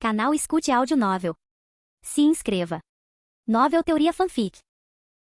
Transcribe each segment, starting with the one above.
Canal Escute Áudio Novel. Se inscreva. Novel Teoria Fanfic.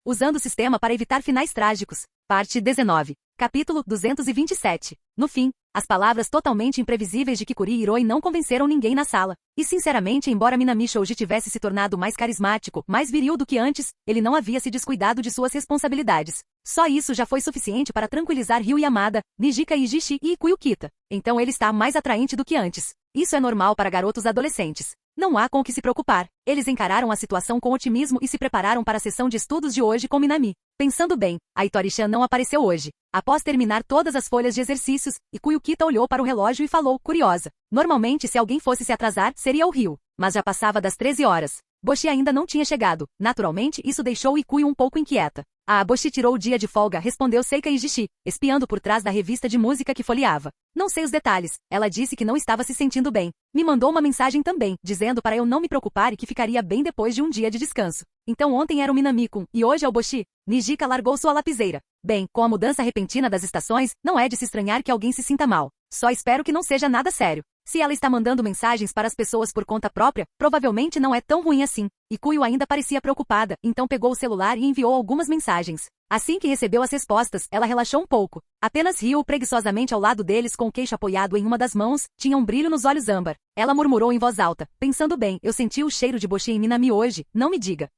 Usando o sistema para evitar finais trágicos. Parte 19. Capítulo 227. No fim, as palavras totalmente imprevisíveis de Kikuri e Hiroi não convenceram ninguém na sala. E sinceramente, embora Minami Shouji tivesse se tornado mais carismático, mais viril do que antes, ele não havia se descuidado de suas responsabilidades. Só isso já foi suficiente para tranquilizar Ryu Yamada, Nijika Ijishi e Ikuyo Kita. Então ele está mais atraente do que antes. Isso é normal para garotos adolescentes. Não há com o que se preocupar. Eles encararam a situação com otimismo e se prepararam para a sessão de estudos de hoje com Minami. Pensando bem, a Itori-chan não apareceu hoje. Após terminar todas as folhas de exercícios, Ikuyo Kita olhou para o relógio e falou, curiosa. Normalmente, se alguém fosse se atrasar, seria o Ryu. Mas já passava das 13 horas. Boshi ainda não tinha chegado. Naturalmente, isso deixou Ikuyo um pouco inquieta. Boshi tirou o dia de folga, respondeu Seika Ijishi, espiando por trás da revista de música que folheava. Não sei os detalhes. Ela disse que não estava se sentindo bem. Me mandou uma mensagem também, dizendo para eu não me preocupar e que ficaria bem depois de um dia de descanso. Então ontem era o Minami-kun, e hoje é o Boshi. Nijika largou sua lapiseira. Bem, com a mudança repentina das estações, não é de se estranhar que alguém se sinta mal. Só espero que não seja nada sério. Se ela está mandando mensagens para as pessoas por conta própria, provavelmente não é tão ruim assim. Ikuyo ainda parecia preocupada, então pegou o celular e enviou algumas mensagens. Assim que recebeu as respostas, ela relaxou um pouco. Apenas Ryu preguiçosamente ao lado deles com o queixo apoiado em uma das mãos, tinha um brilho nos olhos âmbar. Ela murmurou em voz alta, pensando bem, eu senti o cheiro de Boshi em Minami hoje, não me diga.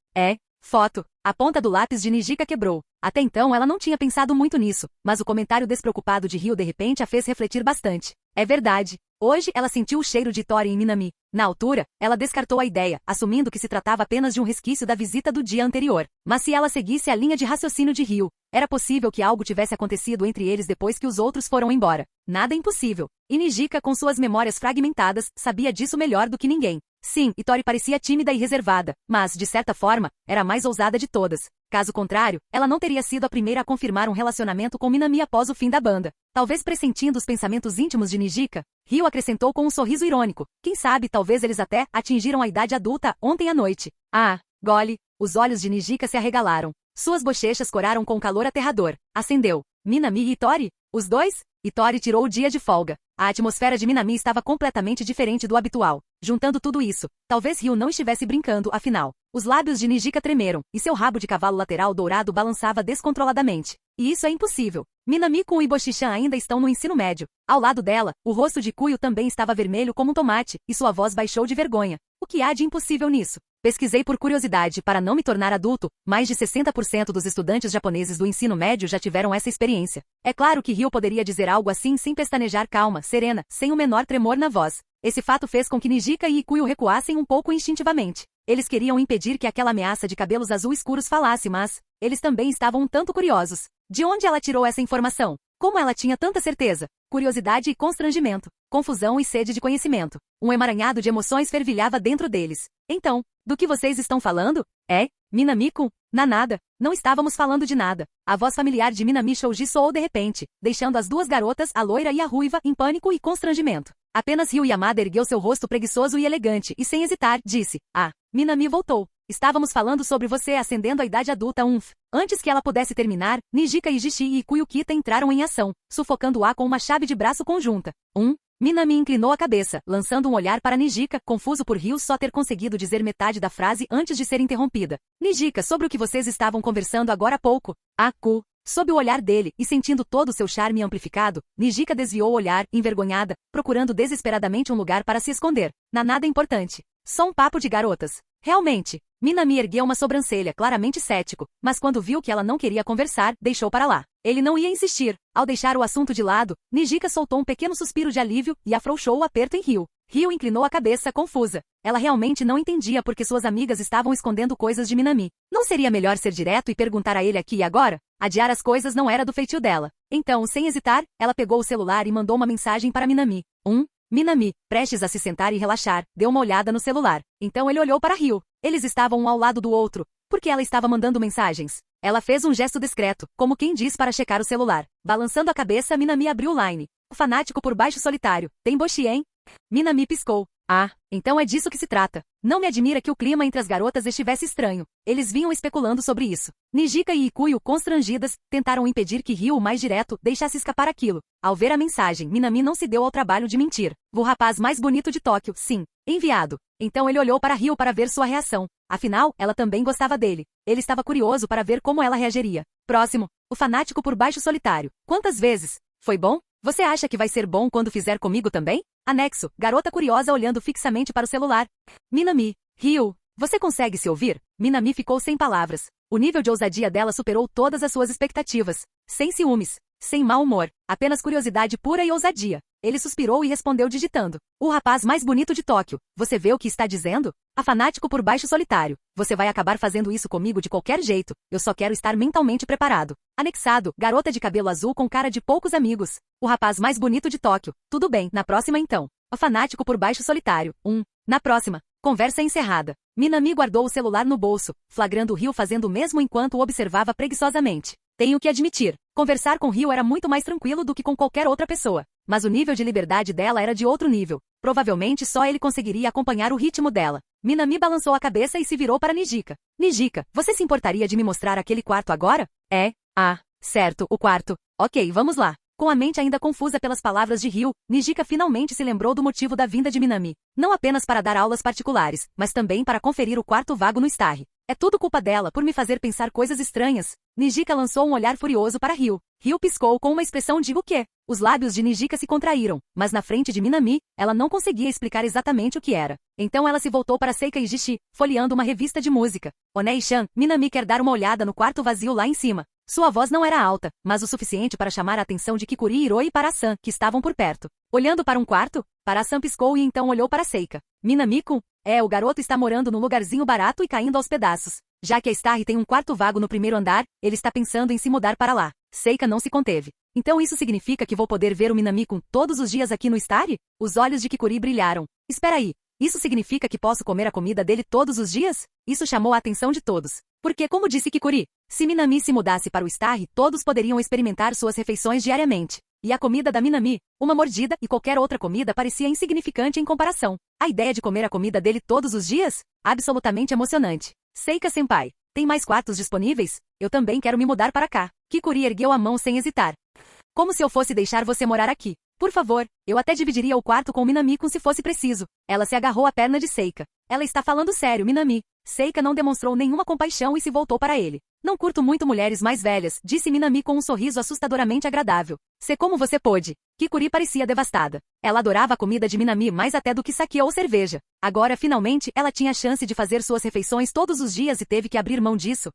Foto. A ponta do lápis de Nijika quebrou. Até então ela não tinha pensado muito nisso, mas o comentário despreocupado de Ryu de repente a fez refletir bastante. É verdade. Hoje ela sentiu o cheiro de Itori em Minami. Na altura, ela descartou a ideia, assumindo que se tratava apenas de um resquício da visita do dia anterior. Mas se ela seguisse a linha de raciocínio de Ryu, era possível que algo tivesse acontecido entre eles depois que os outros foram embora. Nada impossível. E Nijika, com suas memórias fragmentadas, sabia disso melhor do que ninguém. Sim, Itori parecia tímida e reservada, mas, de certa forma, era a mais ousada de todas. Caso contrário, ela não teria sido a primeira a confirmar um relacionamento com Minami após o fim da banda. Talvez pressentindo os pensamentos íntimos de Nijika, Ryu acrescentou com um sorriso irônico. Quem sabe, talvez eles até atingiram a idade adulta ontem à noite. Gole. Os olhos de Nijika se arregalaram. Suas bochechas coraram com calor aterrador. Acendeu. Minami e Itori? Os dois? Itori tirou o dia de folga. A atmosfera de Minami estava completamente diferente do habitual. Juntando tudo isso, talvez Ryu não estivesse brincando, afinal. Os lábios de Nijika tremeram, e seu rabo de cavalo lateral dourado balançava descontroladamente. E isso é impossível. Minami-kun e Boshi-chan ainda estão no ensino médio. Ao lado dela, o rosto de Ikuyo também estava vermelho como um tomate, e sua voz baixou de vergonha. O que há de impossível nisso? Pesquisei por curiosidade para não me tornar adulto, mais de 60% dos estudantes japoneses do ensino médio já tiveram essa experiência. É claro que Ryu poderia dizer algo assim sem pestanejar calma, serena, sem o menor tremor na voz. Esse fato fez com que Nijika e Ikuyo recuassem um pouco instintivamente. Eles queriam impedir que aquela ameaça de cabelos azul escuros falasse, mas eles também estavam um tanto curiosos. De onde ela tirou essa informação? Como ela tinha tanta certeza? Curiosidade e constrangimento. Confusão e sede de conhecimento. Um emaranhado de emoções fervilhava dentro deles. Então, do que vocês estão falando? Minami-kun? Nada. Não estávamos falando de nada. A voz familiar de Minami Shouji soou de repente, deixando as duas garotas, a loira e a ruiva, em pânico e constrangimento. Apenas Ryu Yamada ergueu seu rosto preguiçoso e elegante e sem hesitar, disse, Minami voltou. Estávamos falando sobre você ascendendo à idade adulta Antes que ela pudesse terminar, Nijika Ijishi e Ikuyo Kita entraram em ação, sufocando-a com uma chave de braço conjunta. Minami inclinou a cabeça, lançando um olhar para Nijika, confuso por Ryu só ter conseguido dizer metade da frase antes de ser interrompida. Nijika, sobre o que vocês estavam conversando agora há pouco? Sob o olhar dele, e sentindo todo o seu charme amplificado, Nijika desviou o olhar, envergonhada, procurando desesperadamente um lugar para se esconder. Nada importante. Só um papo de garotas. Realmente. Minami ergueu uma sobrancelha, claramente cético, mas quando viu que ela não queria conversar, deixou para lá. Ele não ia insistir. Ao deixar o assunto de lado, Nijika soltou um pequeno suspiro de alívio e afrouxou o aperto em Ryu. Ryu inclinou a cabeça, confusa. Ela realmente não entendia porque suas amigas estavam escondendo coisas de Minami. Não seria melhor ser direto e perguntar a ele aqui e agora? Adiar as coisas não era do feitio dela. Então, sem hesitar, ela pegou o celular e mandou uma mensagem para Minami. Minami, prestes a se sentar e relaxar, deu uma olhada no celular. Então ele olhou para Ryu. Eles estavam um ao lado do outro. Por que ela estava mandando mensagens? Ela fez um gesto discreto, como quem diz para checar o celular. Balançando a cabeça, Minami abriu o line. O fanático por baixo solitário. Tem Boshi, hein? Minami piscou. Ah, então é disso que se trata. Não me admira que o clima entre as garotas estivesse estranho. Eles vinham especulando sobre isso. Nijika e Ikuyo, constrangidas, tentaram impedir que Ryu, o mais direto, deixasse escapar aquilo. Ao ver a mensagem, Minami não se deu ao trabalho de mentir. O rapaz mais bonito de Tóquio, sim. Enviado. Então ele olhou para Ryu para ver sua reação. Afinal, ela também gostava dele. Ele estava curioso para ver como ela reagiria. Próximo. O fanático por baixo solitário. Quantas vezes? Foi bom? Você acha que vai ser bom quando fizer comigo também? Anexo. Garota curiosa olhando fixamente para o celular. Minami. Ryu. Você consegue se ouvir? Minami ficou sem palavras. O nível de ousadia dela superou todas as suas expectativas. Sem ciúmes. Sem mau humor. Apenas curiosidade pura e ousadia. Ele suspirou e respondeu digitando. O rapaz mais bonito de Tóquio. Você vê o que está dizendo? A fanático por baixo solitário. Você vai acabar fazendo isso comigo de qualquer jeito. Eu só quero estar mentalmente preparado. Anexado. Garota de cabelo azul com cara de poucos amigos. O rapaz mais bonito de Tóquio. Tudo bem, na próxima então. O fanático por baixo solitário. Na próxima. Conversa encerrada. Minami guardou o celular no bolso, flagrando Ryu fazendo o mesmo enquanto o observava preguiçosamente. Tenho que admitir, conversar com Ryu era muito mais tranquilo do que com qualquer outra pessoa. Mas o nível de liberdade dela era de outro nível. Provavelmente só ele conseguiria acompanhar o ritmo dela. Minami balançou a cabeça e se virou para Nijika. Nijika, você se importaria de me mostrar aquele quarto agora? Certo, o quarto. Ok, vamos lá. Com a mente ainda confusa pelas palavras de Ryu, Nijika finalmente se lembrou do motivo da vinda de Minami. Não apenas para dar aulas particulares, mas também para conferir o quarto vago no Starry. É tudo culpa dela por me fazer pensar coisas estranhas. Nijika lançou um olhar furioso para Ryu. Ryu piscou com uma expressão de o quê? Os lábios de Nijika se contraíram, mas na frente de Minami, ela não conseguia explicar exatamente o que era. Então ela se voltou para Seika e Jishi, folheando uma revista de música. Onei-chan, Minami quer dar uma olhada no quarto vazio lá em cima. Sua voz não era alta, mas o suficiente para chamar a atenção de Kikuri, Hiroi e Para-san, que estavam por perto. Olhando para um quarto, Para-san piscou e então olhou para Seika. Minami-kun? O garoto está morando num lugarzinho barato e caindo aos pedaços. Já que a Starry tem um quarto vago no primeiro andar, ele está pensando em se mudar para lá. Seika não se conteve. Então isso significa que vou poder ver o Minami-kun todos os dias aqui no Starry? Os olhos de Kikuri brilharam. Espera aí. Isso significa que posso comer a comida dele todos os dias? Isso chamou a atenção de todos. Porque, como disse Kikuri, se Minami se mudasse para o Starry, todos poderiam experimentar suas refeições diariamente. E a comida da Minami, uma mordida e qualquer outra comida parecia insignificante em comparação. A ideia de comer a comida dele todos os dias? Absolutamente emocionante. Seika-senpai, tem mais quartos disponíveis? Eu também quero me mudar para cá. Kikuri ergueu a mão sem hesitar. Como se eu fosse deixar você morar aqui. Por favor, eu até dividiria o quarto com Minami-kun se fosse preciso. Ela se agarrou à perna de Seika. Ela está falando sério, Minami. Seika não demonstrou nenhuma compaixão e se voltou para ele. Não curto muito mulheres mais velhas, disse Minami com um sorriso assustadoramente agradável. Se como você pôde. Kikuri parecia devastada. Ela adorava a comida de Minami mais até do que saque ou cerveja. Agora, finalmente, ela tinha a chance de fazer suas refeições todos os dias e teve que abrir mão disso.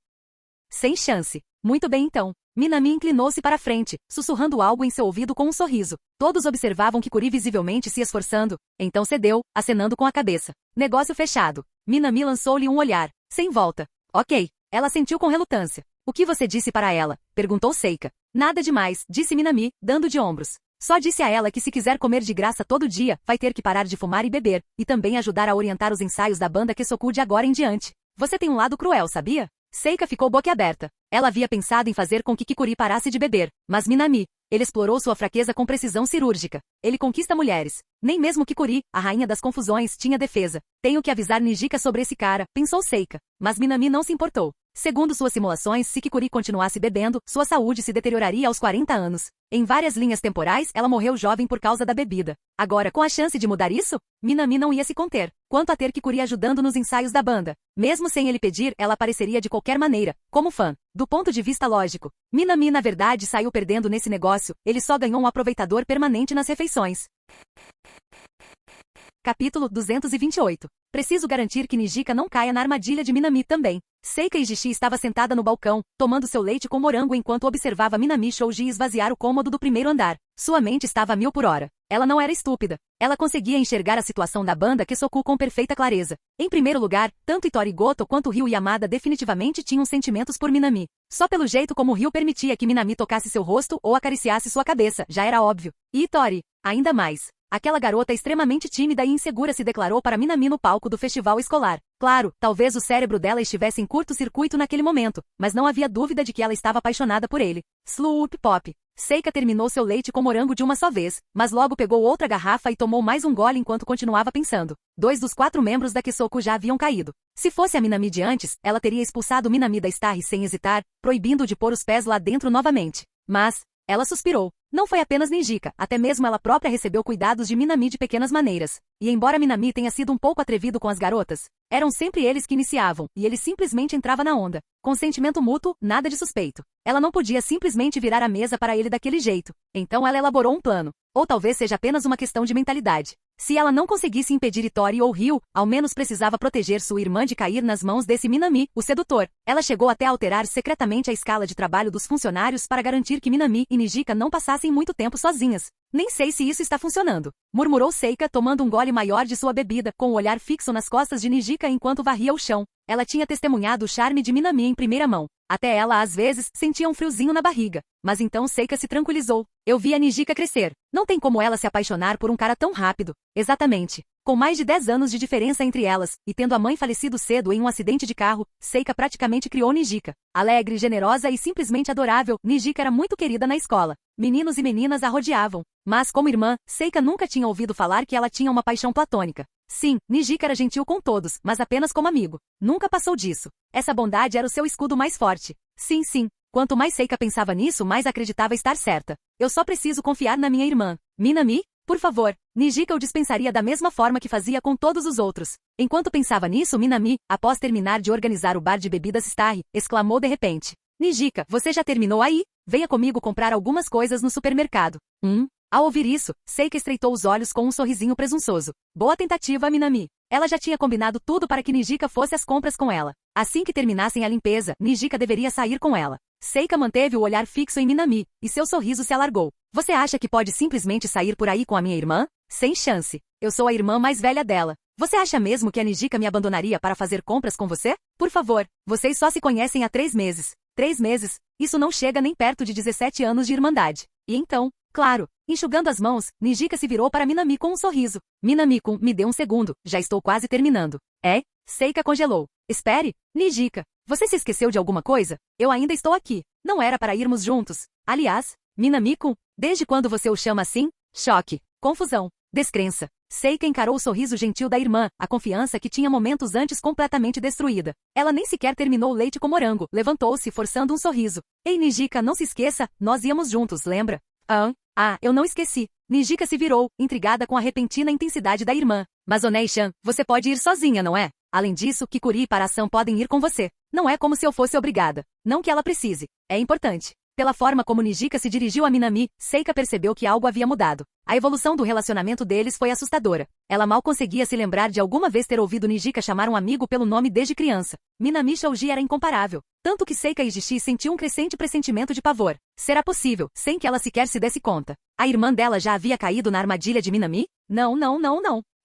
Sem chance. Muito bem então. Minami inclinou-se para frente, sussurrando algo em seu ouvido com um sorriso. Todos observavam Kikuri visivelmente se esforçando. Então cedeu, acenando com a cabeça. Negócio fechado. Minami lançou-lhe um olhar. Sem volta. Ok. Ela sentiu com relutância. O que você disse para ela? Perguntou Seika. Nada demais, disse Minami, dando de ombros. Só disse a ela que se quiser comer de graça todo dia, vai ter que parar de fumar e beber, e também ajudar a orientar os ensaios da banda Kesoku de agora em diante. Você tem um lado cruel, sabia? Seika ficou boquiaberta. Ela havia pensado em fazer com que Kikuri parasse de beber, mas Minami, ele explorou sua fraqueza com precisão cirúrgica. Ele conquista mulheres. Nem mesmo Kikuri, a rainha das confusões, tinha defesa. Tenho que avisar Nijika sobre esse cara, pensou Seika. Mas Minami não se importou. Segundo suas simulações, se Kikuri continuasse bebendo, sua saúde se deterioraria aos 40 anos. Em várias linhas temporais, ela morreu jovem por causa da bebida. Agora, com a chance de mudar isso, Minami não ia se conter. Quanto a ter Kikuri ajudando nos ensaios da banda. Mesmo sem ele pedir, ela apareceria de qualquer maneira, como fã. Do ponto de vista lógico, Minami na verdade saiu perdendo nesse negócio, ele só ganhou um aproveitador permanente nas refeições. Capítulo 228. Preciso garantir que Nijika não caia na armadilha de Minami também. Seika e Jishi estava sentada no balcão, tomando seu leite com morango enquanto observava Minami Shouji esvaziar o cômodo do primeiro andar. Sua mente estava a 1000 por hora. Ela não era estúpida. Ela conseguia enxergar a situação da banda Kesoku com perfeita clareza. Em primeiro lugar, tanto Itori Goto quanto Ryu Yamada definitivamente tinham sentimentos por Minami. Só pelo jeito como Ryu permitia que Minami tocasse seu rosto ou acariciasse sua cabeça, já era óbvio. E Itori, ainda mais. Aquela garota extremamente tímida e insegura se declarou para Minami no palco do festival escolar. Claro, talvez o cérebro dela estivesse em curto-circuito naquele momento, mas não havia dúvida de que ela estava apaixonada por ele. Sloop Pop. Seika terminou seu leite com morango de uma só vez, mas logo pegou outra garrafa e tomou mais um gole enquanto continuava pensando. 2 dos 4 membros da Kesoku já haviam caído. Se fosse a Minami de antes, ela teria expulsado Minami da Starry sem hesitar, proibindo-o de pôr os pés lá dentro novamente. Mas ela suspirou. Não foi apenas Nijika, até mesmo ela própria recebeu cuidados de Minami de pequenas maneiras. E embora Minami tenha sido um pouco atrevido com as garotas, eram sempre eles que iniciavam, e ele simplesmente entrava na onda. Com sentimento mútuo, nada de suspeito. Ela não podia simplesmente virar a mesa para ele daquele jeito. Então ela elaborou um plano. Ou talvez seja apenas uma questão de mentalidade. Se ela não conseguisse impedir Itori ou Ryu, ao menos precisava proteger sua irmã de cair nas mãos desse Minami, o sedutor. Ela chegou até a alterar secretamente a escala de trabalho dos funcionários para garantir que Minami e Nijika não passassem muito tempo sozinhas. Nem sei se isso está funcionando, murmurou Seika tomando um gole maior de sua bebida, com o olhar fixo nas costas de Nijika enquanto varria o chão. Ela tinha testemunhado o charme de Minami em primeira mão. Até ela, às vezes, sentia um friozinho na barriga. Mas então Seika se tranquilizou. Eu vi a Nijika crescer. Não tem como ela se apaixonar por um cara tão rápido. Exatamente. Com mais de 10 anos de diferença entre elas, e tendo a mãe falecido cedo em um acidente de carro, Seika praticamente criou Nijika. Alegre, generosa e simplesmente adorável, Nijika era muito querida na escola. Meninos e meninas a rodeavam. Mas como irmã, Seika nunca tinha ouvido falar que ela tinha uma paixão platônica. Sim, Nijika era gentil com todos, mas apenas como amigo. Nunca passou disso. Essa bondade era o seu escudo mais forte. Sim, sim. Quanto mais Seika pensava nisso, mais acreditava estar certa. Eu só preciso confiar na minha irmã. Minami? Por favor. Nijika o dispensaria da mesma forma que fazia com todos os outros. Enquanto pensava nisso, Minami, após terminar de organizar o bar de bebidas Starry, exclamou de repente. Nijika, você já terminou aí? Venha comigo comprar algumas coisas no supermercado. Ao ouvir isso, Seika estreitou os olhos com um sorrisinho presunçoso. Boa tentativa, Minami. Ela já tinha combinado tudo para que Nijika fosse às compras com ela. Assim que terminassem a limpeza, Nijika deveria sair com ela. Seika manteve o olhar fixo em Minami, e seu sorriso se alargou. Você acha que pode simplesmente sair por aí com a minha irmã? Sem chance. Eu sou a irmã mais velha dela. Você acha mesmo que a Nijika me abandonaria para fazer compras com você? Por favor, vocês só se conhecem há 3 meses. 3 meses? Isso não chega nem perto de 17 anos de irmandade. E então, claro, enxugando as mãos, Nijika se virou para Minami com um sorriso. Minami-kun, me dê um segundo, já estou quase terminando. É? Seika congelou. Espere, Nijika, você se esqueceu de alguma coisa? Eu ainda estou aqui. Não era para irmos juntos. Aliás, Minami-kun, desde quando você o chama assim? Choque, confusão, descrença. Seika encarou o sorriso gentil da irmã, a confiança que tinha momentos antes completamente destruída. Ela nem sequer terminou o leite com morango, levantou-se forçando um sorriso. Ei Nijika, não se esqueça, nós íamos juntos, lembra? Eu não esqueci. Nijika se virou, intrigada com a repentina intensidade da irmã. Mas Onei-chan, você pode ir sozinha, não é? Além disso, Kikuri e Paração podem ir com você. Não é como se eu fosse obrigada. Não que ela precise. É importante. Pela forma como Nijika se dirigiu a Minami, Seika percebeu que algo havia mudado. A evolução do relacionamento deles foi assustadora. Ela mal conseguia se lembrar de alguma vez ter ouvido Nijika chamar um amigo pelo nome desde criança. Minami Shouji era incomparável. Tanto que Seika Ijishi sentiu um crescente pressentimento de pavor. Será possível, sem que ela sequer se desse conta. A irmã dela já havia caído na armadilha de Minami? Não.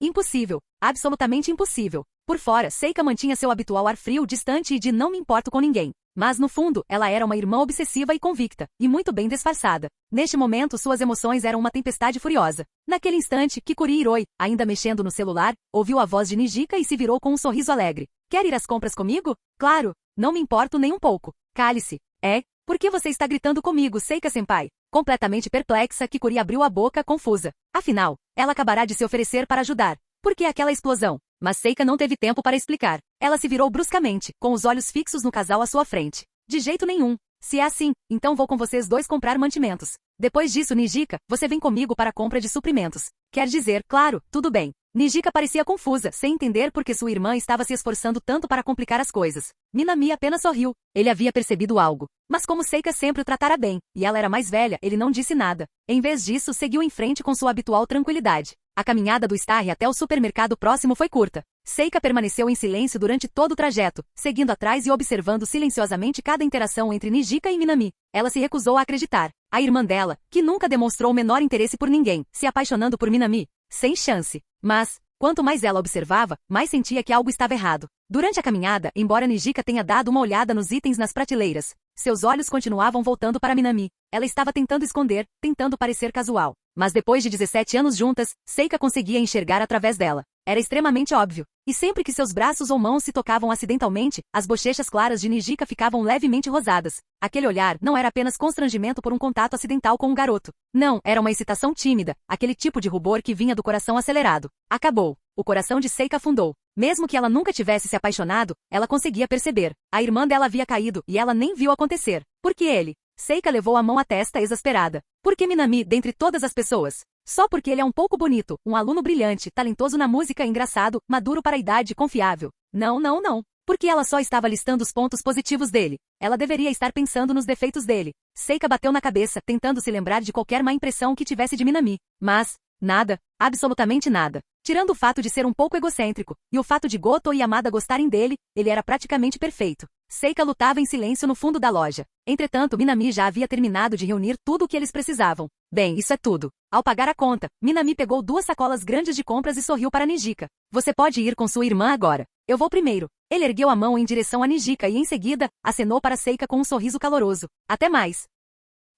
Impossível. Absolutamente impossível. Por fora, Seika mantinha seu habitual ar frio, distante e de não me importo com ninguém. Mas no fundo, ela era uma irmã obsessiva e convicta, e muito bem disfarçada. Neste momento, suas emoções eram uma tempestade furiosa. Naquele instante, Kikuri Hiroi, ainda mexendo no celular, ouviu a voz de Nijika e se virou com um sorriso alegre. Quer ir às compras comigo? Claro, não me importo nem um pouco. Cale-se. É? Por que você está gritando comigo, Seika-senpai? Completamente perplexa, Kikuri abriu a boca, confusa. Afinal, ela acabará de se oferecer para ajudar. Por que aquela explosão? Mas Seika não teve tempo para explicar. Ela se virou bruscamente, com os olhos fixos no casal à sua frente. De jeito nenhum. Se é assim, então vou com vocês dois comprar mantimentos. Depois disso, Nijika, você vem comigo para a compra de suprimentos. Quer dizer, claro, tudo bem. Nijika parecia confusa, sem entender por que sua irmã estava se esforçando tanto para complicar as coisas. Minami apenas sorriu. Ele havia percebido algo. Mas como Seika sempre o tratara bem, e ela era mais velha, ele não disse nada. Em vez disso, seguiu em frente com sua habitual tranquilidade. A caminhada do Starry até o supermercado próximo foi curta. Seika permaneceu em silêncio durante todo o trajeto, seguindo atrás e observando silenciosamente cada interação entre Nijika e Minami. Ela se recusou a acreditar. A irmã dela, que nunca demonstrou o menor interesse por ninguém, se apaixonando por Minami. Sem chance. Mas, quanto mais ela observava, mais sentia que algo estava errado. Durante a caminhada, embora Nijika tenha dado uma olhada nos itens nas prateleiras, seus olhos continuavam voltando para Minami. Ela estava tentando esconder, tentando parecer casual. Mas depois de 17 anos juntas, Seika conseguia enxergar através dela. Era extremamente óbvio. E sempre que seus braços ou mãos se tocavam acidentalmente, as bochechas claras de Nijika ficavam levemente rosadas. Aquele olhar não era apenas constrangimento por um contato acidental com um garoto. Não, era uma excitação tímida, aquele tipo de rubor que vinha do coração acelerado. Acabou. O coração de Seika afundou. Mesmo que ela nunca tivesse se apaixonado, ela conseguia perceber. A irmã dela havia caído e ela nem viu acontecer. Por que ele? Seika levou a mão à testa exasperada. Por que Minami dentre todas as pessoas? Só porque ele é um pouco bonito, um aluno brilhante, talentoso na música, engraçado, maduro para a idade, confiável. Não, não, não. Porque ela só estava listando os pontos positivos dele. Ela deveria estar pensando nos defeitos dele. Seika bateu na cabeça, tentando se lembrar de qualquer má impressão que tivesse de Minami. Mas, nada, absolutamente nada. Tirando o fato de ser um pouco egocêntrico, e o fato de Goto e Yamada gostarem dele, ele era praticamente perfeito. Seika lutava em silêncio no fundo da loja. Entretanto, Minami já havia terminado de reunir tudo o que eles precisavam. Bem, isso é tudo. Ao pagar a conta, Minami pegou 2 sacolas grandes de compras e sorriu para Nijika. Você pode ir com sua irmã agora. Eu vou primeiro. Ele ergueu a mão em direção a Nijika e em seguida, acenou para Seika com um sorriso caloroso. Até mais.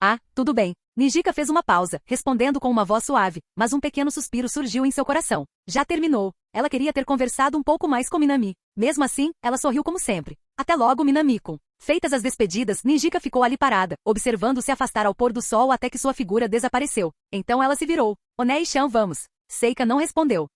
Ah, tudo bem. Nijika fez uma pausa, respondendo com uma voz suave, mas um pequeno suspiro surgiu em seu coração. Já terminou. Ela queria ter conversado um pouco mais com Minami. Mesmo assim, ela sorriu como sempre. Até logo, Minami-kun. Feitas as despedidas, Nijika ficou ali parada, observando se afastar ao pôr do sol até que sua figura desapareceu. Então ela se virou. Onei-chan, vamos. Seika não respondeu.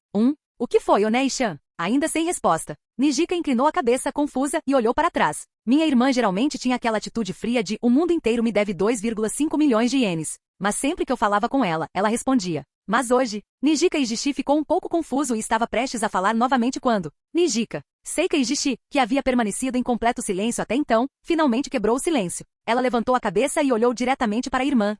O que foi, Onei-chan? Ainda sem resposta. Nijika inclinou a cabeça confusa e olhou para trás. Minha irmã geralmente tinha aquela atitude fria de o mundo inteiro me deve 2,5 milhões de ienes. Mas sempre que eu falava com ela, ela respondia. Mas hoje, Nijika Ijishi ficou um pouco confuso e estava prestes a falar novamente quando Nijika, Seika Ijishi, que havia permanecido em completo silêncio até então, finalmente quebrou o silêncio. Ela levantou a cabeça e olhou diretamente para a irmã.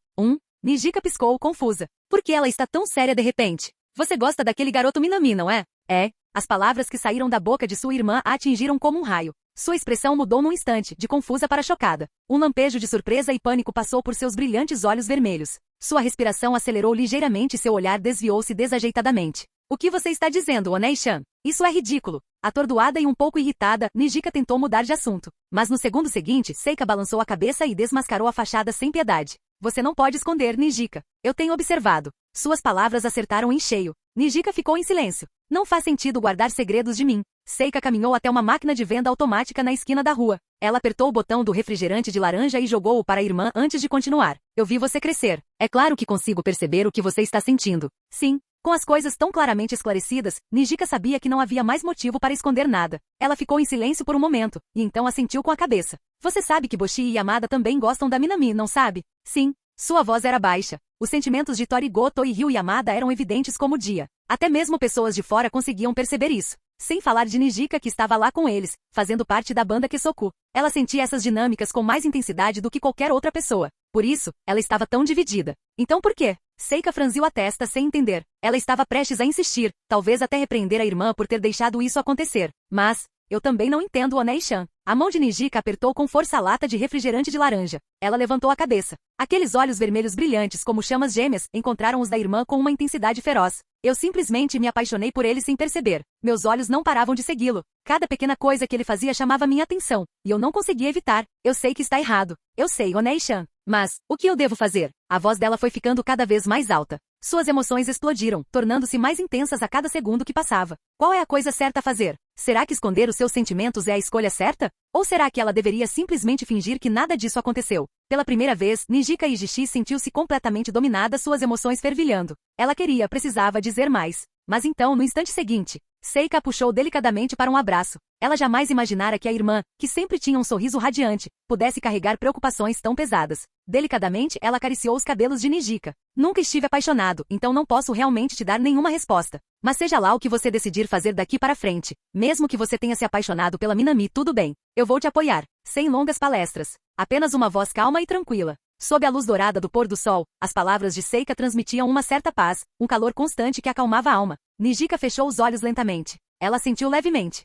Nijika piscou, confusa. Por que ela está tão séria de repente? Você gosta daquele garoto Minami, não é? É. As palavras que saíram da boca de sua irmã a atingiram como um raio. Sua expressão mudou num instante, de confusa para chocada. Um lampejo de surpresa e pânico passou por seus brilhantes olhos vermelhos. Sua respiração acelerou ligeiramente e seu olhar desviou-se desajeitadamente. O que você está dizendo, Onei-chan? Isso é ridículo. Atordoada e um pouco irritada, Nijika tentou mudar de assunto. Mas no segundo seguinte, Seika balançou a cabeça e desmascarou a fachada sem piedade. Você não pode esconder, Nijika. Eu tenho observado. Suas palavras acertaram em cheio. Nijika ficou em silêncio. Não faz sentido guardar segredos de mim. Seika caminhou até uma máquina de venda automática na esquina da rua. Ela apertou o botão do refrigerante de laranja e jogou-o para a irmã antes de continuar. Eu vi você crescer. É claro que consigo perceber o que você está sentindo. Sim. Com as coisas tão claramente esclarecidas, Nijika sabia que não havia mais motivo para esconder nada. Ela ficou em silêncio por um momento, e então assentiu com a cabeça. Você sabe que Boshi e Yamada também gostam da Minami, não sabe? Sim. Sua voz era baixa. Os sentimentos de Tori Goto e Ryu Yamada eram evidentes como o dia. Até mesmo pessoas de fora conseguiam perceber isso. Sem falar de Nijika que estava lá com eles, fazendo parte da banda Kesoku. Ela sentia essas dinâmicas com mais intensidade do que qualquer outra pessoa. Por isso, ela estava tão dividida. Então por quê? Seika franziu a testa sem entender. Ela estava prestes a insistir, talvez até repreender a irmã por ter deixado isso acontecer. Mas, eu também não entendo, Onei-chan. A mão de Nijika apertou com força a lata de refrigerante de laranja. Ela levantou a cabeça. Aqueles olhos vermelhos brilhantes como chamas gêmeas encontraram os da irmã com uma intensidade feroz. Eu simplesmente me apaixonei por ele sem perceber. Meus olhos não paravam de segui-lo. Cada pequena coisa que ele fazia chamava minha atenção, e eu não conseguia evitar. Eu sei que está errado. Eu sei, Onei-chan. Mas, o que eu devo fazer? A voz dela foi ficando cada vez mais alta. Suas emoções explodiram, tornando-se mais intensas a cada segundo que passava. Qual é a coisa certa a fazer? Será que esconder os seus sentimentos é a escolha certa? Ou será que ela deveria simplesmente fingir que nada disso aconteceu? Pela primeira vez, Nijika Ijishi sentiu-se completamente dominada, suas emoções fervilhando. Ela precisava dizer mais. Mas então, no instante seguinte, Seika a puxou delicadamente para um abraço. Ela jamais imaginara que a irmã, que sempre tinha um sorriso radiante, pudesse carregar preocupações tão pesadas. Delicadamente, ela acariciou os cabelos de Nijika. Nunca estive apaixonado, então não posso realmente te dar nenhuma resposta. Mas seja lá o que você decidir fazer daqui para frente. Mesmo que você tenha se apaixonado pela Minami, tudo bem. Eu vou te apoiar. Sem longas palestras. Apenas uma voz calma e tranquila. Sob a luz dourada do pôr do sol, as palavras de Seika transmitiam uma certa paz, um calor constante que acalmava a alma. Nijika fechou os olhos lentamente. Ela sentiu levemente.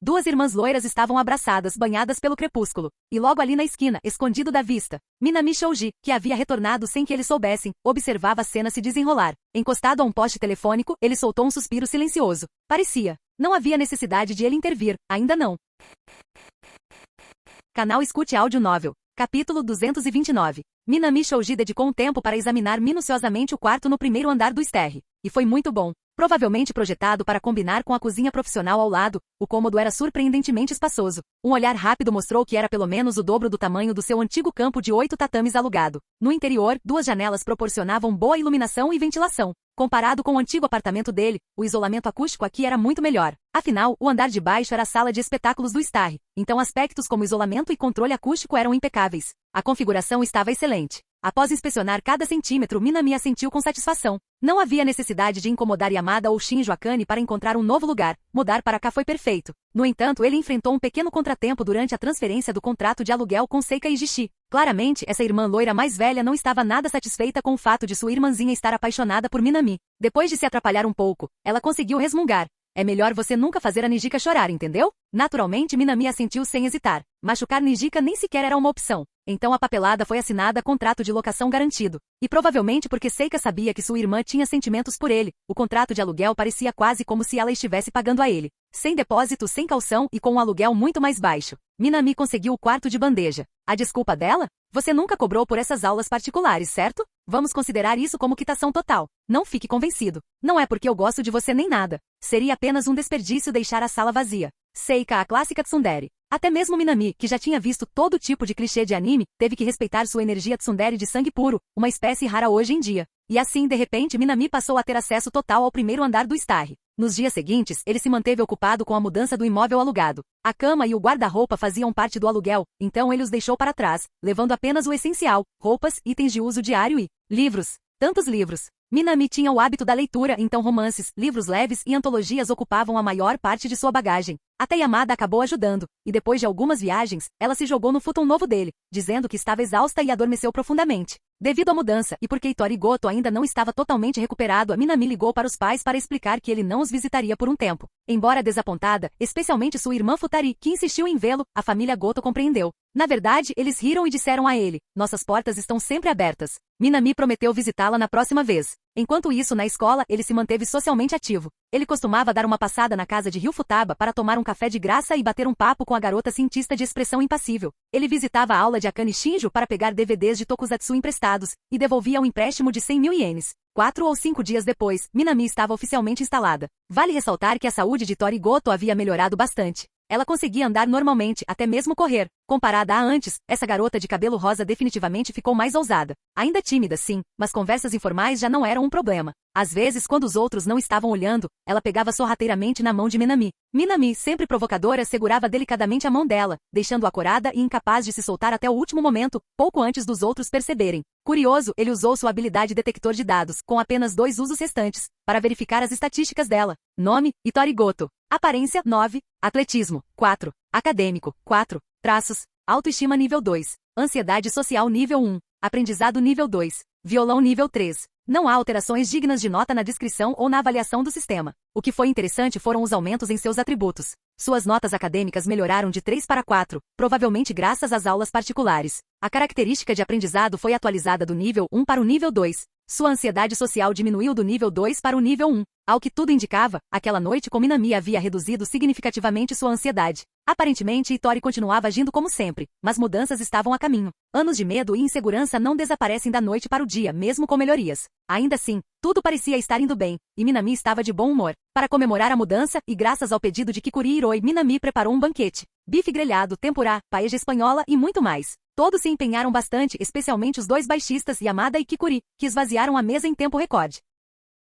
2 irmãs loiras estavam abraçadas, banhadas pelo crepúsculo. E logo ali na esquina, escondido da vista, Minami Shouji, que havia retornado sem que eles soubessem, observava a cena se desenrolar. Encostado a um poste telefônico, ele soltou um suspiro silencioso. Parecia. Não havia necessidade de ele intervir, ainda não. Canal Escute Áudio Novel. Capítulo 229. Minami Shouji dedicou um tempo para examinar minuciosamente o quarto no primeiro andar do Sterre. E foi muito bom. Provavelmente projetado para combinar com a cozinha profissional ao lado, o cômodo era surpreendentemente espaçoso. Um olhar rápido mostrou que era pelo menos o dobro do tamanho do seu antigo campo de 8 tatames alugado. No interior, 2 janelas proporcionavam boa iluminação e ventilação. Comparado com o antigo apartamento dele, o isolamento acústico aqui era muito melhor. Afinal, o andar de baixo era a sala de espetáculos do Starre, então aspectos como isolamento e controle acústico eram impecáveis. A configuração estava excelente. Após inspecionar cada centímetro, Minami assentiu com satisfação. Não havia necessidade de incomodar Yamada ou Shinjo Akane para encontrar um novo lugar. Mudar para cá foi perfeito. No entanto, ele enfrentou um pequeno contratempo durante a transferência do contrato de aluguel com Seika Ijishi. Claramente, essa irmã loira mais velha não estava nada satisfeita com o fato de sua irmãzinha estar apaixonada por Minami. Depois de se atrapalhar um pouco, ela conseguiu resmungar. É melhor você nunca fazer a Nijika chorar, entendeu? Naturalmente, Minami assentiu sem hesitar. Machucar Nijika nem sequer era uma opção. Então a papelada foi assinada, contrato de locação garantido. E provavelmente porque Seika sabia que sua irmã tinha sentimentos por ele, o contrato de aluguel parecia quase como se ela estivesse pagando a ele. Sem depósito, sem calção e com um aluguel muito mais baixo. Minami conseguiu o quarto de bandeja. A desculpa dela? Você nunca cobrou por essas aulas particulares, certo? Vamos considerar isso como quitação total. Não fique convencido. Não é porque eu gosto de você nem nada. Seria apenas um desperdício deixar a sala vazia. Seika, a clássica tsundere. Até mesmo Minami, que já tinha visto todo tipo de clichê de anime, teve que respeitar sua energia tsundere de sangue puro, uma espécie rara hoje em dia. E assim, de repente, Minami passou a ter acesso total ao primeiro andar do Starre. Nos dias seguintes, ele se manteve ocupado com a mudança do imóvel alugado. A cama e o guarda-roupa faziam parte do aluguel, então ele os deixou para trás, levando apenas o essencial, roupas, itens de uso diário e livros. Tantos livros. Minami tinha o hábito da leitura, então romances, livros leves e antologias ocupavam a maior parte de sua bagagem. Até Yamada acabou ajudando, e depois de algumas viagens, ela se jogou no futon novo dele, dizendo que estava exausta e adormeceu profundamente. Devido à mudança, e porque Itori Goto ainda não estava totalmente recuperado, a Minami ligou para os pais para explicar que ele não os visitaria por um tempo. Embora desapontada, especialmente sua irmã Futari, que insistiu em vê-lo, a família Goto compreendeu. Na verdade, eles riram e disseram a ele, nossas portas estão sempre abertas. Minami prometeu visitá-la na próxima vez. Enquanto isso, na escola, ele se manteve socialmente ativo. Ele costumava dar uma passada na casa de Ryufutaba para tomar um café de graça e bater um papo com a garota cientista de expressão impassível. Ele visitava a aula de Akane Shinjo para pegar DVDs de Tokusatsu emprestados, e devolvia um empréstimo de 100.000 ienes. 4 ou 5 dias depois, Minami estava oficialmente instalada. Vale ressaltar que a saúde de Tori Goto havia melhorado bastante. Ela conseguia andar normalmente, até mesmo correr. Comparada a antes, essa garota de cabelo rosa definitivamente ficou mais ousada. Ainda tímida, sim, mas conversas informais já não eram um problema. Às vezes, quando os outros não estavam olhando, ela pegava sorrateiramente na mão de Minami. Minami, sempre provocadora, segurava delicadamente a mão dela, deixando-a corada e incapaz de se soltar até o último momento, pouco antes dos outros perceberem. Curioso, ele usou sua habilidade detector de dados, com apenas 2 usos restantes, para verificar as estatísticas dela. Nome, Itori Goto. Aparência, 9. Atletismo, 4. Acadêmico, 4. Traços, autoestima nível 2. Ansiedade social nível 1. Aprendizado nível 2. Violão nível 3. Não há alterações dignas de nota na descrição ou na avaliação do sistema. O que foi interessante foram os aumentos em seus atributos. Suas notas acadêmicas melhoraram de 3 para 4, provavelmente graças às aulas particulares. A característica de aprendizado foi atualizada do nível 1 para o nível 2. Sua ansiedade social diminuiu do nível 2 para o nível 1. Ao que tudo indicava, aquela noite com Minami havia reduzido significativamente sua ansiedade. Aparentemente, Itori continuava agindo como sempre, mas mudanças estavam a caminho. Anos de medo e insegurança não desaparecem da noite para o dia, mesmo com melhorias. Ainda assim, tudo parecia estar indo bem, e Minami estava de bom humor. Para comemorar a mudança, e graças ao pedido de Kikuri Hiroi, Minami preparou um banquete. Bife grelhado, tempurá, paella espanhola e muito mais. Todos se empenharam bastante, especialmente os 2 baixistas, Yamada e Kikuri, que esvaziaram a mesa em tempo recorde.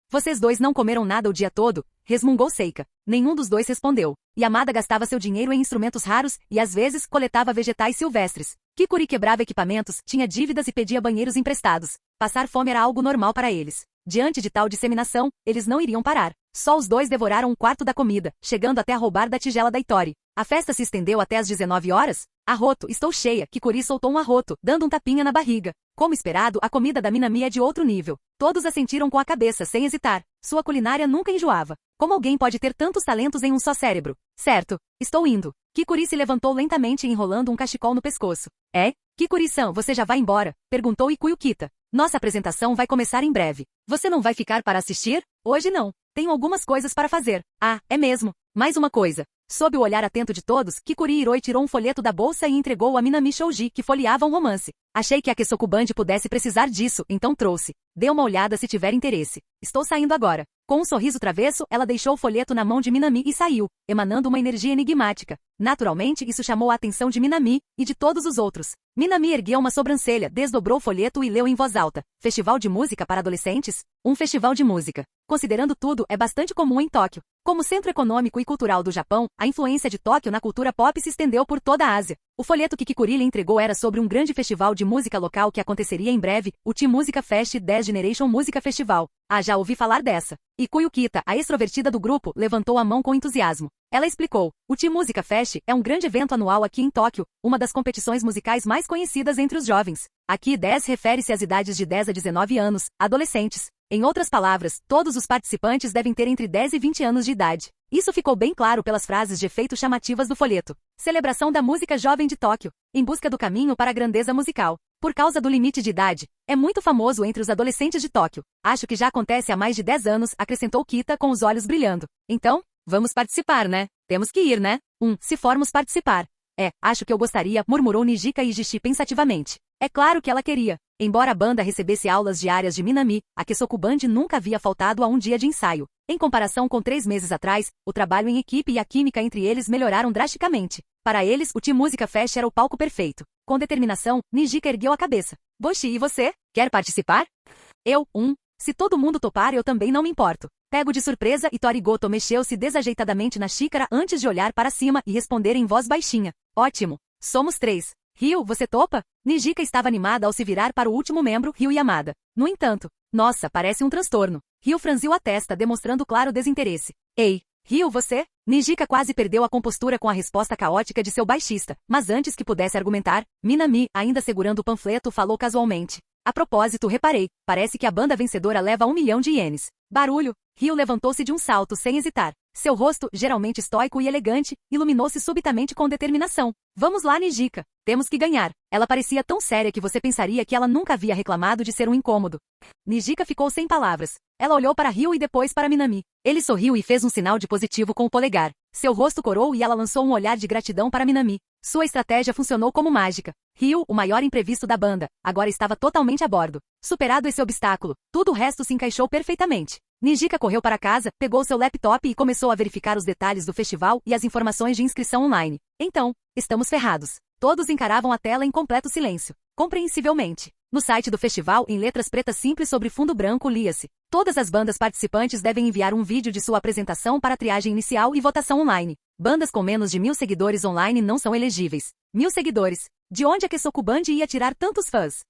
Vocês 2 não comeram nada o dia todo? Resmungou Seika. Nenhum dos 2 respondeu. Yamada gastava seu dinheiro em instrumentos raros e, às vezes, coletava vegetais silvestres. Kikuri quebrava equipamentos, tinha dívidas e pedia banheiros emprestados. Passar fome era algo normal para eles. Diante de tal disseminação, eles não iriam parar. Só os 2 devoraram um quarto da comida, chegando até a roubar da tigela da Itori. A festa se estendeu até às 19 horas? Arroto, estou cheia. Kikuri soltou um arroto, dando um tapinha na barriga. Como esperado, a comida da Minami é de outro nível. Todos assentiram com a cabeça, sem hesitar. Sua culinária nunca enjoava. Como alguém pode ter tantos talentos em um só cérebro? Certo, estou indo. Kikuri se levantou lentamente enrolando um cachecol no pescoço. É? Kikuri-san, você já vai embora? Perguntou Ikuyukita. Nossa apresentação vai começar em breve. Você não vai ficar para assistir? Hoje não. Tenho algumas coisas para fazer. Ah, é mesmo. Mais uma coisa. Sob o olhar atento de todos, Kikuri Hiroi tirou um folheto da bolsa e entregou a Minami Shouji, que folheava um romance. Achei que a Kesokuban pudesse precisar disso, então trouxe. Dê uma olhada se tiver interesse. Estou saindo agora. Com um sorriso travesso, ela deixou o folheto na mão de Minami e saiu, emanando uma energia enigmática. Naturalmente, isso chamou a atenção de Minami e de todos os outros. Minami ergueu uma sobrancelha, desdobrou o folheto e leu em voz alta. Festival de música para adolescentes? Um festival de música. Considerando tudo, é bastante comum em Tóquio. Como centro econômico e cultural do Japão, a influência de Tóquio na cultura pop se estendeu por toda a Ásia. O folheto que Kikuri lhe entregou era sobre um grande festival de música local que aconteceria em breve, o T-Musica Fest 10 Generation Música Festival. Ah, já ouvi falar dessa. E Kuyukita, a extrovertida do grupo, levantou a mão com entusiasmo. Ela explicou, o T-Musica Fest é um grande evento anual aqui em Tóquio, uma das competições musicais mais conhecidas entre os jovens. Aqui 10 refere-se às idades de 10 a 19 anos, adolescentes. Em outras palavras, todos os participantes devem ter entre 10 e 20 anos de idade. Isso ficou bem claro pelas frases de efeito chamativas do folheto. Celebração da música jovem de Tóquio, em busca do caminho para a grandeza musical. Por causa do limite de idade, é muito famoso entre os adolescentes de Tóquio. Acho que já acontece há mais de 10 anos, acrescentou Kita com os olhos brilhando. Então, vamos participar, né? Temos que ir, né? Se formos participar. Acho que eu gostaria, murmurou Nijika Ijishi pensativamente. É claro que ela queria. Embora a banda recebesse aulas diárias de Minami, a Kesokuban nunca havia faltado a um dia de ensaio. Em comparação com 3 meses atrás, o trabalho em equipe e a química entre eles melhoraram drasticamente. Para eles, o T-Musica Fest era o palco perfeito. Com determinação, Nijika ergueu a cabeça. Boshi, e você? Quer participar? Se todo mundo topar, eu também não me importo. Pego de surpresa e Torigoto mexeu-se desajeitadamente na xícara antes de olhar para cima e responder em voz baixinha. Ótimo. Somos 3. Ryu, você topa? Nijika estava animada ao se virar para o último membro, Ryu Yamada. No entanto, nossa, parece um transtorno. Ryu franziu a testa, demonstrando claro desinteresse. Ei, Ryu, você? Nijika quase perdeu a compostura com a resposta caótica de seu baixista, mas antes que pudesse argumentar, Minami, ainda segurando o panfleto, falou casualmente. A propósito, reparei, parece que a banda vencedora leva 1 milhão de ienes. Barulho! Ryu levantou-se de um salto, sem hesitar. Seu rosto, geralmente estoico e elegante, iluminou-se subitamente com determinação. Vamos lá, Nijika. Temos que ganhar. Ela parecia tão séria que você pensaria que ela nunca havia reclamado de ser um incômodo. Nijika ficou sem palavras. Ela olhou para Ryu e depois para Minami. Ele sorriu e fez um sinal de positivo com o polegar. Seu rosto corou e ela lançou um olhar de gratidão para Minami. Sua estratégia funcionou como mágica. Ryu, o maior imprevisto da banda, agora estava totalmente a bordo. Superado esse obstáculo, tudo o resto se encaixou perfeitamente. Nijika correu para casa, pegou seu laptop e começou a verificar os detalhes do festival e as informações de inscrição online. Então, estamos ferrados. Todos encaravam a tela em completo silêncio. Compreensivelmente. No site do festival, em letras pretas simples sobre fundo branco, lia-se: todas as bandas participantes devem enviar um vídeo de sua apresentação para a triagem inicial e votação online. Bandas com menos de 1000 seguidores online não são elegíveis. 1000 seguidores. De onde a Kesokuban ia tirar tantos fãs?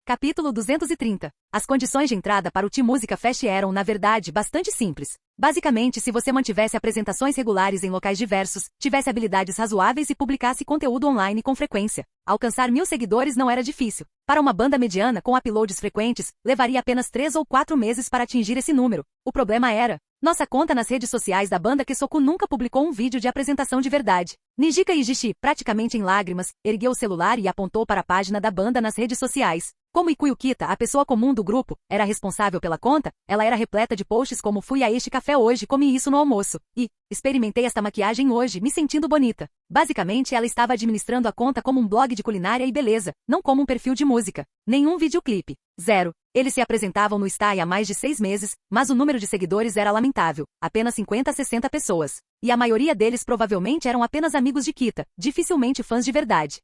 Capítulo 230. As condições de entrada para o T-Musica Fest eram, na verdade, bastante simples. Basicamente, se você mantivesse apresentações regulares em locais diversos, tivesse habilidades razoáveis e publicasse conteúdo online com frequência. Alcançar 1000 seguidores não era difícil. Para uma banda mediana com uploads frequentes, levaria apenas 3 ou 4 meses para atingir esse número. O problema era: nossa conta nas redes sociais da banda Kesoku nunca publicou um vídeo de apresentação de verdade. Nijika Ijishi, praticamente em lágrimas, ergueu o celular e apontou para a página da banda nas redes sociais. Como Ikuyukita, a pessoa comum do grupo, era responsável pela conta, ela era repleta de posts como fui a este café hoje, comi isso no almoço, e experimentei esta maquiagem hoje, me sentindo bonita. Basicamente, ela estava administrando a conta como um blog de culinária e beleza, não como um perfil de música. Nenhum videoclipe. 0. Eles se apresentavam no Stay há mais de 6 meses, mas o número de seguidores era lamentável, apenas 50 a 60 pessoas. E a maioria deles provavelmente eram apenas amigos de Kita, dificilmente fãs de verdade.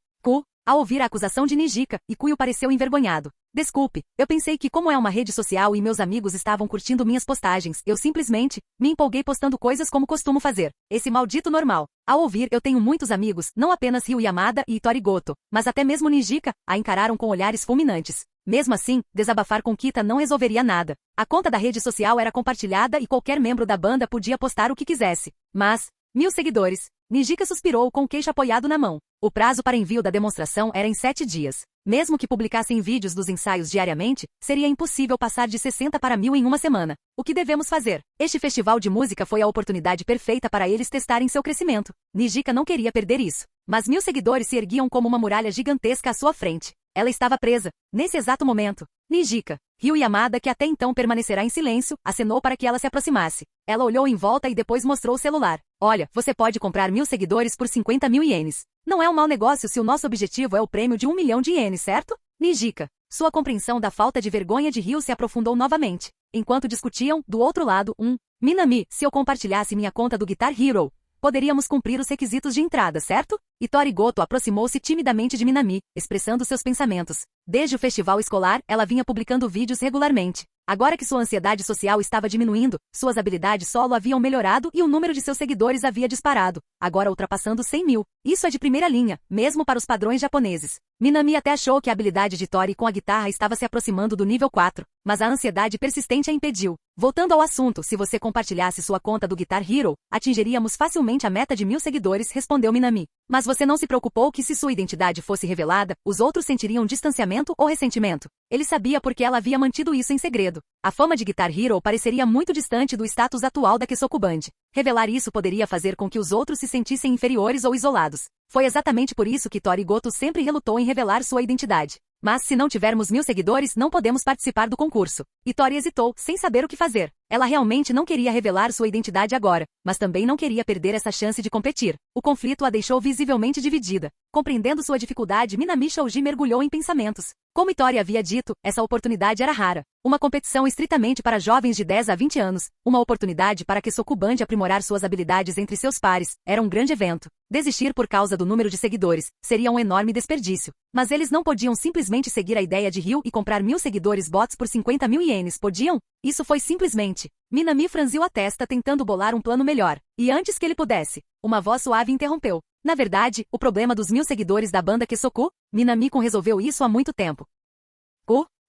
Ao ouvir a acusação de Nijika, Ikuyo pareceu envergonhado. Desculpe, eu pensei que como é uma rede social e meus amigos estavam curtindo minhas postagens, eu simplesmente me empolguei postando coisas como costumo fazer. Esse maldito normal. Ao ouvir, eu tenho muitos amigos, não apenas Ryu Yamada e Torigoto, mas até mesmo Nijika, a encararam com olhares fulminantes. Mesmo assim, desabafar com Kita não resolveria nada. A conta da rede social era compartilhada e qualquer membro da banda podia postar o que quisesse. Mas, 1000 seguidores. Nijika suspirou com o queixo apoiado na mão. O prazo para envio da demonstração era em 7 dias. Mesmo que publicassem vídeos dos ensaios diariamente, seria impossível passar de 60 para 1000 em uma semana. O que devemos fazer? Este festival de música foi a oportunidade perfeita para eles testarem seu crescimento. Nijika não queria perder isso. Mas 1000 seguidores se erguiam como uma muralha gigantesca à sua frente. Ela estava presa. Nesse exato momento, Nijika, Ryu Yamada, que até então permanecerá em silêncio, acenou para que ela se aproximasse. Ela olhou em volta e depois mostrou o celular. Olha, você pode comprar 1.000 seguidores por 50.000 ienes. Não é um mau negócio se o nosso objetivo é o prêmio de 1 milhão de ienes, certo? Nijika. Sua compreensão da falta de vergonha de Ryu se aprofundou novamente. Enquanto discutiam, do outro lado, Minami, se eu compartilhasse minha conta do Guitar Hero, poderíamos cumprir os requisitos de entrada, certo? Itori Goto aproximou-se timidamente de Minami, expressando seus pensamentos. Desde o festival escolar, ela vinha publicando vídeos regularmente. Agora que sua ansiedade social estava diminuindo, suas habilidades solo haviam melhorado e o número de seus seguidores havia disparado, agora ultrapassando 100.000. Isso é de primeira linha, mesmo para os padrões japoneses. Minami até achou que a habilidade de Tori com a guitarra estava se aproximando do nível 4, mas a ansiedade persistente a impediu. Voltando ao assunto, se você compartilhasse sua conta do Guitar Hero, atingiríamos facilmente a meta de 1.000 seguidores, respondeu Minami. Mas você não se preocupou que se sua identidade fosse revelada, os outros sentiriam distanciamento ou ressentimento. Ele sabia porque ela havia mantido isso em segredo. A fama de Guitar Hero pareceria muito distante do status atual da Kesoku Band. Revelar isso poderia fazer com que os outros se sentissem inferiores ou isolados. Foi exatamente por isso que Tori Goto sempre relutou em revelar sua identidade. Mas se não tivermos 1.000 seguidores, não podemos participar do concurso. Tori hesitou, sem saber o que fazer. Ela realmente não queria revelar sua identidade agora, mas também não queria perder essa chance de competir. O conflito a deixou visivelmente dividida. Compreendendo sua dificuldade, Minami Shoji mergulhou em pensamentos. Como Tori havia dito, essa oportunidade era rara. Uma competição estritamente para jovens de 10 a 20 anos, uma oportunidade para que Kesoku Band aprimorar suas habilidades entre seus pares, era um grande evento. Desistir por causa do número de seguidores seria um enorme desperdício. Mas eles não podiam simplesmente seguir a ideia de Ryu e comprar 1.000 seguidores bots por 50.000 ienes, podiam? Isso foi simplesmente. Minami franziu a testa tentando bolar um plano melhor. E antes que ele pudesse, uma voz suave interrompeu. Na verdade, o problema dos 1.000 seguidores da banda Kesoku, Minami resolveu isso há muito tempo.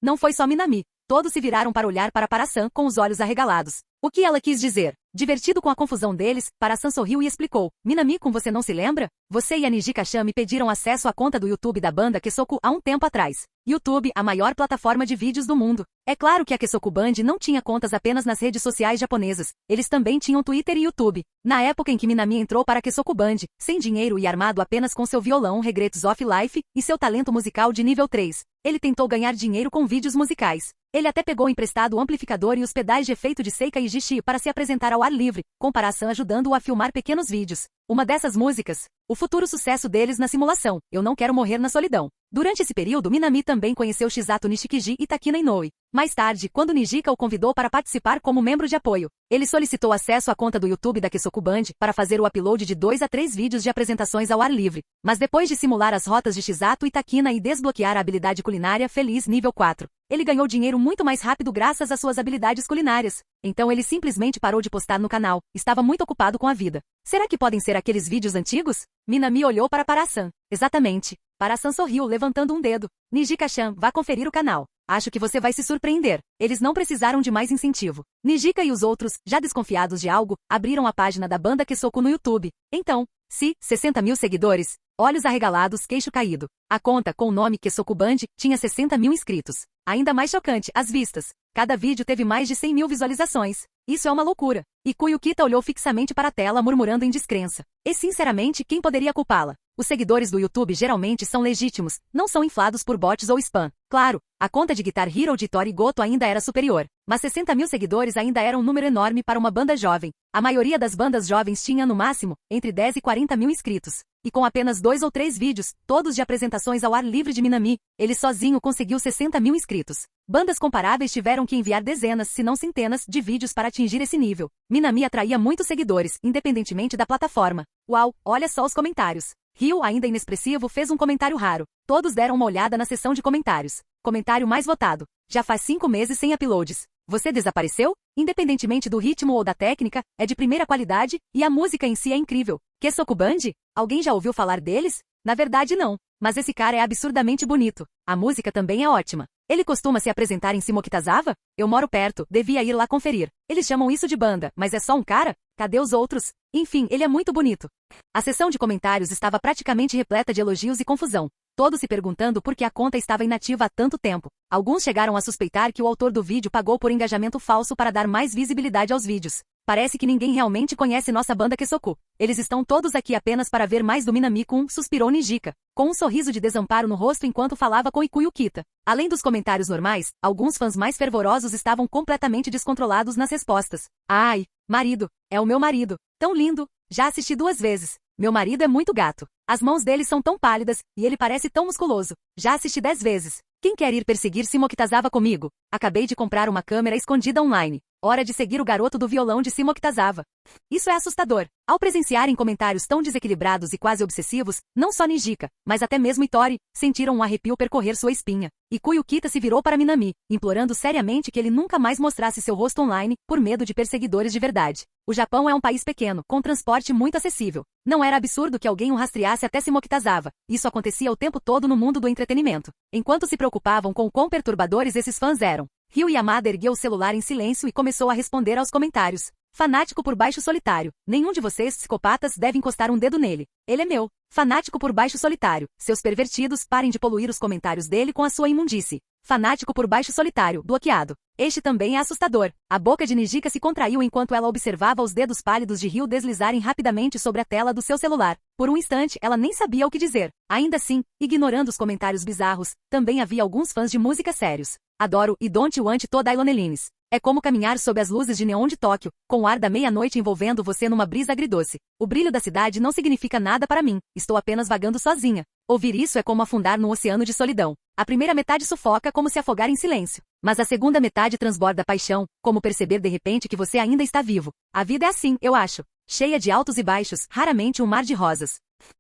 Não foi só Minami. Todos se viraram para olhar para Para-san com os olhos arregalados. O que ela quis dizer? Divertido com a confusão deles, Para-san sorriu e explicou. Minami, você não se lembra? Você e a Nijika-chan me pediram acesso à conta do YouTube da banda Kesoku há um tempo atrás. YouTube, a maior plataforma de vídeos do mundo. É claro que a Kesoku Band não tinha contas apenas nas redes sociais japonesas. Eles também tinham Twitter e YouTube. Na época em que Minami entrou para a Kesoku Band, sem dinheiro e armado apenas com seu violão Regrets of Life e seu talento musical de nível 3, ele tentou ganhar dinheiro com vídeos musicais. Ele até pegou emprestado o amplificador e os pedais de efeito de Seika e Jishi para se apresentar ao ar livre, com Para-san ajudando-o a filmar pequenos vídeos. Uma dessas músicas, o futuro sucesso deles na simulação, Eu Não Quero Morrer na Solidão. Durante esse período, Minami também conheceu Shizato Nishikiji e Takina Inoue. Mais tarde, quando Nijika o convidou para participar como membro de apoio, ele solicitou acesso à conta do YouTube da Kesoku Band para fazer o upload de 2 a 3 vídeos de apresentações ao ar livre. Mas depois de simular as rotas de Shizato e Takina e desbloquear a habilidade culinária Feliz nível 4, ele ganhou dinheiro muito mais rápido graças às suas habilidades culinárias. Então ele simplesmente parou de postar no canal, estava muito ocupado com a vida. Será que podem ser aqueles vídeos antigos? Minami olhou para Para-san. Exatamente. Para-san sorriu, levantando um dedo. Nijika-chan, vá conferir o canal. Acho que você vai se surpreender. Eles não precisaram de mais incentivo. Nijika e os outros, já desconfiados de algo, abriram a página da banda Kesoku no YouTube. Então, 60.000 seguidores. Olhos arregalados, queixo caído. A conta, com o nome Kesoku Band, tinha 60.000 inscritos. Ainda mais chocante, as vistas. Cada vídeo teve mais de 100.000 visualizações. Isso é uma loucura. E Kuyukita olhou fixamente para a tela murmurando em descrença. E sinceramente, quem poderia culpá-la? Os seguidores do YouTube geralmente são legítimos, não são inflados por bots ou spam. Claro, a conta de Guitar Hero de Tori Goto ainda era superior, mas 60.000 seguidores ainda era um número enorme para uma banda jovem. A maioria das bandas jovens tinha, no máximo, entre 10 e 40.000 inscritos. E com apenas 2 ou 3 vídeos, todos de apresentações ao ar livre de Minami, ele sozinho conseguiu 60.000 inscritos. Bandas comparáveis tiveram que enviar dezenas, se não centenas, de vídeos para atingir esse nível. Minami atraía muitos seguidores, independentemente da plataforma. Uau, olha só os comentários. Ryu, ainda inexpressivo, fez um comentário raro. Todos deram uma olhada na seção de comentários. Comentário mais votado. Já faz 5 meses sem uploads. Você desapareceu? Independentemente do ritmo ou da técnica, é de primeira qualidade, e a música em si é incrível. Kesoku Band? Alguém já ouviu falar deles? Na verdade não. Mas esse cara é absurdamente bonito. A música também é ótima. Ele costuma se apresentar em Shimokitazawa? Eu moro perto, devia ir lá conferir. Eles chamam isso de banda, mas é só um cara? Cadê os outros? Enfim, ele é muito bonito. A seção de comentários estava praticamente repleta de elogios e confusão. Todos se perguntando por que a conta estava inativa há tanto tempo. Alguns chegaram a suspeitar que o autor do vídeo pagou por engajamento falso para dar mais visibilidade aos vídeos. Parece que ninguém realmente conhece nossa banda Kesoku. Eles estão todos aqui apenas para ver mais do Minami-kun, suspirou Nijika, com um sorriso de desamparo no rosto enquanto falava com Ikuyo Kita. Além dos comentários normais, alguns fãs mais fervorosos estavam completamente descontrolados nas respostas. Ai, marido, é o meu marido. Tão lindo, já assisti 2 vezes. Meu marido é muito gato. As mãos dele são tão pálidas, e ele parece tão musculoso. Já assisti 10 vezes. Quem quer ir perseguir Simo Kitazawa comigo? Acabei de comprar uma câmera escondida online. Hora de seguir o garoto do violão de Simo Kitazawa. Isso é assustador. Ao presenciarem comentários tão desequilibrados e quase obsessivos, não só Nijika, mas até mesmo Itori, sentiram um arrepio percorrer sua espinha. Ikuyo Kita se virou para Minami, implorando seriamente que ele nunca mais mostrasse seu rosto online, por medo de perseguidores de verdade. O Japão é um país pequeno, com transporte muito acessível. Não era absurdo que alguém o rastreasse até Simo Kitazawa. Isso acontecia o tempo todo no mundo do entretenimento. Enquanto se preocupavam com o quão perturbadores esses fãs eram, Ryu Yamada ergueu o celular em silêncio e começou a responder aos comentários. Fanático por baixo solitário. Nenhum de vocês, psicopatas, deve encostar um dedo nele. Ele é meu. Fanático por baixo solitário. Seus pervertidos, parem de poluir os comentários dele com a sua imundície. Fanático por baixo solitário, bloqueado. Este também é assustador. A boca de Nijika se contraiu enquanto ela observava os dedos pálidos de Ryu deslizarem rapidamente sobre a tela do seu celular. Por um instante, ela nem sabia o que dizer. Ainda assim, ignorando os comentários bizarros, também havia alguns fãs de música sérios. Adoro e Don't Want to Die Lonelines. É como caminhar sob as luzes de neon de Tóquio, com o ar da meia-noite envolvendo você numa brisa agridoce. O brilho da cidade não significa nada para mim, estou apenas vagando sozinha. Ouvir isso é como afundar num oceano de solidão. A primeira metade sufoca como se afogar em silêncio. Mas a segunda metade transborda paixão, como perceber de repente que você ainda está vivo. A vida é assim, eu acho. Cheia de altos e baixos, raramente um mar de rosas.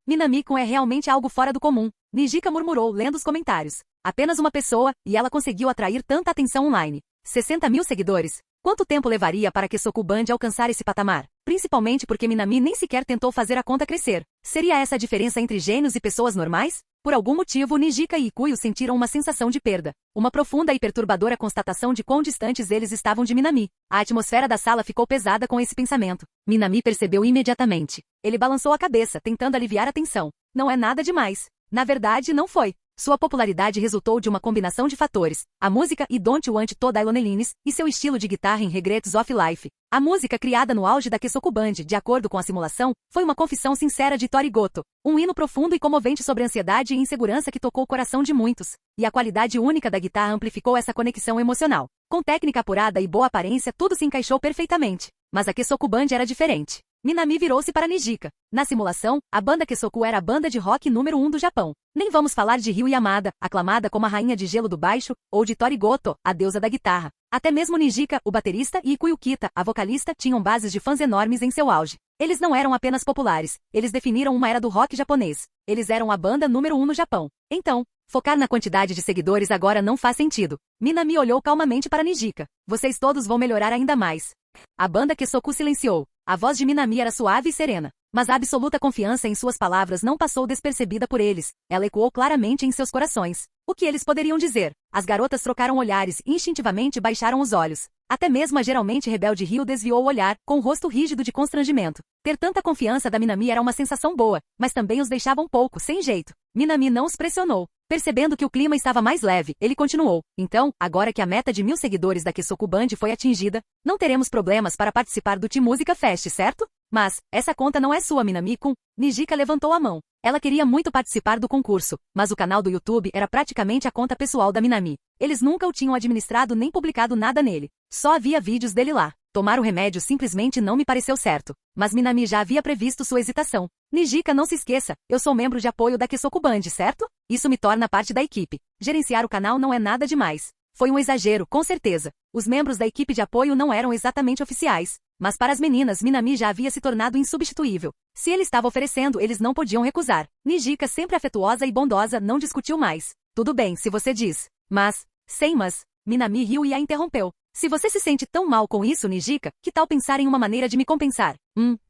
Minami-kun é realmente algo fora do comum, Nijika murmurou lendo os comentários. Apenas uma pessoa, e ela conseguiu atrair tanta atenção online. 60 mil seguidores? Quanto tempo levaria para que Kesoku Band alcançar esse patamar? Principalmente porque Minami nem sequer tentou fazer a conta crescer. Seria essa a diferença entre gênios e pessoas normais? Por algum motivo, Nijika e Ikuyo sentiram uma sensação de perda. Uma profunda e perturbadora constatação de quão distantes eles estavam de Minami. A atmosfera da sala ficou pesada com esse pensamento. Minami percebeu imediatamente. Ele balançou a cabeça, tentando aliviar a tensão. Não é nada demais. Na verdade, não foi. Sua popularidade resultou de uma combinação de fatores, a música e Don't Want to Die Lonelines, e seu estilo de guitarra em Regrets of Life. A música criada no auge da Kesoku Band, de acordo com a simulação, foi uma confissão sincera de Tori Goto, um hino profundo e comovente sobre ansiedade e insegurança que tocou o coração de muitos, e a qualidade única da guitarra amplificou essa conexão emocional. Com técnica apurada e boa aparência, tudo se encaixou perfeitamente. Mas a Kesoku Band era diferente. Minami virou-se para Nijika. Na simulação, a banda Kesoku era a banda de rock número 1 do Japão. Nem vamos falar de Ryu Yamada, aclamada como a rainha de gelo do baixo, ou de Tori Goto, a deusa da guitarra. Até mesmo Nijika, o baterista, e Ikuyo Kita, a vocalista, tinham bases de fãs enormes em seu auge. Eles não eram apenas populares, eles definiram uma era do rock japonês. Eles eram a banda número 1 no Japão. Então, focar na quantidade de seguidores agora não faz sentido. Minami olhou calmamente para Nijika. Vocês todos vão melhorar ainda mais. A banda Kesoku silenciou. A voz de Minami era suave e serena, mas a absoluta confiança em suas palavras não passou despercebida por eles. Ela ecoou claramente em seus corações. O que eles poderiam dizer? As garotas trocaram olhares e instintivamente baixaram os olhos. Até mesmo a geralmente rebelde Ryu desviou o olhar, com o rosto rígido de constrangimento. Ter tanta confiança da Minami era uma sensação boa, mas também os deixava um pouco sem jeito. Minami não os pressionou. Percebendo que o clima estava mais leve, ele continuou. Então, agora que a meta de 1000 seguidores da Kesoku Band foi atingida, não teremos problemas para participar do Team Música Fest, certo? Mas, essa conta não é sua, Minami-kun. Nijika levantou a mão. Ela queria muito participar do concurso, mas o canal do YouTube era praticamente a conta pessoal da Minami. Eles nunca o tinham administrado nem publicado nada nele. Só havia vídeos dele lá. Tomar o remédio simplesmente não me pareceu certo. Mas Minami já havia previsto sua hesitação. Nijika, não se esqueça, eu sou membro de apoio da Kesoku Band, certo? Isso me torna parte da equipe. Gerenciar o canal não é nada demais. Foi um exagero, com certeza. Os membros da equipe de apoio não eram exatamente oficiais. Mas para as meninas, Minami já havia se tornado insubstituível. Se ele estava oferecendo, eles não podiam recusar. Nijika, sempre afetuosa e bondosa, não discutiu mais. Tudo bem, se você diz. Mas, sem mas, Minami riu e a interrompeu. Se você se sente tão mal com isso, Nijika, que tal pensar em uma maneira de me compensar?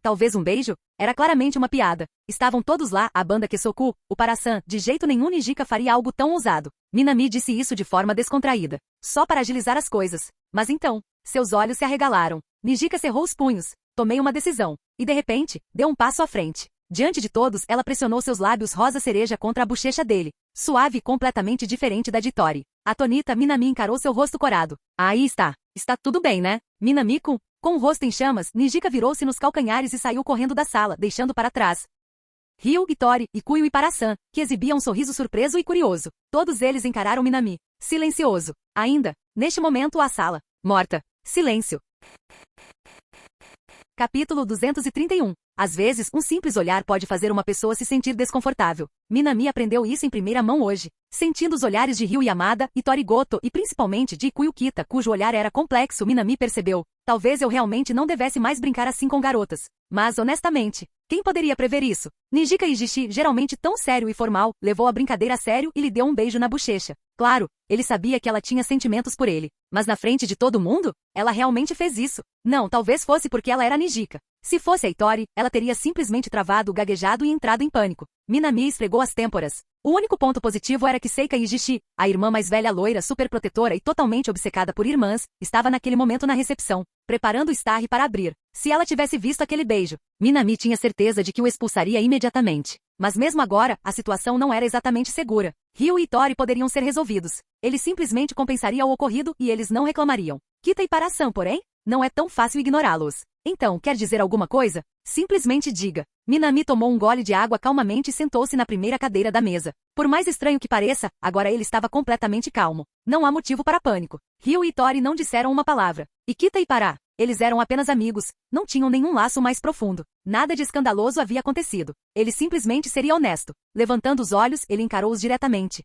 Talvez um beijo? Era claramente uma piada. Estavam todos lá, a banda Kesoku, o Parasan, de jeito nenhum Nijika faria algo tão ousado. Minami disse isso de forma descontraída, só para agilizar as coisas. Mas então, seus olhos se arregalaram. Nijika cerrou os punhos. Tomei uma decisão. E de repente, deu um passo à frente. Diante de todos, ela pressionou seus lábios rosa cereja contra a bochecha dele. Suave e completamente diferente da de Tori. Atonita, Minami encarou seu rosto corado. Aí está. Está tudo bem, né? Minami-kun, Com o rosto em chamas, Nijika virou-se nos calcanhares e saiu correndo da sala, deixando para trás Ryu, Itori, Ikuyo e Parasan, que exibiam um sorriso surpreso e curioso. Todos eles encararam Minami. Silencioso. Ainda, neste momento a sala. Morta. Silêncio. Capítulo 231. Às vezes, um simples olhar pode fazer uma pessoa se sentir desconfortável. Minami aprendeu isso em primeira mão hoje. Sentindo os olhares de Ryu Yamada, Itori Goto e principalmente de Ikuyo Kita, cujo olhar era complexo, Minami percebeu. Talvez eu realmente não devesse mais brincar assim com garotas. Mas, honestamente, quem poderia prever isso? Nijika Ijishi, geralmente tão sério e formal, levou a brincadeira a sério e lhe deu um beijo na bochecha. Claro, ele sabia que ela tinha sentimentos por ele. Mas na frente de todo mundo? Ela realmente fez isso. Não, talvez fosse porque ela era Nijika. Se fosse a Itori, ela teria simplesmente travado, gaguejado e entrado em pânico. Minami esfregou as têmporas. O único ponto positivo era que Seika Ijishi, a irmã mais velha loira superprotetora e totalmente obcecada por irmãs, estava naquele momento na recepção, preparando o Starry para abrir. Se ela tivesse visto aquele beijo, Minami tinha certeza de que o expulsaria imediatamente. Mas mesmo agora, a situação não era exatamente segura. Ryu e Itori poderiam ser resolvidos. Ele simplesmente compensaria o ocorrido e eles não reclamariam. Kita e Parasan, porém, não é tão fácil ignorá-los. Então, quer dizer alguma coisa? Simplesmente diga. Minami tomou um gole de água calmamente e sentou-se na primeira cadeira da mesa. Por mais estranho que pareça, agora ele estava completamente calmo. Não há motivo para pânico. Ryu e Itori não disseram uma palavra. E Kita e Pará? Eles eram apenas amigos. Não tinham nenhum laço mais profundo. Nada de escandaloso havia acontecido. Ele simplesmente seria honesto. Levantando os olhos, ele encarou-os diretamente.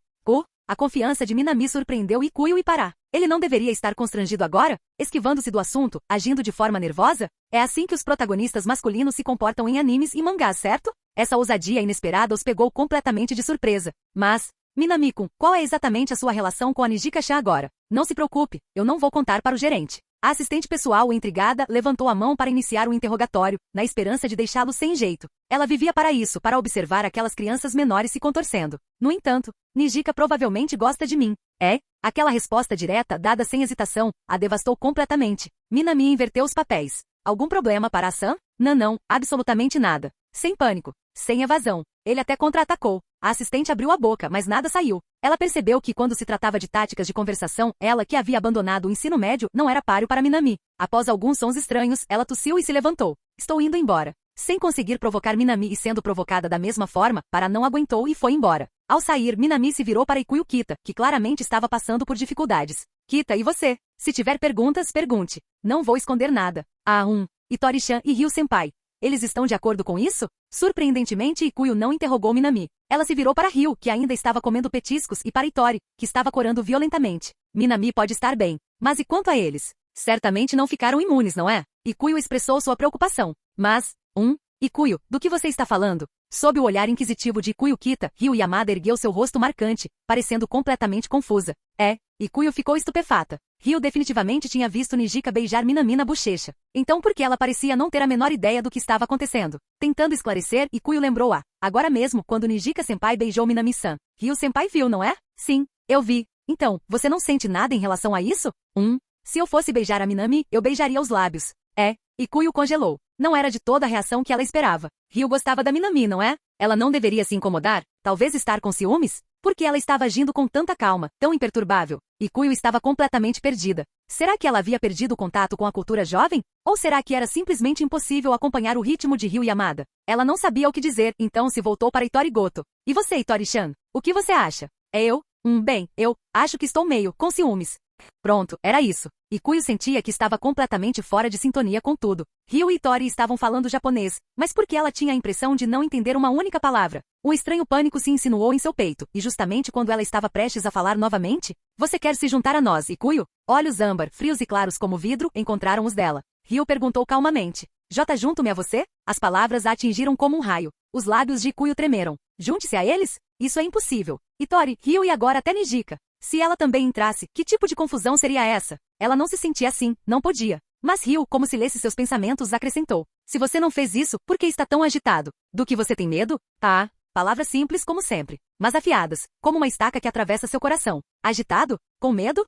A confiança de Minami surpreendeu Ikuyo e Pará. Ele não deveria estar constrangido agora? Esquivando-se do assunto, agindo de forma nervosa? É assim que os protagonistas masculinos se comportam em animes e mangás, certo? Essa ousadia inesperada os pegou completamente de surpresa. Mas, Minami-kun, qual é exatamente a sua relação com a Nijika-chan agora? Não se preocupe, eu não vou contar para o gerente. A assistente pessoal, intrigada, levantou a mão para iniciar o interrogatório, na esperança de deixá-lo sem jeito. Ela vivia para isso, para observar aquelas crianças menores se contorcendo. No entanto, Nijika provavelmente gosta de mim. É? Aquela resposta direta, dada sem hesitação, a devastou completamente. Minami inverteu os papéis. Algum problema para a Sam? Não, absolutamente nada. Sem pânico. Sem evasão. Ele até contra-atacou. A assistente abriu a boca, mas nada saiu. Ela percebeu que quando se tratava de táticas de conversação, ela que havia abandonado o ensino médio não era páreo para Minami. Após alguns sons estranhos, ela tossiu e se levantou. Estou indo embora. Sem conseguir provocar Minami e sendo provocada da mesma forma, Pará não aguentou e foi embora. Ao sair, Minami se virou para Ikuyo Kita, que claramente estava passando por dificuldades. Kita, e você? Se tiver perguntas, pergunte. Não vou esconder nada. Itori-chan e Ryu-senpai. Eles estão de acordo com isso? Surpreendentemente, Ikuyo não interrogou Minami. Ela se virou para Ryu, que ainda estava comendo petiscos, e para Itori, que estava corando violentamente. Minami pode estar bem. Mas e quanto a eles? Certamente não ficaram imunes, não é? Ikuyo expressou sua preocupação. Mas, Ikuyo, do que você está falando? Sob o olhar inquisitivo de Ikuyo Kita, Ryu Yamada ergueu seu rosto marcante, parecendo completamente confusa. Ikuyo ficou estupefata. Ryu definitivamente tinha visto Nijika beijar Minami na bochecha. Então por que ela parecia não ter a menor ideia do que estava acontecendo? Tentando esclarecer, Ikuyo lembrou agora mesmo, quando Nijika-senpai beijou Minami-san. Ryu-senpai viu, não é? Sim, eu vi. Então, você não sente nada em relação a isso? Se eu fosse beijar a Minami, eu beijaria os lábios. Ikuyo congelou. Não era de toda a reação que ela esperava. Ryu gostava da Minami, não é? Ela não deveria se incomodar? Talvez estar com ciúmes? Por que ela estava agindo com tanta calma, tão imperturbável? Ikuyo estava completamente perdida. Será que ela havia perdido o contato com a cultura jovem? Ou será que era simplesmente impossível acompanhar o ritmo de Ryu Yamada? Ela não sabia o que dizer, então se voltou para Itori Goto. E você, Itori-chan? O que você acha? Bem, eu acho que estou meio com ciúmes. Pronto, era isso. Ikuyo sentia que estava completamente fora de sintonia com tudo. Ryu e Itori estavam falando japonês, mas por que ela tinha a impressão de não entender uma única palavra? Um estranho pânico se insinuou em seu peito, e justamente quando ela estava prestes a falar novamente, você quer se juntar a nós, Ikuyo? Olhos âmbar, frios e claros como vidro, encontraram os dela. Ryu perguntou calmamente. Junto-me a você? As palavras a atingiram como um raio. Os lábios de Ikuyo tremeram. Junte-se a eles? Isso é impossível. Itori, Ryu e agora até Nijika. Se ela também entrasse, que tipo de confusão seria essa? Ela não se sentia assim, não podia. Mas Ryu, como se lesse seus pensamentos, acrescentou. Se você não fez isso, por que está tão agitado? Do que você tem medo? Palavras simples como sempre, mas afiadas, como uma estaca que atravessa seu coração. Agitado? Com medo?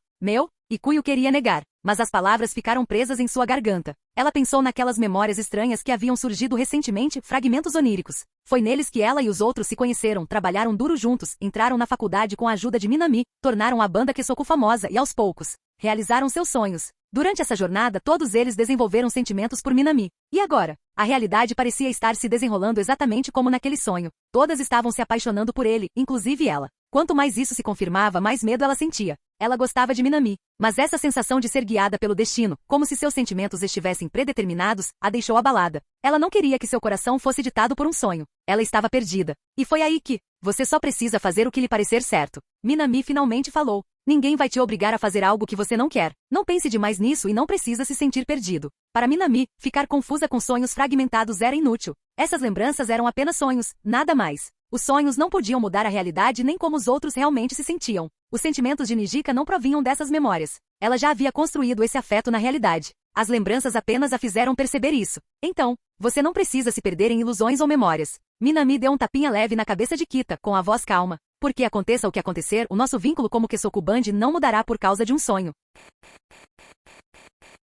Ikuyo queria negar, mas as palavras ficaram presas em sua garganta. Ela pensou naquelas memórias estranhas que haviam surgido recentemente, fragmentos oníricos. Foi neles que ela e os outros se conheceram, trabalharam duro juntos, entraram na faculdade com a ajuda de Minami, tornaram a banda Kesoku famosa e aos poucos, realizaram seus sonhos. Durante essa jornada, todos eles desenvolveram sentimentos por Minami. E agora? A realidade parecia estar se desenrolando exatamente como naquele sonho. Todas estavam se apaixonando por ele, inclusive ela. Quanto mais isso se confirmava, mais medo ela sentia. Ela gostava de Minami, mas essa sensação de ser guiada pelo destino, como se seus sentimentos estivessem predeterminados, a deixou abalada. Ela não queria que seu coração fosse ditado por um sonho. Ela estava perdida. E foi aí que, você só precisa fazer o que lhe parecer certo. Minami finalmente falou. Ninguém vai te obrigar a fazer algo que você não quer. Não pense demais nisso e não precisa se sentir perdido. Para Minami, ficar confusa com sonhos fragmentados era inútil. Essas lembranças eram apenas sonhos, nada mais. Os sonhos não podiam mudar a realidade nem como os outros realmente se sentiam. Os sentimentos de Nijika não provinham dessas memórias. Ela já havia construído esse afeto na realidade. As lembranças apenas a fizeram perceber isso. Então, você não precisa se perder em ilusões ou memórias. Minami deu um tapinha leve na cabeça de Kita, com a voz calma. Porque aconteça o que acontecer, o nosso vínculo como Kesokuband não mudará por causa de um sonho.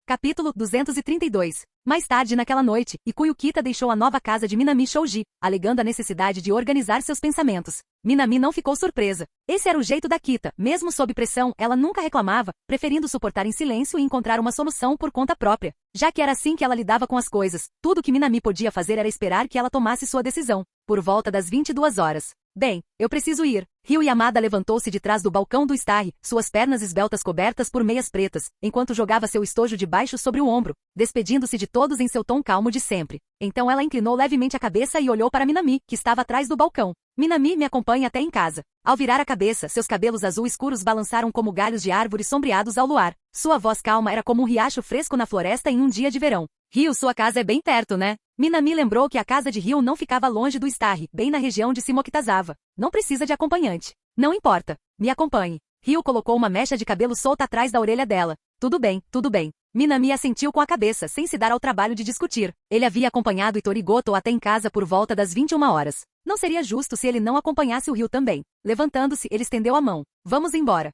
Capítulo 232. Mais tarde naquela noite, Ikuyo Kita deixou a nova casa de Minami Shouji, alegando a necessidade de organizar seus pensamentos. Minami não ficou surpresa. Esse era o jeito da Kita. Mesmo sob pressão, ela nunca reclamava, preferindo suportar em silêncio e encontrar uma solução por conta própria. Já que era assim que ela lidava com as coisas, tudo que Minami podia fazer era esperar que ela tomasse sua decisão. Por volta das 22 horas. Bem, eu preciso ir. Ryu Yamada levantou-se de trás do balcão do estarre, suas pernas esbeltas cobertas por meias pretas, enquanto jogava seu estojo de baixo sobre o ombro, despedindo-se de todos em seu tom calmo de sempre. Então ela inclinou levemente a cabeça e olhou para Minami, que estava atrás do balcão. Minami me acompanha até em casa. Ao virar a cabeça, seus cabelos azul escuros balançaram como galhos de árvores sombreados ao luar. Sua voz calma era como um riacho fresco na floresta em um dia de verão. Ryu, sua casa é bem perto, né? Minami lembrou que a casa de Ryu não ficava longe do estarre, bem na região de Shimokitazawa. Não precisa de acompanhante. Não importa. Me acompanhe. Ryu colocou uma mecha de cabelo solta atrás da orelha dela. Tudo bem, tudo bem. Minami assentiu com a cabeça, sem se dar ao trabalho de discutir. Ele havia acompanhado Itori Goto até em casa por volta das 21 horas. Não seria justo se ele não acompanhasse o Ryu também. Levantando-se, ele estendeu a mão. Vamos embora.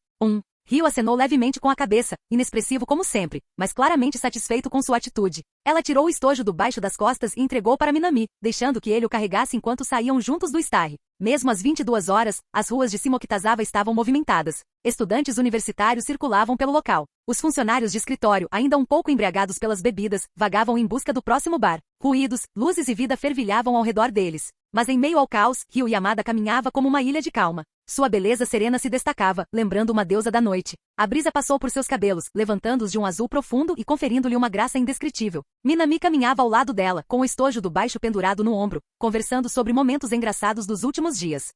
Ryu acenou levemente com a cabeça, inexpressivo como sempre, mas claramente satisfeito com sua atitude. Ela tirou o estojo do baixo das costas e entregou para Minami, deixando que ele o carregasse enquanto saíam juntos do estarre. Mesmo às 22 horas, as ruas de Shimokitazawa estavam movimentadas. Estudantes universitários circulavam pelo local. Os funcionários de escritório, ainda um pouco embriagados pelas bebidas, vagavam em busca do próximo bar. Ruídos, luzes e vida fervilhavam ao redor deles. Mas em meio ao caos, Ryu Yamada caminhava como uma ilha de calma. Sua beleza serena se destacava, lembrando uma deusa da noite. A brisa passou por seus cabelos, levantando-os de um azul profundo e conferindo-lhe uma graça indescritível. Minami caminhava ao lado dela, com o estojo do baixo pendurado no ombro, conversando sobre momentos engraçados dos últimos dias.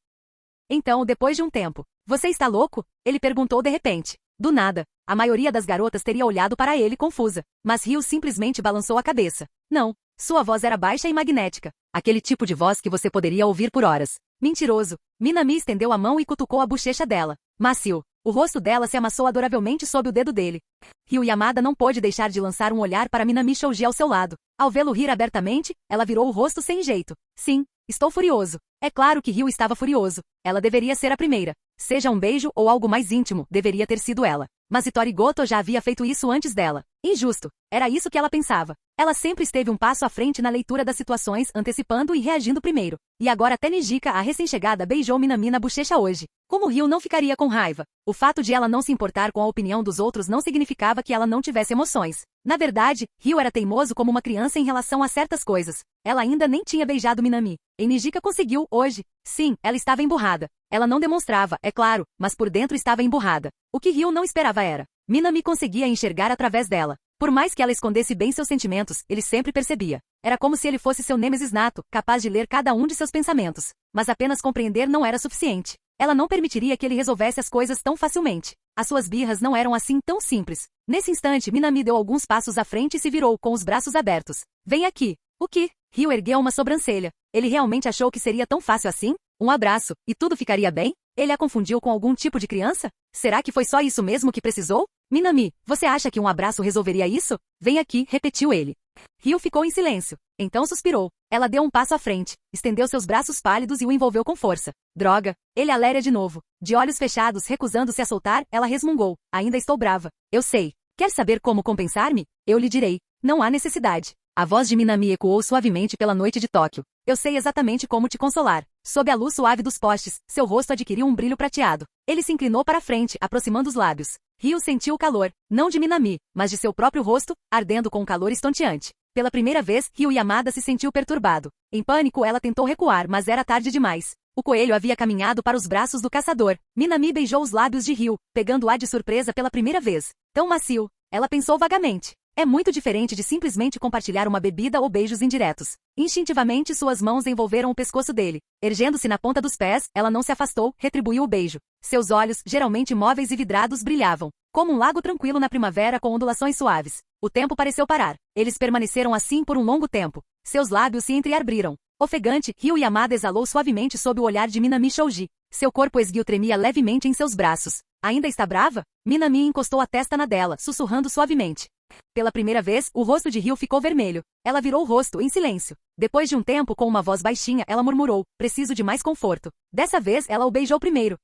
Então, depois de um tempo, você está louco? Ele perguntou de repente. Do nada, a maioria das garotas teria olhado para ele confusa, mas Ryu simplesmente balançou a cabeça. Não, sua voz era baixa e magnética. Aquele tipo de voz que você poderia ouvir por horas. Mentiroso. Minami estendeu a mão e cutucou a bochecha dela. Macio. O rosto dela se amassou adoravelmente sob o dedo dele. Ryu Yamada não pôde deixar de lançar um olhar para Minami Shouji ao seu lado. Ao vê-lo rir abertamente, ela virou o rosto sem jeito. Sim, estou furioso. É claro que Ryu estava furioso. Ela deveria ser a primeira. Seja um beijo ou algo mais íntimo, deveria ter sido ela. Mas Itori Goto já havia feito isso antes dela. Injusto. Era isso que ela pensava. Ela sempre esteve um passo à frente na leitura das situações, antecipando e reagindo primeiro. E agora até Nijika, a recém-chegada, beijou Minami na bochecha hoje. Como Ryu não ficaria com raiva? O fato de ela não se importar com a opinião dos outros não significava que ela não tivesse emoções. Na verdade, Ryu era teimoso como uma criança em relação a certas coisas. Ela ainda nem tinha beijado Minami. E Nijika conseguiu, hoje. Sim, ela estava emburrada. Ela não demonstrava, é claro, mas por dentro estava emburrada. O que Ryu não esperava era. Minami conseguia enxergar através dela. Por mais que ela escondesse bem seus sentimentos, ele sempre percebia. Era como se ele fosse seu nêmesis nato, capaz de ler cada um de seus pensamentos. Mas apenas compreender não era suficiente. Ela não permitiria que ele resolvesse as coisas tão facilmente. As suas birras não eram assim tão simples. Nesse instante, Minami deu alguns passos à frente e se virou, com os braços abertos. Vem aqui. O que? Ryu ergueu uma sobrancelha. Ele realmente achou que seria tão fácil assim? Um abraço, e tudo ficaria bem? Ele a confundiu com algum tipo de criança? Será que foi só isso mesmo que precisou? Minami, você acha que um abraço resolveria isso? Vem aqui, repetiu ele. Ryu ficou em silêncio. Então suspirou. Ela deu um passo à frente, estendeu seus braços pálidos e o envolveu com força. Droga. Ele a léria de novo. De olhos fechados, recusando-se a soltar, ela resmungou. Ainda estou brava. Eu sei. Quer saber como compensar-me? Eu lhe direi. Não há necessidade. A voz de Minami ecoou suavemente pela noite de Tóquio. Eu sei exatamente como te consolar. Sob a luz suave dos postes, seu rosto adquiriu um brilho prateado. Ele se inclinou para a frente, aproximando os lábios. Ryu sentiu o calor, não de Minami, mas de seu próprio rosto, ardendo com um calor estonteante. Pela primeira vez, Ryu Yamada se sentiu perturbado. Em pânico, ela tentou recuar, mas era tarde demais. O coelho havia caminhado para os braços do caçador. Minami beijou os lábios de Ryu, pegando-a de surpresa pela primeira vez. Tão macio. Ela pensou vagamente. É muito diferente de simplesmente compartilhar uma bebida ou beijos indiretos. Instintivamente, suas mãos envolveram o pescoço dele. Erguendo-se na ponta dos pés, ela não se afastou, retribuiu o beijo. Seus olhos, geralmente imóveis e vidrados, brilhavam. Como um lago tranquilo na primavera com ondulações suaves. O tempo pareceu parar. Eles permaneceram assim por um longo tempo. Seus lábios se entreabriram. Ofegante, Ryu Yamada exalou suavemente sob o olhar de Minami Shouji. Seu corpo esguio tremia levemente em seus braços. Ainda está brava? Minami encostou a testa na dela, sussurrando suavemente. Pela primeira vez, o rosto de Ryu ficou vermelho. Ela virou o rosto, em silêncio. Depois de um tempo, com uma voz baixinha, ela murmurou, preciso de mais conforto. Dessa vez, ela o beijou primeiro.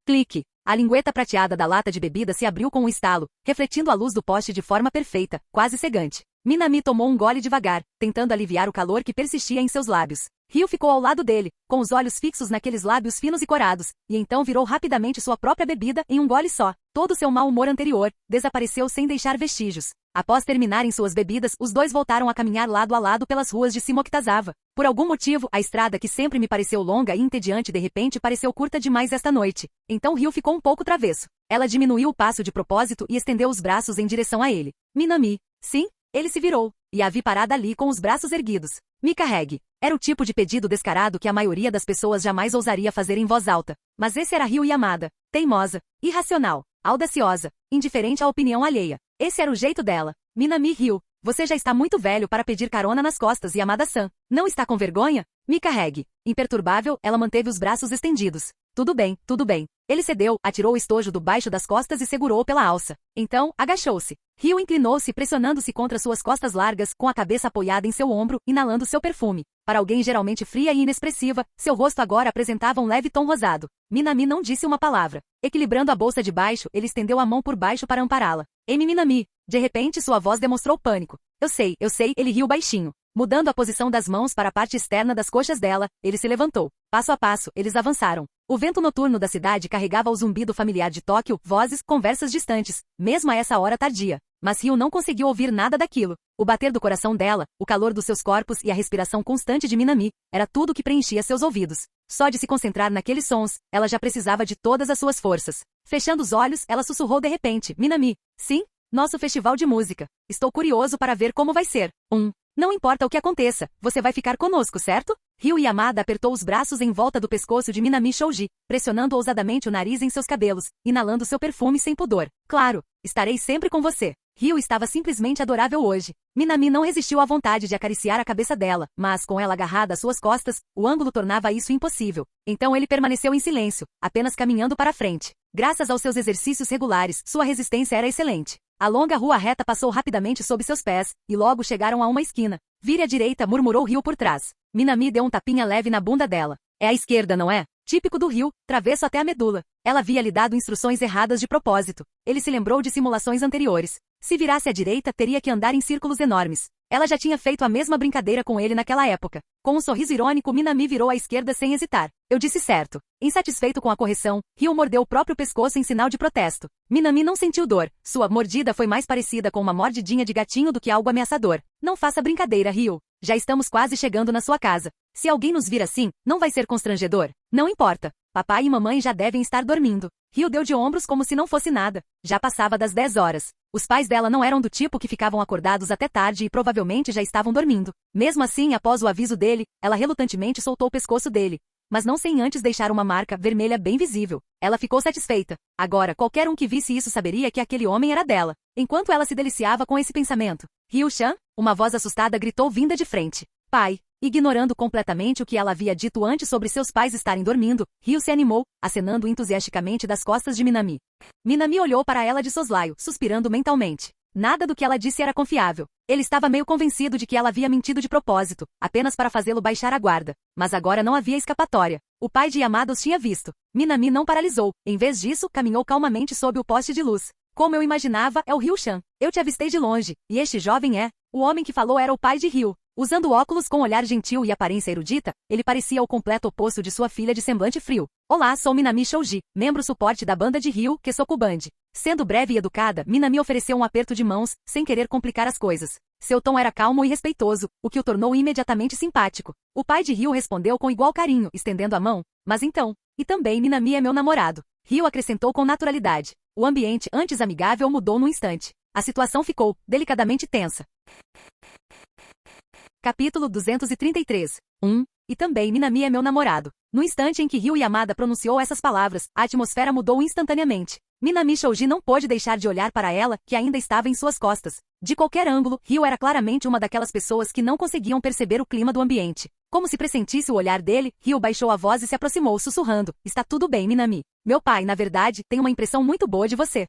Clique. A lingueta prateada da lata de bebida se abriu com um estalo, refletindo a luz do poste de forma perfeita, quase cegante. Minami tomou um gole devagar, tentando aliviar o calor que persistia em seus lábios. Ryu ficou ao lado dele, com os olhos fixos naqueles lábios finos e corados, e então virou rapidamente sua própria bebida em um gole só. Todo seu mau humor anterior desapareceu sem deixar vestígios. Após terminarem suas bebidas, os dois voltaram a caminhar lado a lado pelas ruas de Shimokitazawa. Por algum motivo, a estrada que sempre me pareceu longa e entediante de repente pareceu curta demais esta noite. Então Ryu ficou um pouco travesso. Ela diminuiu o passo de propósito e estendeu os braços em direção a ele. Minami. Sim? Ele se virou, e a vi parada ali com os braços erguidos. Me carregue. Era o tipo de pedido descarado que a maioria das pessoas jamais ousaria fazer em voz alta. Mas esse era Ryu Yamada. Teimosa, irracional, audaciosa, indiferente à opinião alheia. Esse era o jeito dela. Minami Ryu, você já está muito velho para pedir carona nas costas, Yamada-san. Não está com vergonha? Me carregue. Imperturbável, ela manteve os braços estendidos. Tudo bem, tudo bem. Ele cedeu, atirou o estojo do baixo das costas e segurou pela alça. Então, agachou-se. Ryu inclinou-se pressionando-se contra suas costas largas, com a cabeça apoiada em seu ombro, inalando seu perfume. Para alguém geralmente fria e inexpressiva, seu rosto agora apresentava um leve tom rosado. Minami não disse uma palavra. Equilibrando a bolsa de baixo, ele estendeu a mão por baixo para ampará-la. Minami. De repente, sua voz demonstrou pânico. Eu sei, ele riu baixinho. Mudando a posição das mãos para a parte externa das coxas dela, ele se levantou. Passo a passo, eles avançaram. O vento noturno da cidade carregava o zumbido familiar de Tóquio, vozes, conversas distantes, mesmo a essa hora tardia. Mas Ryu não conseguiu ouvir nada daquilo. O bater do coração dela, o calor dos seus corpos e a respiração constante de Minami, era tudo que preenchia seus ouvidos. Só de se concentrar naqueles sons, ela já precisava de todas as suas forças. Fechando os olhos, ela sussurrou de repente, Minami. Sim? Nosso festival de música. Estou curioso para ver como vai ser. Não importa o que aconteça, você vai ficar conosco, certo? Ryu Yamada apertou os braços em volta do pescoço de Minami Shouji, pressionando ousadamente o nariz em seus cabelos, inalando seu perfume sem pudor. Claro, estarei sempre com você. Ryu estava simplesmente adorável hoje. Minami não resistiu à vontade de acariciar a cabeça dela, mas com ela agarrada às suas costas, o ângulo tornava isso impossível. Então ele permaneceu em silêncio, apenas caminhando para frente. Graças aos seus exercícios regulares, sua resistência era excelente. A longa rua reta passou rapidamente sob seus pés, e logo chegaram a uma esquina. Vire à direita, murmurou Ryu por trás. Minami deu um tapinha leve na bunda dela. É à esquerda, não é? Típico do Ryu, travesso até a medula. Ela havia lhe dado instruções erradas de propósito. Ele se lembrou de simulações anteriores. Se virasse à direita, teria que andar em círculos enormes. Ela já tinha feito a mesma brincadeira com ele naquela época. Com um sorriso irônico, Minami virou à esquerda sem hesitar. Eu disse certo. Insatisfeito com a correção, Ryu mordeu o próprio pescoço em sinal de protesto. Minami não sentiu dor. Sua mordida foi mais parecida com uma mordidinha de gatinho do que algo ameaçador. Não faça brincadeira, Ryu. Já estamos quase chegando na sua casa. Se alguém nos vir assim, não vai ser constrangedor? Não importa. Papai e mamãe já devem estar dormindo. Ryu deu de ombros como se não fosse nada. Já passava das 10 horas. Os pais dela não eram do tipo que ficavam acordados até tarde e provavelmente já estavam dormindo. Mesmo assim, após o aviso dele, ela relutantemente soltou o pescoço dele. Mas não sem antes deixar uma marca vermelha bem visível. Ela ficou satisfeita. Agora, qualquer um que visse isso saberia que aquele homem era dela. Enquanto ela se deliciava com esse pensamento. Ryu-chan? Uma voz assustada gritou vinda de frente. Pai. Ignorando completamente o que ela havia dito antes sobre seus pais estarem dormindo, Ryu se animou, acenando entusiasticamente das costas de Minami. Minami olhou para ela de soslaio, suspirando mentalmente. Nada do que ela disse era confiável. Ele estava meio convencido de que ela havia mentido de propósito, apenas para fazê-lo baixar a guarda. Mas agora não havia escapatória. O pai de Yamada os tinha visto. Minami não paralisou. Em vez disso, caminhou calmamente sob o poste de luz. Como eu imaginava, é o Ryu-chan. Eu te avistei de longe, e este jovem é... O homem que falou era o pai de Ryu. Usando óculos com olhar gentil e aparência erudita, ele parecia o completo oposto de sua filha de semblante frio. Olá, sou Minami Shouji, membro suporte da banda de Ryu, Kesoku Band. Sendo breve e educada, Minami ofereceu um aperto de mãos, sem querer complicar as coisas. Seu tom era calmo e respeitoso, o que o tornou imediatamente simpático. O pai de Ryu respondeu com igual carinho, estendendo a mão. Mas então, e também Minami é meu namorado. Ryu acrescentou com naturalidade. O ambiente antes amigável mudou num instante. A situação ficou, delicadamente tensa. Capítulo 233. E também Minami é meu namorado. No instante em que Ryu Yamada pronunciou essas palavras, a atmosfera mudou instantaneamente. Minami Shoji não pôde deixar de olhar para ela, que ainda estava em suas costas. De qualquer ângulo, Ryu era claramente uma daquelas pessoas que não conseguiam perceber o clima do ambiente. Como se pressentisse o olhar dele, Ryu baixou a voz e se aproximou, sussurrando. Está tudo bem, Minami. Meu pai, na verdade, tem uma impressão muito boa de você.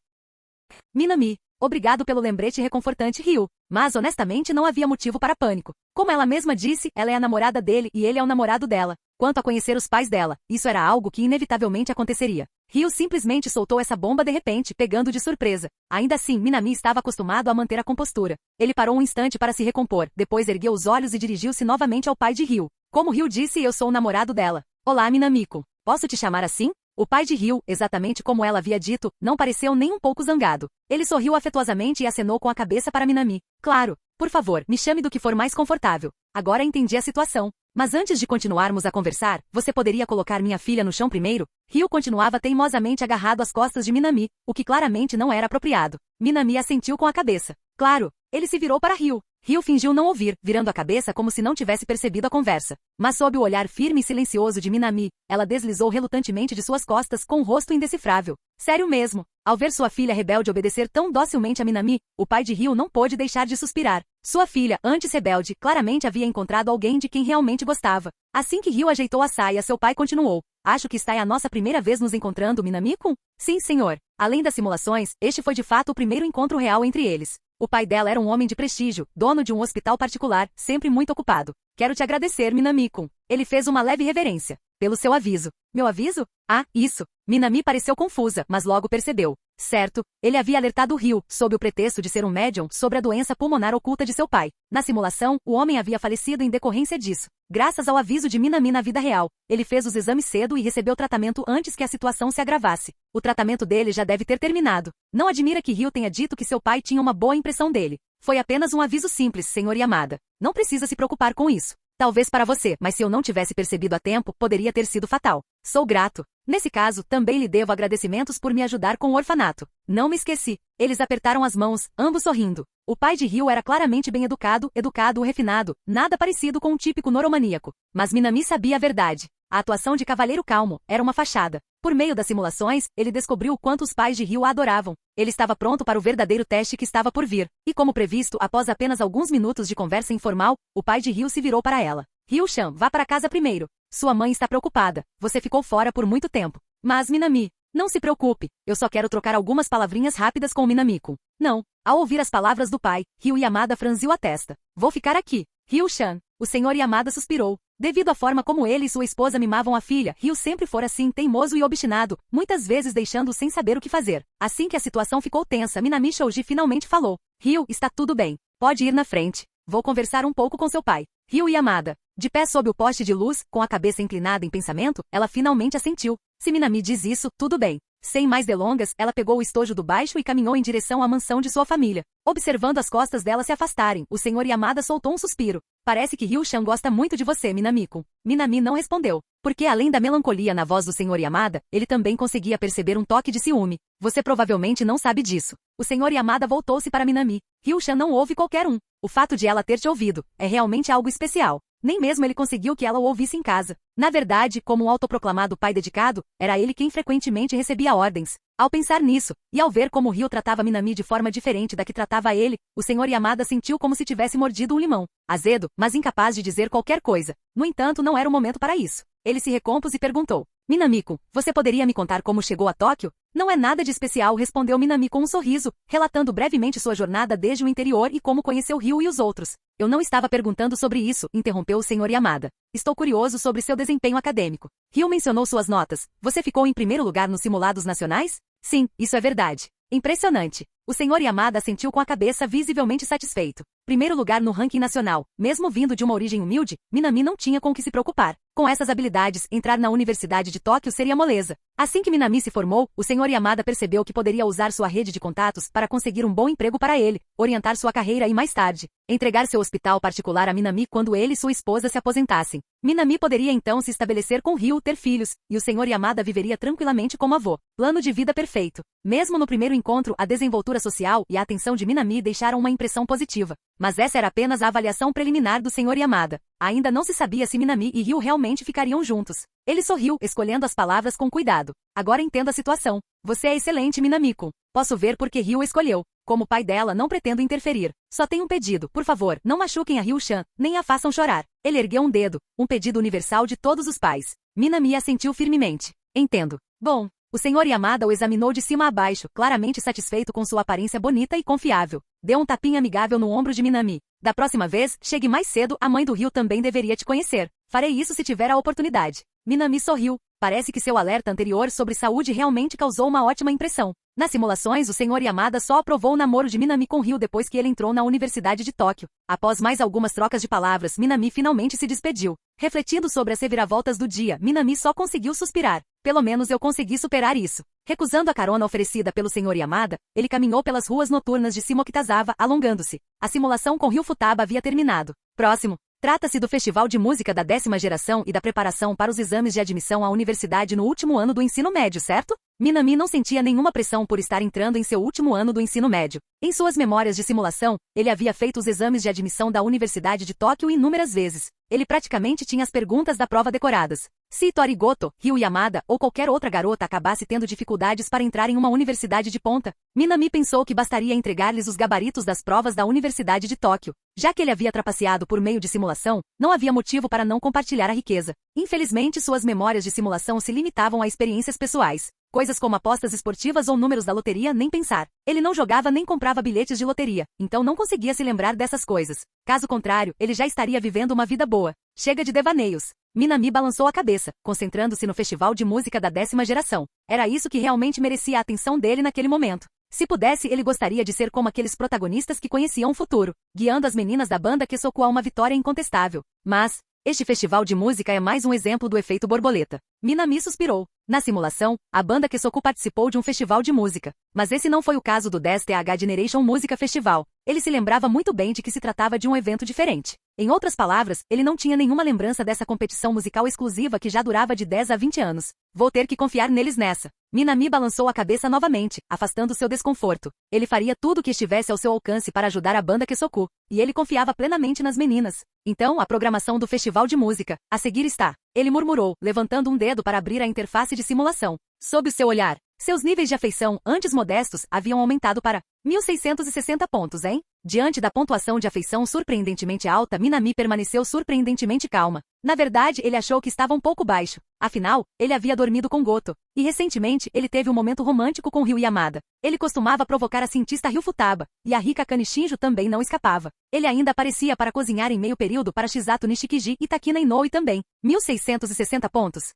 Minami. Obrigado pelo lembrete reconfortante, Ryu. Mas honestamente não havia motivo para pânico. Como ela mesma disse, ela é a namorada dele e ele é o namorado dela. Quanto a conhecer os pais dela, isso era algo que inevitavelmente aconteceria. Ryu simplesmente soltou essa bomba de repente, pegando de surpresa. Ainda assim, Minami estava acostumado a manter a compostura. Ele parou um instante para se recompor, depois ergueu os olhos e dirigiu-se novamente ao pai de Ryu. Como Ryu disse, eu sou o namorado dela. Olá, Minamiko. Posso te chamar assim? O pai de Ryu, exatamente como ela havia dito, não pareceu nem um pouco zangado. Ele sorriu afetuosamente e acenou com a cabeça para Minami. Claro, por favor, me chame do que for mais confortável. Agora entendi a situação. Mas antes de continuarmos a conversar, você poderia colocar minha filha no chão primeiro? Ryu continuava teimosamente agarrado às costas de Minami, o que claramente não era apropriado. Minami assentiu com a cabeça. Claro, ele se virou para Ryu. Ryu fingiu não ouvir, virando a cabeça como se não tivesse percebido a conversa. Mas sob o olhar firme e silencioso de Minami, ela deslizou relutantemente de suas costas com um rosto indecifrável. Sério mesmo. Ao ver sua filha rebelde obedecer tão docilmente a Minami, o pai de Ryu não pôde deixar de suspirar. Sua filha, antes rebelde, claramente havia encontrado alguém de quem realmente gostava. Assim que Ryu ajeitou a saia, seu pai continuou. Acho que esta é a nossa primeira vez nos encontrando, Minami-kun? Sim, senhor. Além das simulações, este foi de fato o primeiro encontro real entre eles. O pai dela era um homem de prestígio, dono de um hospital particular, sempre muito ocupado. Quero te agradecer, Minami-kun. Ele fez uma leve reverência. Pelo seu aviso. Meu aviso? Ah, isso. Minami pareceu confusa, mas logo percebeu. Certo, ele havia alertado Ryu, sob o pretexto de ser um médium, sobre a doença pulmonar oculta de seu pai. Na simulação, o homem havia falecido em decorrência disso. Graças ao aviso de Minami na vida real, ele fez os exames cedo e recebeu tratamento antes que a situação se agravasse. O tratamento dele já deve ter terminado. Não admira que Ryu tenha dito que seu pai tinha uma boa impressão dele. Foi apenas um aviso simples, senhor Yamada. Não precisa se preocupar com isso. Talvez para você, mas se eu não tivesse percebido a tempo, poderia ter sido fatal. Sou grato. Nesse caso, também lhe devo agradecimentos por me ajudar com o orfanato. Não me esqueci. Eles apertaram as mãos, ambos sorrindo. O pai de Ryu era claramente bem educado e refinado, nada parecido com um típico noromaníaco. Mas Minami sabia a verdade. A atuação de Cavaleiro Calmo era uma fachada. Por meio das simulações, ele descobriu o quanto os pais de Ryu a adoravam. Ele estava pronto para o verdadeiro teste que estava por vir. E como previsto, após apenas alguns minutos de conversa informal, o pai de Ryu se virou para ela. Ryu-chan, vá para casa primeiro. Sua mãe está preocupada. Você ficou fora por muito tempo. Mas Minami, não se preocupe. Eu só quero trocar algumas palavrinhas rápidas com o Minami-kun. Não. Ao ouvir as palavras do pai, Ryu Yamada franziu a testa. Vou ficar aqui. Ryu-chan. O senhor Yamada suspirou. Devido à forma como ele e sua esposa mimavam a filha, Ryu sempre fora assim teimoso e obstinado, muitas vezes deixando-o sem saber o que fazer. Assim que a situação ficou tensa, Minami Shoji finalmente falou. Ryu, está tudo bem. Pode ir na frente. Vou conversar um pouco com seu pai. Ryu Yamada. De pé sob o poste de luz, com a cabeça inclinada em pensamento, ela finalmente assentiu. Se Minami diz isso, tudo bem. Sem mais delongas, ela pegou o estojo do baixo e caminhou em direção à mansão de sua família. Observando as costas dela se afastarem, o senhor Yamada soltou um suspiro. Parece que Ryu-chan gosta muito de você, Minami-kun. Minami não respondeu. Porque além da melancolia na voz do senhor Yamada, ele também conseguia perceber um toque de ciúme. Você provavelmente não sabe disso. O senhor Yamada voltou-se para Minami. Ryu-chan não ouve qualquer um. O fato de ela ter te ouvido é realmente algo especial. Nem mesmo ele conseguiu que ela o ouvisse em casa. Na verdade, como um autoproclamado pai dedicado, era ele quem frequentemente recebia ordens. Ao pensar nisso, e ao ver como Ryu tratava Minami de forma diferente da que tratava ele, o senhor Yamada sentiu como se tivesse mordido um limão. Azedo, mas incapaz de dizer qualquer coisa. No entanto, não era o momento para isso. Ele se recompôs e perguntou. Minami-kun, você poderia me contar como chegou a Tóquio? Não é nada de especial, respondeu Minami com um sorriso, relatando brevemente sua jornada desde o interior e como conheceu Ryu e os outros. Eu não estava perguntando sobre isso, interrompeu o senhor Yamada. Estou curioso sobre seu desempenho acadêmico. Ryu mencionou suas notas. Você ficou em primeiro lugar nos simulados nacionais? Sim, isso é verdade. Impressionante. O Sr. Yamada assentiu com a cabeça visivelmente satisfeito. Primeiro lugar no ranking nacional. Mesmo vindo de uma origem humilde, Minami não tinha com o que se preocupar. Com essas habilidades, entrar na Universidade de Tóquio seria moleza. Assim que Minami se formou, o Sr. Yamada percebeu que poderia usar sua rede de contatos para conseguir um bom emprego para ele, orientar sua carreira e mais tarde, entregar seu hospital particular a Minami quando ele e sua esposa se aposentassem. Minami poderia então se estabelecer com Ryu, ter filhos, e o Sr. Yamada viveria tranquilamente como avô. Plano de vida perfeito. Mesmo no primeiro encontro, a desenvoltura social e a atenção de Minami deixaram uma impressão positiva. Mas essa era apenas a avaliação preliminar do Sr. Yamada. Ainda não se sabia se Minami e Ryu realmente ficariam juntos. Ele sorriu, escolhendo as palavras com cuidado. Agora entendo a situação. Você é excelente, Minami-kun. Posso ver porque Ryu escolheu. Como pai dela, não pretendo interferir. Só tenho um pedido, por favor, não machuquem a Ryu-chan, nem a façam chorar. Ele ergueu um dedo, um pedido universal de todos os pais. Minami assentiu firmemente. Entendo. Bom. O Sr. Yamada o examinou de cima a baixo, claramente satisfeito com sua aparência bonita e confiável. Deu um tapinha amigável no ombro de Minami. Da próxima vez, chegue mais cedo, a mãe do Ryu também deveria te conhecer. Farei isso se tiver a oportunidade. Minami sorriu. Parece que seu alerta anterior sobre saúde realmente causou uma ótima impressão. Nas simulações, o Sr. Yamada só aprovou o namoro de Minami com Ryu depois que ele entrou na Universidade de Tóquio. Após mais algumas trocas de palavras, Minami finalmente se despediu. Refletindo sobre as reviravoltas do dia, Minami só conseguiu suspirar. Pelo menos eu consegui superar isso. Recusando a carona oferecida pelo Sr. Yamada, ele caminhou pelas ruas noturnas de Shimokitazawa, alongando-se. A simulação com Ryu Futaba havia terminado. Próximo. Trata-se do Festival de Música da 10ª geração e da preparação para os exames de admissão à universidade no último ano do ensino médio, certo? Minami não sentia nenhuma pressão por estar entrando em seu último ano do ensino médio. Em suas memórias de simulação, ele havia feito os exames de admissão da Universidade de Tóquio inúmeras vezes. Ele praticamente tinha as perguntas da prova decoradas. Se Tori Goto, Ryu Yamada ou qualquer outra garota acabasse tendo dificuldades para entrar em uma universidade de ponta, Minami pensou que bastaria entregar-lhes os gabaritos das provas da Universidade de Tóquio. Já que ele havia trapaceado por meio de simulação, não havia motivo para não compartilhar a riqueza. Infelizmente, suas memórias de simulação se limitavam a experiências pessoais. Coisas como apostas esportivas ou números da loteria, nem pensar. Ele não jogava nem comprava bilhetes de loteria, então não conseguia se lembrar dessas coisas. Caso contrário, ele já estaria vivendo uma vida boa. Chega de devaneios. Minami balançou a cabeça, concentrando-se no festival de música da 10ª geração. Era isso que realmente merecia a atenção dele naquele momento. Se pudesse, ele gostaria de ser como aqueles protagonistas que conheciam o futuro, guiando as meninas da banda Kesoku a uma vitória incontestável. Mas, este festival de música é mais um exemplo do efeito borboleta. Minami suspirou. Na simulação, a banda Kesoku participou de um festival de música. Mas esse não foi o caso do 10th Generation Música Festival. Ele se lembrava muito bem de que se tratava de um evento diferente. Em outras palavras, ele não tinha nenhuma lembrança dessa competição musical exclusiva que já durava de 10 a 20 anos. Vou ter que confiar neles nessa. Minami balançou a cabeça novamente, afastando seu desconforto. Ele faria tudo o que estivesse ao seu alcance para ajudar a banda Kesoku, e ele confiava plenamente nas meninas. Então, a programação do festival de música, a seguir está. Ele murmurou, levantando um dedo para abrir a interface de simulação. Sob o seu olhar, seus níveis de afeição, antes modestos, haviam aumentado para 1.660 pontos, hein? Diante da pontuação de afeição surpreendentemente alta, Minami permaneceu surpreendentemente calma. Na verdade, ele achou que estava um pouco baixo. Afinal, ele havia dormido com Goto. E recentemente, ele teve um momento romântico com Ryu Yamada. Ele costumava provocar a cientista Ryu Futaba, e a rica Kani Shinjo também não escapava. Ele ainda aparecia para cozinhar em meio período para Shizato Nishikiji e Takina Inoue também. 1.660 pontos.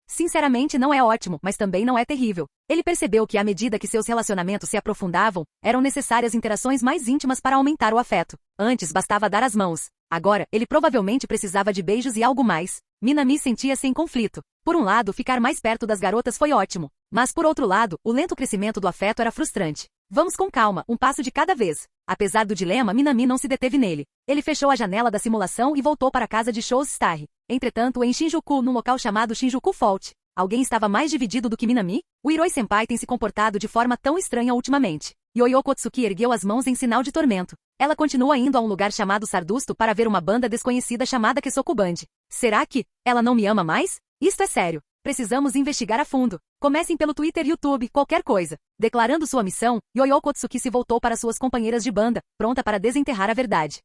Sinceramente não é ótimo, mas também não é terrível. Ele percebeu que à medida que seus relacionamentos se aprofundavam, eram necessárias interações mais íntimas para aumentar o afeto. Antes bastava dar as mãos. Agora, ele provavelmente precisava de beijos e algo mais. Minami sentia-se em conflito. Por um lado, ficar mais perto das garotas foi ótimo. Mas por outro lado, o lento crescimento do afeto era frustrante. Vamos com calma, um passo de cada vez. Apesar do dilema, Minami não se deteve nele. Ele fechou a janela da simulação e voltou para a casa de Shows Starry. Entretanto, em Shinjuku, num local chamado Shinjuku Fault, alguém estava mais dividido do que Minami? O Hiroi-senpai tem se comportado de forma tão estranha ultimamente. Yoyo Kotsuki ergueu as mãos em sinal de tormento. Ela continua indo a um lugar chamado Sardusto para ver uma banda desconhecida chamada Kesoku Band. Será que ela não me ama mais? Isto é sério. Precisamos investigar a fundo. Comecem pelo Twitter, YouTube, qualquer coisa. Declarando sua missão, Yoyo Kotsuki se voltou para suas companheiras de banda, pronta para desenterrar a verdade.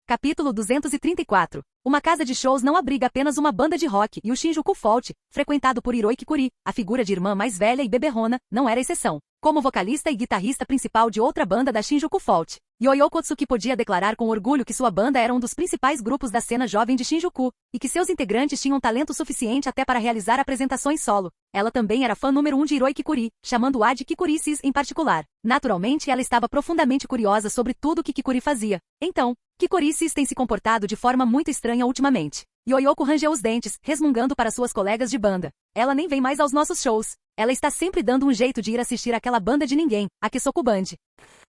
Capítulo 234. Uma casa de shows não abriga apenas uma banda de rock e o Shinjuku Fault, frequentado por Hiroi Kikuri, a figura de irmã mais velha e beberrona, não era exceção. Como vocalista e guitarrista principal de outra banda da Shinjuku Fault, Yoyoko Otsuki podia declarar com orgulho que sua banda era um dos principais grupos da cena jovem de Shinjuku, e que seus integrantes tinham talento suficiente até para realizar apresentações solo. Ela também era fã número 1 de Hiroi Kikuri, chamando-a de Kikurisis em particular. Naturalmente, ela estava profundamente curiosa sobre tudo o que Kikuri fazia. Então, Kikurisis tem se comportado de forma muito estranha ultimamente. Yoyoko rangeu os dentes, resmungando para suas colegas de banda. Ela nem vem mais aos nossos shows. Ela está sempre dando um jeito de ir assistir aquela banda de ninguém, a Kesoku Band.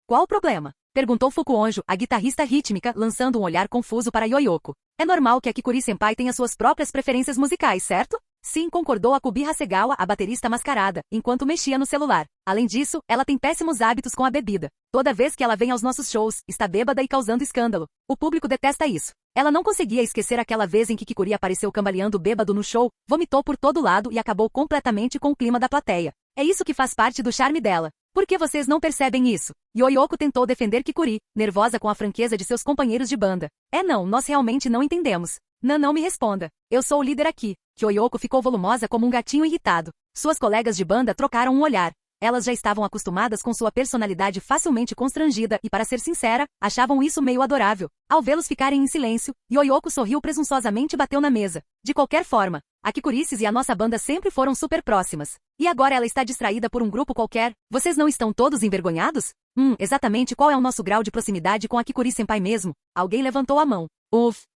Qual o problema? Perguntou Fukuonjo, a guitarrista rítmica, lançando um olhar confuso para Yoyoko. É normal que a Kikuri-senpai tenha suas próprias preferências musicais, certo? Sim, concordou Akubi Hasegawa, a baterista mascarada, enquanto mexia no celular. Além disso, ela tem péssimos hábitos com a bebida. Toda vez que ela vem aos nossos shows, está bêbada e causando escândalo. O público detesta isso. Ela não conseguia esquecer aquela vez em que Kikuri apareceu cambaleando bêbado no show, vomitou por todo lado e acabou completamente com o clima da plateia. É isso que faz parte do charme dela. Por que vocês não percebem isso? Yoyoko tentou defender Kikuri, nervosa com a franqueza de seus companheiros de banda. Não, nós realmente não entendemos. Não me responda. Eu sou o líder aqui. Yoyoko ficou volumosa como um gatinho irritado. Suas colegas de banda trocaram um olhar. Elas já estavam acostumadas com sua personalidade facilmente constrangida e, para ser sincera, achavam isso meio adorável. Ao vê-los ficarem em silêncio, Yoyoko sorriu presunçosamente e bateu na mesa. De qualquer forma, a Kikurisis e a nossa banda sempre foram super próximas. E agora ela está distraída por um grupo qualquer. Vocês não estão todos envergonhados? Exatamente qual é o nosso grau de proximidade com a Kikuri-senpai mesmo? Alguém levantou a mão.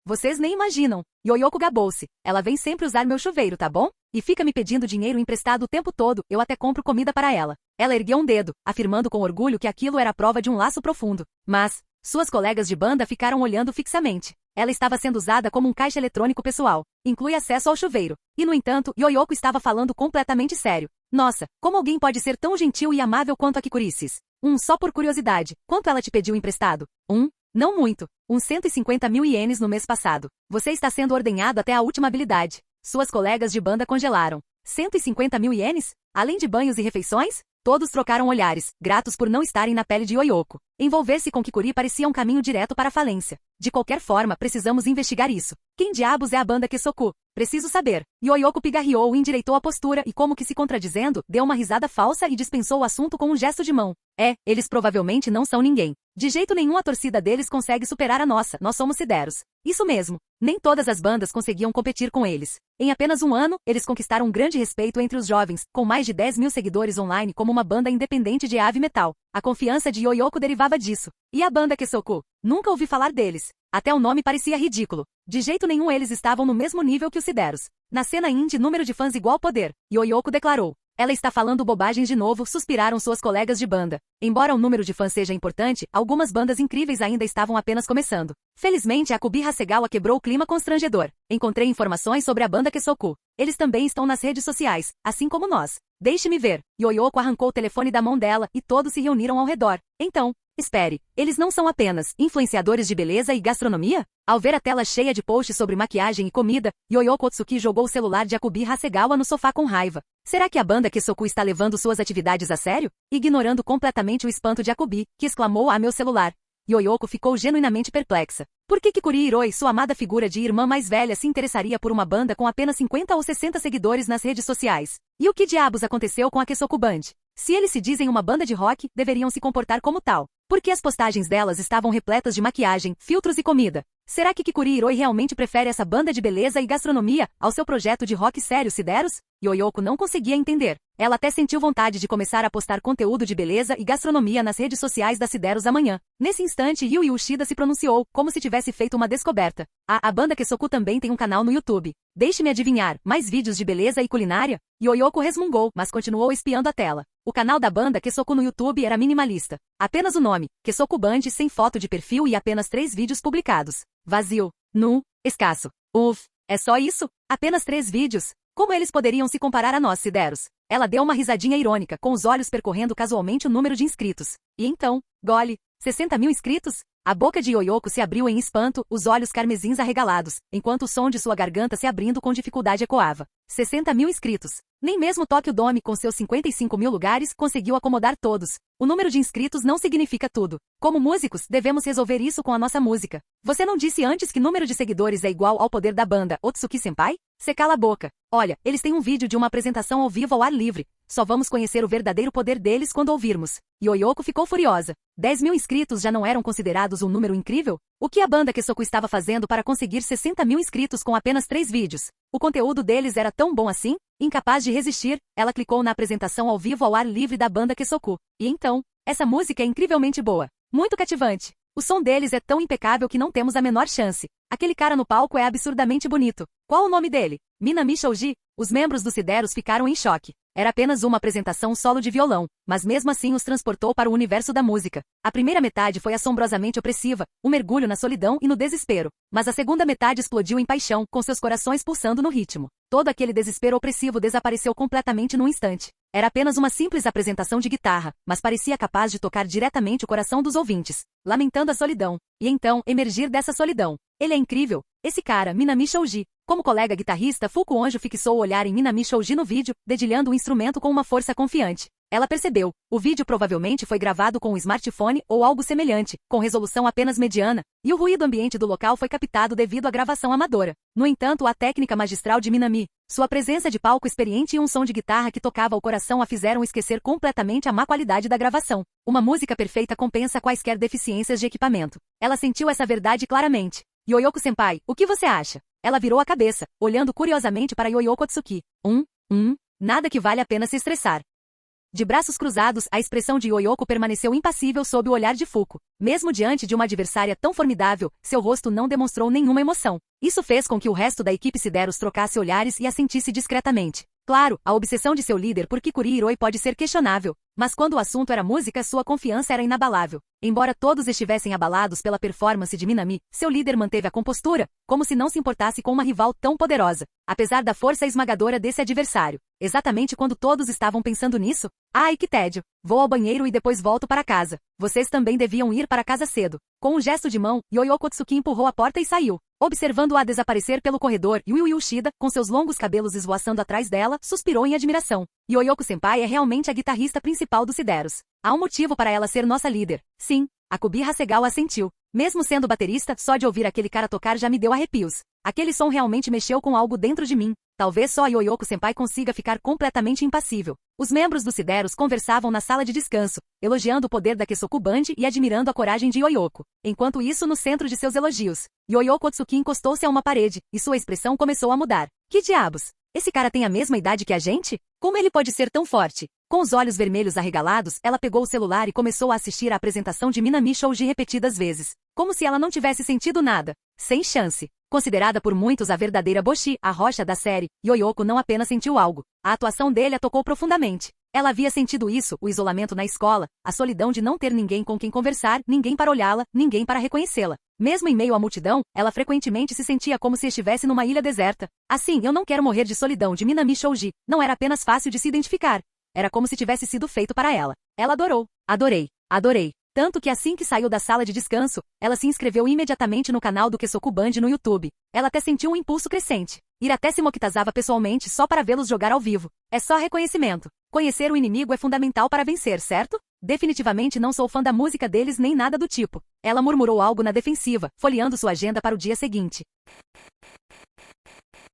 Vocês nem imaginam. Yoyoko gabou-se. Ela vem sempre usar meu chuveiro, tá bom? E fica me pedindo dinheiro emprestado o tempo todo, eu até compro comida para ela. Ela ergueu um dedo, afirmando com orgulho que aquilo era a prova de um laço profundo. Mas, suas colegas de banda ficaram olhando fixamente. Ela estava sendo usada como um caixa eletrônico pessoal. Inclui acesso ao chuveiro. E no entanto, Yoyoko estava falando completamente sério. Nossa, como alguém pode ser tão gentil e amável quanto a Kikurisis? Só por curiosidade, quanto ela te pediu emprestado? Não muito. Uns 150 mil ienes no mês passado. Você está sendo ordenhado até a última habilidade. Suas colegas de banda congelaram. 150 mil ienes? Além de banhos e refeições? Todos trocaram olhares, gratos por não estarem na pele de Yoyoko. Envolver-se com Kikuri parecia um caminho direto para a falência. De qualquer forma, precisamos investigar isso. Quem diabos é a banda Kesoku? Preciso saber. Yoyoko pigarreou e endireitou a postura e, como que se contradizendo, deu uma risada falsa e dispensou o assunto com um gesto de mão. Eles provavelmente não são ninguém. De jeito nenhum a torcida deles consegue superar a nossa, nós somos Sideros. Isso mesmo. Nem todas as bandas conseguiam competir com eles. Em apenas um ano, eles conquistaram um grande respeito entre os jovens, com mais de 10 mil seguidores online como uma banda independente de heavy metal. A confiança de Yoyoko derivava disso. E a banda Kesoku? Nunca ouvi falar deles. Até o nome parecia ridículo. De jeito nenhum eles estavam no mesmo nível que os Sideros. Na cena indie, número de fãs igual poder. Yoyoko declarou. Ela está falando bobagens de novo, suspiraram suas colegas de banda. Embora o número de fãs seja importante, algumas bandas incríveis ainda estavam apenas começando. Felizmente, Akubi Hasegawa quebrou o clima constrangedor. Encontrei informações sobre a banda Kesoku. Eles também estão nas redes sociais, assim como nós. Deixe-me ver. Yoyoko arrancou o telefone da mão dela e todos se reuniram ao redor. Então, espere, eles não são apenas influenciadores de beleza e gastronomia? Ao ver a tela cheia de posts sobre maquiagem e comida, Yoyoko Otsuki jogou o celular de Akubi Hasegawa no sofá com raiva. Será que a banda Kesoku está levando suas atividades a sério? Ignorando completamente o espanto de Akubi, que exclamou a meu celular. Yoyoko ficou genuinamente perplexa. Por que Kikuri Hiroi, sua amada figura de irmã mais velha, se interessaria por uma banda com apenas 50 ou 60 seguidores nas redes sociais? E o que diabos aconteceu com a Kesoku Band? Se eles se dizem uma banda de rock, deveriam se comportar como tal. Porque as postagens delas estavam repletas de maquiagem, filtros e comida. Será que Kikuri Hiroi realmente prefere essa banda de beleza e gastronomia ao seu projeto de rock sério Sideros? Yoyoko não conseguia entender. Ela até sentiu vontade de começar a postar conteúdo de beleza e gastronomia nas redes sociais da Sideros amanhã. Nesse instante, Yui Ushida se pronunciou, como se tivesse feito uma descoberta. A banda Kesoku também tem um canal no YouTube. Deixe-me adivinhar, mais vídeos de beleza e culinária? Yoyoko resmungou, mas continuou espiando a tela. O canal da banda Kesoku no YouTube era minimalista. Apenas o nome, Kesoku Band, sem foto de perfil e apenas 3 vídeos publicados. Vazio, nu, escasso. É só isso? Apenas 3 vídeos? Como eles poderiam se comparar a nós, Sideros? Ela deu uma risadinha irônica, com os olhos percorrendo casualmente o número de inscritos. E então, gole, 60 mil inscritos? A boca de Yoyoko se abriu em espanto, os olhos carmesins arregalados, enquanto o som de sua garganta se abrindo com dificuldade ecoava. 60 mil inscritos. Nem mesmo Tokyo Dome, com seus 55 mil lugares, conseguiu acomodar todos. O número de inscritos não significa tudo. Como músicos, devemos resolver isso com a nossa música. Você não disse antes que número de seguidores é igual ao poder da banda Otsuki-senpai? Cê cala a boca. Olha, eles têm um vídeo de uma apresentação ao vivo ao ar livre. Só vamos conhecer o verdadeiro poder deles quando ouvirmos. Yoyoko ficou furiosa. 10.000 inscritos já não eram considerados um número incrível? O que a banda Kesoku estava fazendo para conseguir 60.000 inscritos com apenas 3 vídeos? O conteúdo deles era tão bom assim? Incapaz de resistir, ela clicou na apresentação ao vivo ao ar livre da banda Kesoku. E então, essa música é incrivelmente boa. Muito cativante. O som deles é tão impecável que não temos a menor chance. Aquele cara no palco é absurdamente bonito. Qual o nome dele? Minami Shoji. Os membros do Sideros ficaram em choque. Era apenas uma apresentação solo de violão, mas mesmo assim os transportou para o universo da música. A primeira metade foi assombrosamente opressiva, um mergulho na solidão e no desespero. Mas a segunda metade explodiu em paixão, com seus corações pulsando no ritmo. Todo aquele desespero opressivo desapareceu completamente num instante. Era apenas uma simples apresentação de guitarra, mas parecia capaz de tocar diretamente o coração dos ouvintes, lamentando a solidão, e então emergir dessa solidão. Ele é incrível. Esse cara, Minami Shoji. Como colega guitarrista, Fuku Anjo fixou o olhar em Minami Shoji no vídeo, dedilhando o instrumento com uma força confiante. Ela percebeu. O vídeo provavelmente foi gravado com um smartphone ou algo semelhante, com resolução apenas mediana, e o ruído ambiente do local foi captado devido à gravação amadora. No entanto, a técnica magistral de Minami, sua presença de palco experiente e um som de guitarra que tocava o coração a fizeram esquecer completamente a má qualidade da gravação. Uma música perfeita compensa quaisquer deficiências de equipamento. Ela sentiu essa verdade claramente. Yoyoko-senpai, o que você acha? Ela virou a cabeça, olhando curiosamente para Yoyoko Tsuki. Nada que vale a pena se estressar. De braços cruzados, a expressão de Yoyoko permaneceu impassível sob o olhar de Fuku. Mesmo diante de uma adversária tão formidável, seu rosto não demonstrou nenhuma emoção. Isso fez com que o resto da equipe Sideros trocasse olhares e assentisse discretamente. Claro, a obsessão de seu líder por Kikuri Hiroi pode ser questionável, mas quando o assunto era música, sua confiança era inabalável. Embora todos estivessem abalados pela performance de Minami, seu líder manteve a compostura, como se não se importasse com uma rival tão poderosa, apesar da força esmagadora desse adversário. Exatamente quando todos estavam pensando nisso? Ai, que tédio! Vou ao banheiro e depois volto para casa. Vocês também deviam ir para casa cedo. Com um gesto de mão, Yoyoko Tsuki empurrou a porta e saiu. Observando-a desaparecer pelo corredor, Yu Shida, com seus longos cabelos esvoaçando atrás dela, suspirou em admiração. Yoyoko-senpai é realmente a guitarrista principal do Sideros. Há um motivo para ela ser nossa líder. Sim, a Kubi Hasegawa assentiu. Mesmo sendo baterista, só de ouvir aquele cara tocar já me deu arrepios. Aquele som realmente mexeu com algo dentro de mim. Talvez só a Yoyoko-senpai consiga ficar completamente impassível. Os membros do Sideros conversavam na sala de descanso, elogiando o poder da Kesoku Band e admirando a coragem de Yoyoko. Enquanto isso, no centro de seus elogios, Yoyoko Tsuki encostou-se a uma parede, e sua expressão começou a mudar. Que diabos? Esse cara tem a mesma idade que a gente? Como ele pode ser tão forte? Com os olhos vermelhos arregalados, ela pegou o celular e começou a assistir à apresentação de Minami Shoji repetidas vezes. Como se ela não tivesse sentido nada. Sem chance. Considerada por muitos a verdadeira Boshi, a rocha da série, Yoyoko não apenas sentiu algo. A atuação dele a tocou profundamente. Ela havia sentido isso, o isolamento na escola, a solidão de não ter ninguém com quem conversar, ninguém para olhá-la, ninguém para reconhecê-la. Mesmo em meio à multidão, ela frequentemente se sentia como se estivesse numa ilha deserta. Assim, eu não quero morrer de solidão de Minami Shoji, não era apenas fácil de se identificar. Era como se tivesse sido feito para ela. Ela adorou. Adorei. Adorei. Tanto que assim que saiu da sala de descanso, ela se inscreveu imediatamente no canal do Kesoku Band no YouTube. Ela até sentiu um impulso crescente. Ir até Shimokitazawa pessoalmente só para vê-los jogar ao vivo. É só reconhecimento. Conhecer o inimigo é fundamental para vencer, certo? Definitivamente não sou fã da música deles nem nada do tipo. Ela murmurou algo na defensiva, folheando sua agenda para o dia seguinte.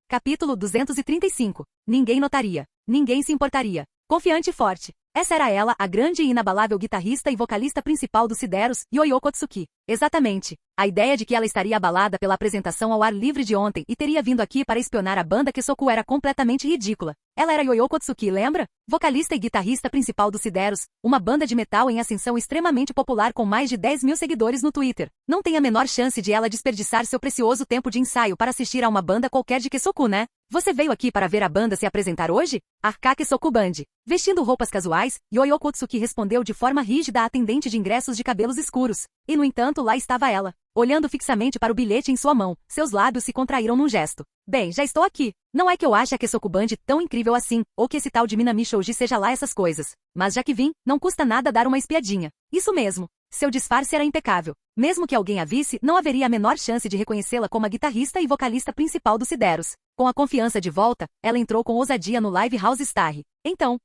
Capítulo 235. Ninguém notaria. Ninguém se importaria. Confiante e forte. Essa era ela, a grande e inabalável guitarrista e vocalista principal do Sideros, Yoyoko Tsuki. Exatamente. A ideia de que ela estaria abalada pela apresentação ao ar livre de ontem e teria vindo aqui para espionar a banda Kesoku era completamente ridícula. Ela era Yoyoko Tsuki, lembra? Vocalista e guitarrista principal do Sideros, uma banda de metal em ascensão extremamente popular com mais de 10.000 seguidores no Twitter. Não tem a menor chance de ela desperdiçar seu precioso tempo de ensaio para assistir a uma banda qualquer de Kesoku, né? Você veio aqui para ver a banda se apresentar hoje? Arca Kesoku Band. Vestindo roupas casuais, Yoyoko Tsuki respondeu de forma rígida à atendente de ingressos de cabelos escuros. E no entanto, lá estava ela, olhando fixamente para o bilhete em sua mão. Seus lábios se contraíram num gesto. Bem, já estou aqui. Não é que eu ache a Kesoku Band tão incrível assim, ou que esse tal de Minami Shoji seja lá essas coisas. Mas já que vim, não custa nada dar uma espiadinha. Isso mesmo. Seu disfarce era impecável. Mesmo que alguém a visse, não haveria a menor chance de reconhecê-la como a guitarrista e vocalista principal do Sideros. Com a confiança de volta, ela entrou com ousadia no Live House Starry. Então,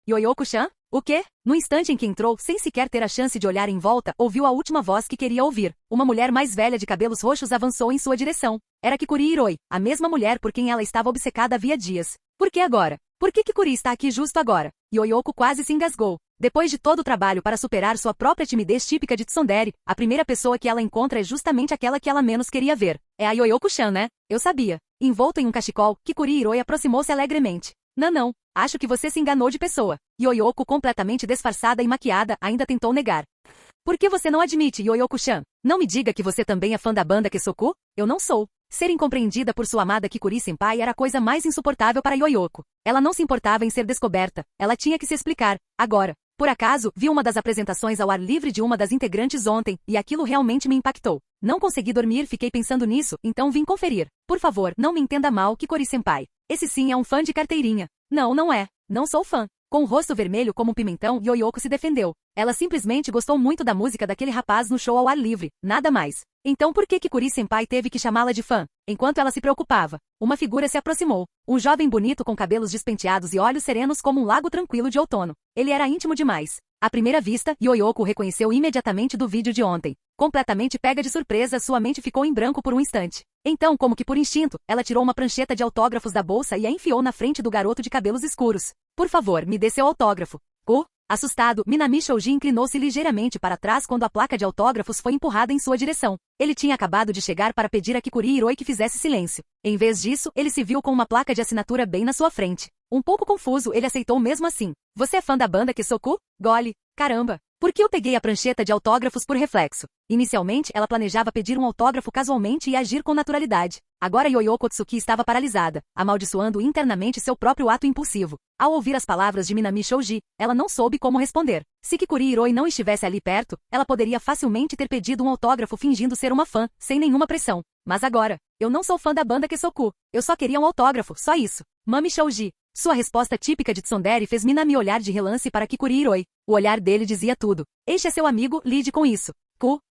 Yoyoko-chan? O quê? No instante em que entrou, sem sequer ter a chance de olhar em volta, ouviu a última voz que queria ouvir. Uma mulher mais velha de cabelos roxos avançou em sua direção. Era Kikuri Hiroi, a mesma mulher por quem ela estava obcecada havia dias. Por que agora? Por que Kikuri está aqui justo agora? Yoyoko quase se engasgou. Depois de todo o trabalho para superar sua própria timidez típica de tsundere, a primeira pessoa que ela encontra é justamente aquela que ela menos queria ver. É a Yoyoko-chan, né? Eu sabia. Envolto em um cachecol, Kikuri Hiroi aproximou-se alegremente. Não. Acho que você se enganou de pessoa. Yoyoko, completamente disfarçada e maquiada, ainda tentou negar. Por que você não admite, Yoyoko-chan? Não me diga que você também é fã da banda Kesoku? Eu não sou. Ser incompreendida por sua amada Kikuri-senpai era a coisa mais insuportável para Yoyoko. Ela não se importava em ser descoberta, ela tinha que se explicar. Agora, por acaso, vi uma das apresentações ao ar livre de uma das integrantes ontem, e aquilo realmente me impactou. Não consegui dormir, fiquei pensando nisso, então vim conferir. Por favor, não me entenda mal, Kikuri-senpai. Esse sim é um fã de carteirinha. Não é. Não sou fã. Com o rosto vermelho como um pimentão, Yoyoko se defendeu. Ela simplesmente gostou muito da música daquele rapaz no show ao ar livre, nada mais. Então por que Kikuri-senpai teve que chamá-la de fã? Enquanto ela se preocupava, uma figura se aproximou. Um jovem bonito com cabelos despenteados e olhos serenos como um lago tranquilo de outono. Ele era íntimo demais. À primeira vista, Yoyoko o reconheceu imediatamente do vídeo de ontem. Completamente pega de surpresa, sua mente ficou em branco por um instante. Então, como que por instinto, ela tirou uma prancheta de autógrafos da bolsa e a enfiou na frente do garoto de cabelos escuros. Por favor, me dê seu autógrafo. Assustado, Minami Shouji inclinou-se ligeiramente para trás quando a placa de autógrafos foi empurrada em sua direção. Ele tinha acabado de chegar para pedir a Kikuri Hiroi que fizesse silêncio. Em vez disso, ele se viu com uma placa de assinatura bem na sua frente. Um pouco confuso, ele aceitou mesmo assim. Você é fã da banda Kesoku? Gole. Caramba. Por que eu peguei a prancheta de autógrafos por reflexo? Inicialmente, ela planejava pedir um autógrafo casualmente e agir com naturalidade. Agora Yoyoko Tsuki estava paralisada, amaldiçoando internamente seu próprio ato impulsivo. Ao ouvir as palavras de Minami Shouji, ela não soube como responder. Se Kikuri Hiroi não estivesse ali perto, ela poderia facilmente ter pedido um autógrafo fingindo ser uma fã, sem nenhuma pressão. Mas agora, eu não sou fã da banda Kesoku. Eu só queria um autógrafo, só isso. Mami Shouji. Sua resposta típica de tsundere fez Minami olhar de relance para Kikuri Hiroi. O olhar dele dizia tudo. Este é seu amigo, lide com isso.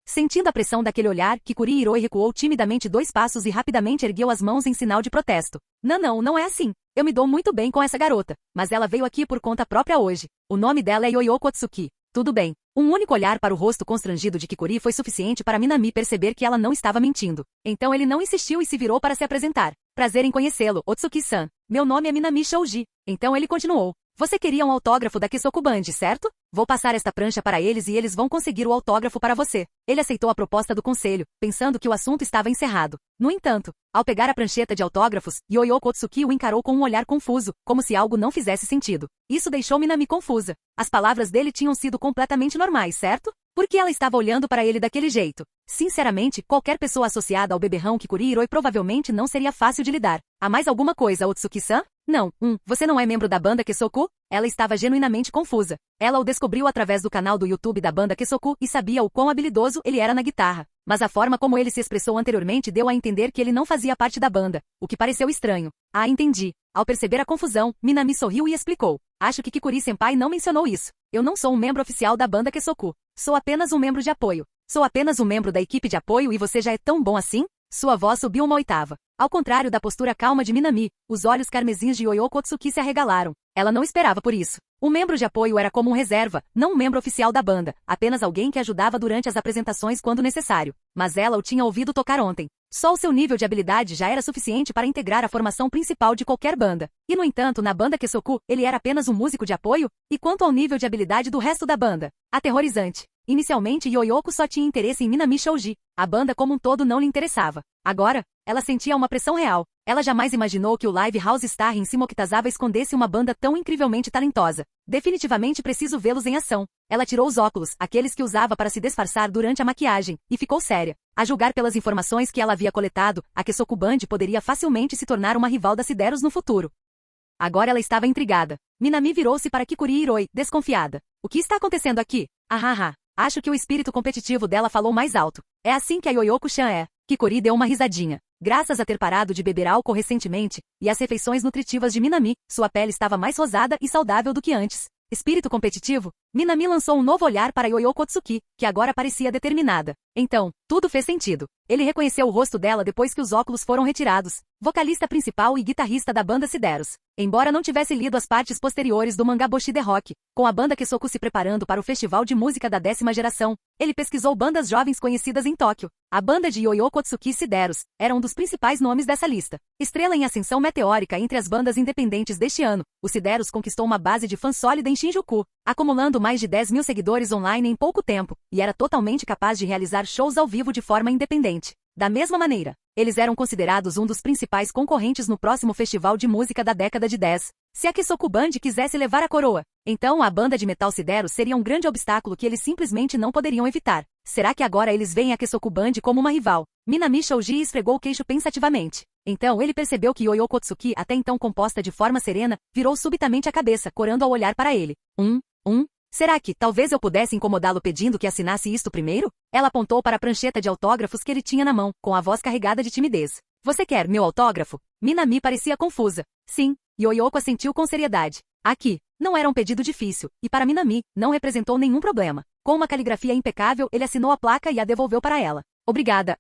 Sentindo a pressão daquele olhar, Kikuri Hiroi recuou timidamente 2 passos e rapidamente ergueu as mãos em sinal de protesto. Não é assim. Eu me dou muito bem com essa garota, mas ela veio aqui por conta própria hoje. O nome dela é Yoyoko Tsuki. Tudo bem. Um único olhar para o rosto constrangido de Kikuri foi suficiente para Minami perceber que ela não estava mentindo. Então ele não insistiu e se virou para se apresentar. Prazer em conhecê-lo, Otsuki-san. Meu nome é Minami Shouji. Então ele continuou. Você queria um autógrafo da Kesoku Band, certo? Vou passar esta prancha para eles e eles vão conseguir o autógrafo para você. Ele aceitou a proposta do conselho, pensando que o assunto estava encerrado. No entanto, ao pegar a prancheta de autógrafos, Yoyoko Tsuki o encarou com um olhar confuso, como se algo não fizesse sentido. Isso deixou Minami confusa. As palavras dele tinham sido completamente normais, certo? Por que ela estava olhando para ele daquele jeito? Sinceramente, qualquer pessoa associada ao beberrão Kikuri Hiroi provavelmente não seria fácil de lidar. Há mais alguma coisa, Otsuki-san? Não. Você não é membro da banda Kesoku? Ela estava genuinamente confusa. Ela o descobriu através do canal do YouTube da banda Kesoku e sabia o quão habilidoso ele era na guitarra. Mas a forma como ele se expressou anteriormente deu a entender que ele não fazia parte da banda, o que pareceu estranho. Entendi. Ao perceber a confusão, Minami sorriu e explicou. Acho que Kikuri-senpai não mencionou isso. Eu não sou um membro oficial da banda Kesoku. Sou apenas um membro de apoio. Sou apenas um membro da equipe de apoio e você já é tão bom assim? Sua voz subiu uma oitava. Ao contrário da postura calma de Minami, os olhos carmesins de Yoyoko Tsuki se arregalaram. Ela não esperava por isso. Um membro de apoio era como um reserva, não um membro oficial da banda, apenas alguém que ajudava durante as apresentações quando necessário. Mas ela o tinha ouvido tocar ontem. Só o seu nível de habilidade já era suficiente para integrar a formação principal de qualquer banda. E no entanto, na banda Kesoku, ele era apenas um músico de apoio? E quanto ao nível de habilidade do resto da banda? Aterrorizante. Inicialmente, Yoyoko só tinha interesse em Minami Shouji. A banda como um todo não lhe interessava. Agora, ela sentia uma pressão real. Ela jamais imaginou que o Live House Star em Shimokizawa escondesse uma banda tão incrivelmente talentosa. Definitivamente preciso vê-los em ação. Ela tirou os óculos, aqueles que usava para se disfarçar durante a maquiagem, e ficou séria. A julgar pelas informações que ela havia coletado, a Kesoku Band poderia facilmente se tornar uma rival da Sideros no futuro. Agora ela estava intrigada. Minami virou-se para Kikuri Hiroi, desconfiada. O que está acontecendo aqui? Acho que o espírito competitivo dela falou mais alto. É assim que a Yoyoko-chan é. Kikuri deu uma risadinha. Graças a ter parado de beber álcool recentemente, e as refeições nutritivas de Minami, sua pele estava mais rosada e saudável do que antes. Espírito competitivo? Minami lançou um novo olhar para Yoyoko Otsuki, que agora parecia determinada. Então, tudo fez sentido. Ele reconheceu o rosto dela depois que os óculos foram retirados. Vocalista principal e guitarrista da banda Sideros. Embora não tivesse lido as partes posteriores do mangá Boshi The Rock, com a banda Kesoku se preparando para o festival de música da 10ª geração, ele pesquisou bandas jovens conhecidas em Tóquio. A banda de Yoyoko Otsuki Sideros era um dos principais nomes dessa lista. Estrela em ascensão meteórica entre as bandas independentes deste ano, o Sideros conquistou uma base de fãs sólida em Shinjuku, acumulando mais de 10 mil seguidores online em pouco tempo, e era totalmente capaz de realizar shows ao vivo de forma independente. Da mesma maneira, eles eram considerados um dos principais concorrentes no próximo festival de música da década de 10. Se a Kesoku Band quisesse levar a coroa, então a banda de metal Sideros seria um grande obstáculo que eles simplesmente não poderiam evitar. Será que agora eles veem a Kesoku Band como uma rival? Minami Shoji esfregou o queixo pensativamente. Então ele percebeu que Yoyoko Otsuki, até então composta de forma serena, virou subitamente a cabeça, corando ao olhar para ele. Será que, talvez eu pudesse incomodá-lo pedindo que assinasse isto primeiro? Ela apontou para a prancheta de autógrafos que ele tinha na mão, com a voz carregada de timidez. Você quer meu autógrafo? Minami parecia confusa. Sim, Yoyoko assentiu com seriedade. Aqui, não era um pedido difícil, e para Minami, não representou nenhum problema. Com uma caligrafia impecável, ele assinou a placa e a devolveu para ela. Obrigada,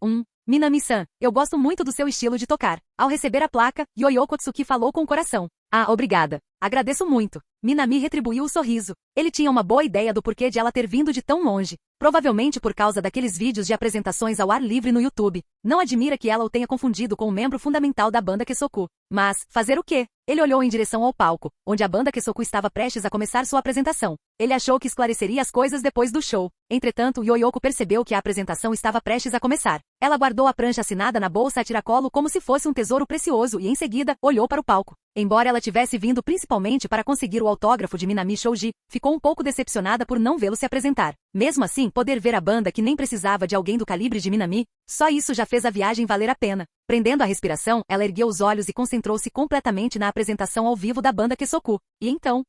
Minami-san, eu gosto muito do seu estilo de tocar. Ao receber a placa, Yoyoko Otsuki falou com o coração. Ah, obrigada. Agradeço muito. Minami retribuiu o sorriso. Ele tinha uma boa ideia do porquê de ela ter vindo de tão longe. Provavelmente por causa daqueles vídeos de apresentações ao ar livre no YouTube. Não admira que ela o tenha confundido com um membro fundamental da banda Kesoku. Mas, fazer o quê? Ele olhou em direção ao palco, onde a banda Kesoku estava prestes a começar sua apresentação. Ele achou que esclareceria as coisas depois do show. Entretanto, Yoyoko percebeu que a apresentação estava prestes a começar. Ela guardou a prancha assinada na bolsa a tiracolo como se fosse um tesouro precioso e, em seguida, olhou para o palco. Embora ela tivesse vindo principalmente para conseguir o autógrafo de Minami Shoji, ficou um pouco decepcionada por não vê-lo se apresentar. Mesmo assim, poder ver a banda que nem precisava de alguém do calibre de Minami, só isso já fez a viagem valer a pena. Prendendo a respiração, ela ergueu os olhos e concentrou-se completamente na apresentação ao vivo da banda Kesoku. E então,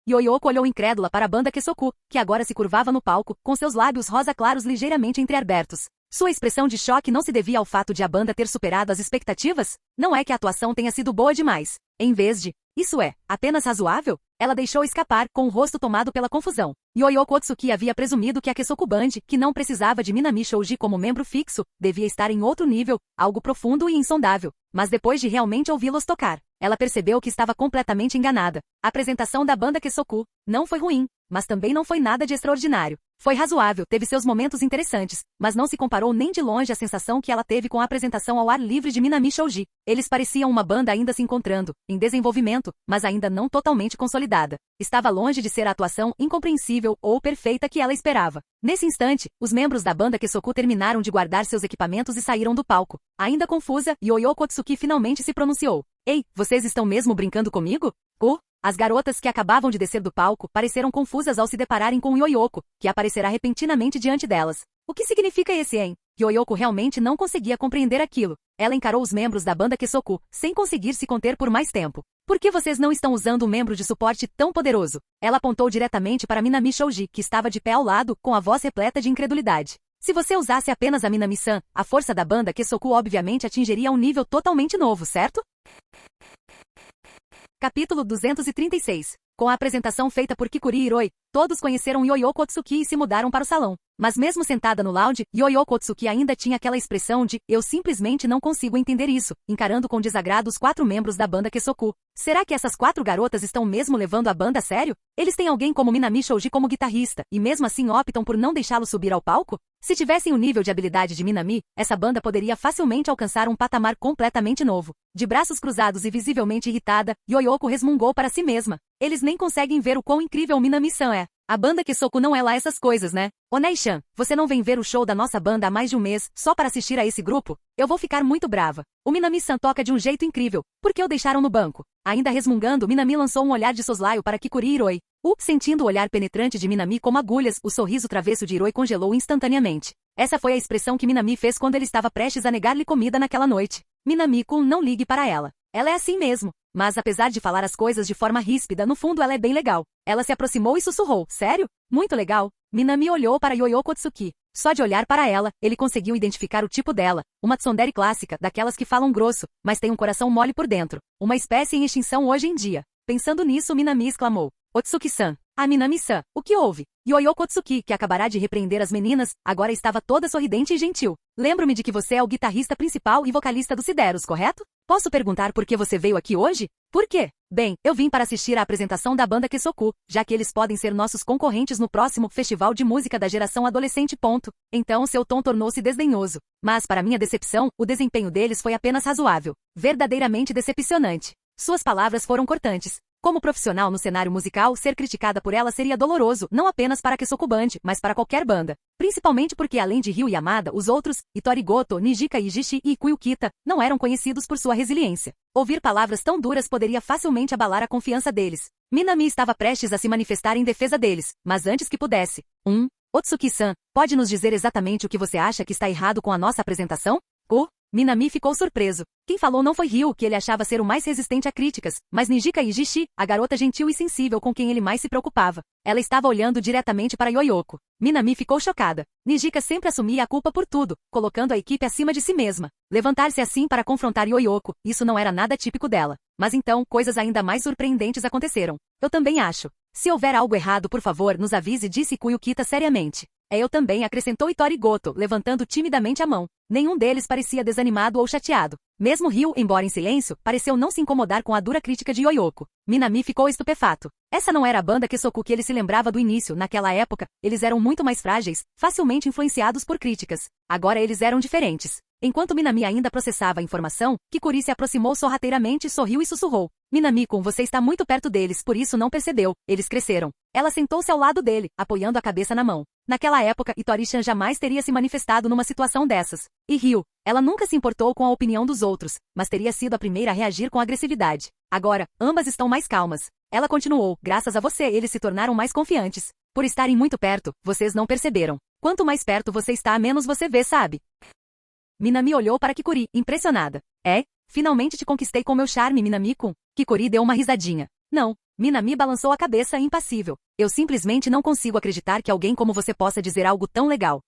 Yoyoko olhou incrédula para a banda Kesoku, que agora se curvava no palco, com seus lábios rosa claros ligeiramente entreabertos. Sua expressão de choque não se devia ao fato de a banda ter superado as expectativas? Não é que a atuação tenha sido boa demais. Em vez de, isso é, apenas razoável? Ela deixou escapar, com o rosto tomado pela confusão. Yoyoko Otsuki havia presumido que a Kesoku Band, que não precisava de Minami Shoji como membro fixo, devia estar em outro nível, algo profundo e insondável. Mas depois de realmente ouvi-los tocar, ela percebeu que estava completamente enganada. A apresentação da banda Kesoku não foi ruim, mas também não foi nada de extraordinário. Foi razoável, teve seus momentos interessantes, mas não se comparou nem de longe à sensação que ela teve com a apresentação ao ar livre de Minami Shoji. Eles pareciam uma banda ainda se encontrando, em desenvolvimento, mas ainda não totalmente consolidada. Estava longe de ser a atuação incompreensível ou perfeita que ela esperava. Nesse instante, os membros da banda Kesoku terminaram de guardar seus equipamentos e saíram do palco. Ainda confusa, Yoyoko Otsuki finalmente se pronunciou. Ei, vocês estão mesmo brincando comigo? As garotas que acabavam de descer do palco pareceram confusas ao se depararem com Yoyoko, que aparecerá repentinamente diante delas. O que significa esse, hein? Yoyoko realmente não conseguia compreender aquilo. Ela encarou os membros da banda Kesoku, sem conseguir se conter por mais tempo. Por que vocês não estão usando um membro de suporte tão poderoso? Ela apontou diretamente para Minami Shoji, que estava de pé ao lado, com a voz repleta de incredulidade. Se você usasse apenas a Minami-san, a força da banda Kesoku obviamente atingiria um nível totalmente novo, certo? Capítulo 236. Com a apresentação feita por Kikuri Hiroi, todos conheceram Yoyoko Otsuki e se mudaram para o salão. Mas mesmo sentada no lounge, Yoyoko Otsuki ainda tinha aquela expressão de "eu simplesmente não consigo entender isso", encarando com desagrado os 4 membros da banda Kesoku. Será que essas 4 garotas estão mesmo levando a banda a sério? Eles têm alguém como Minami Shoji como guitarrista, e mesmo assim optam por não deixá-lo subir ao palco? Se tivessem o nível de habilidade de Minami, essa banda poderia facilmente alcançar um patamar completamente novo. De braços cruzados e visivelmente irritada, Yoyoko resmungou para si mesma. Eles nem conseguem ver o quão incrível Minami-san é. A banda Kesoku não é lá essas coisas, né? Onei-chan, você não vem ver o show da nossa banda há mais de um mês, só para assistir a esse grupo? Eu vou ficar muito brava. O Minami-san toca de um jeito incrível. Por que o deixaram no banco? Ainda resmungando, Minami lançou um olhar de soslaio para Kikuri Hiroi. Sentindo o olhar penetrante de Minami como agulhas, o sorriso travesso de Hiroi congelou instantaneamente. Essa foi a expressão que Minami fez quando ele estava prestes a negar-lhe comida naquela noite. Minami-kun, não ligue para ela. Ela é assim mesmo. Mas apesar de falar as coisas de forma ríspida, no fundo ela é bem legal. Ela se aproximou e sussurrou. Sério? Muito legal. Minami olhou para Yoyoko Otsuki. Só de olhar para ela, ele conseguiu identificar o tipo dela. Uma tsundere clássica, daquelas que falam grosso, mas tem um coração mole por dentro. Uma espécie em extinção hoje em dia. Pensando nisso, Minami exclamou. Otsuki-san. Ah, Minami-san, o que houve? Yoyoko Otsuki, que acabará de repreender as meninas, agora estava toda sorridente e gentil. Lembro-me de que você é o guitarrista principal e vocalista do Sideros, correto? Posso perguntar por que você veio aqui hoje? Por quê? Bem, eu vim para assistir à apresentação da banda Kesoku, já que eles podem ser nossos concorrentes no próximo festival de música da geração adolescente. Então seu tom tornou-se desdenhoso. Mas, para minha decepção, o desempenho deles foi apenas razoável. Verdadeiramente decepcionante. Suas palavras foram cortantes. Como profissional no cenário musical, ser criticada por ela seria doloroso, não apenas para Kesoku Band, mas para qualquer banda. Principalmente porque além de Ryu Yamada, os outros, Itori Goto, Nijika Ijishi e Ikuyo Kita, não eram conhecidos por sua resiliência. Ouvir palavras tão duras poderia facilmente abalar a confiança deles. Minami estava prestes a se manifestar em defesa deles, mas antes que pudesse. Otsuki-san, pode nos dizer exatamente o que você acha que está errado com a nossa apresentação? Minami ficou surpreso. Quem falou não foi Ryu, que ele achava ser o mais resistente a críticas, mas Nijika Ijishi, a garota gentil e sensível com quem ele mais se preocupava. Ela estava olhando diretamente para Yoyoko. Minami ficou chocada. Nijika sempre assumia a culpa por tudo, colocando a equipe acima de si mesma. Levantar-se assim para confrontar Yoyoko, isso não era nada típico dela. Mas então, coisas ainda mais surpreendentes aconteceram. Eu também acho. Se houver algo errado, por favor, nos avise, disse Ikuyo Kita seriamente. Eu também, acrescentou Itori Goto, levantando timidamente a mão. Nenhum deles parecia desanimado ou chateado. Mesmo Ryu, embora em silêncio, pareceu não se incomodar com a dura crítica de Yoyoko. Minami ficou estupefato. Essa não era a banda Kesoku que ele se lembrava do início. Naquela época, eles eram muito mais frágeis, facilmente influenciados por críticas. Agora eles eram diferentes. Enquanto Minami ainda processava a informação, Kikuri se aproximou sorrateiramente, sorriu e sussurrou. Minami-kun, você está muito perto deles, por isso não percebeu. Eles cresceram. Ela sentou-se ao lado dele, apoiando a cabeça na mão. Naquela época, Itori-chan jamais teria se manifestado numa situação dessas. E Ryu, ela nunca se importou com a opinião dos outros, mas teria sido a primeira a reagir com agressividade. Agora, ambas estão mais calmas. Ela continuou, graças a você eles se tornaram mais confiantes. Por estarem muito perto, vocês não perceberam. Quanto mais perto você está, menos você vê, sabe? Minami olhou para Kikuri, impressionada. Finalmente te conquistei com meu charme, Minami-kun. Kikuri deu uma risadinha. Não. Minami balançou a cabeça, impassível. Eu simplesmente não consigo acreditar que alguém como você possa dizer algo tão legal.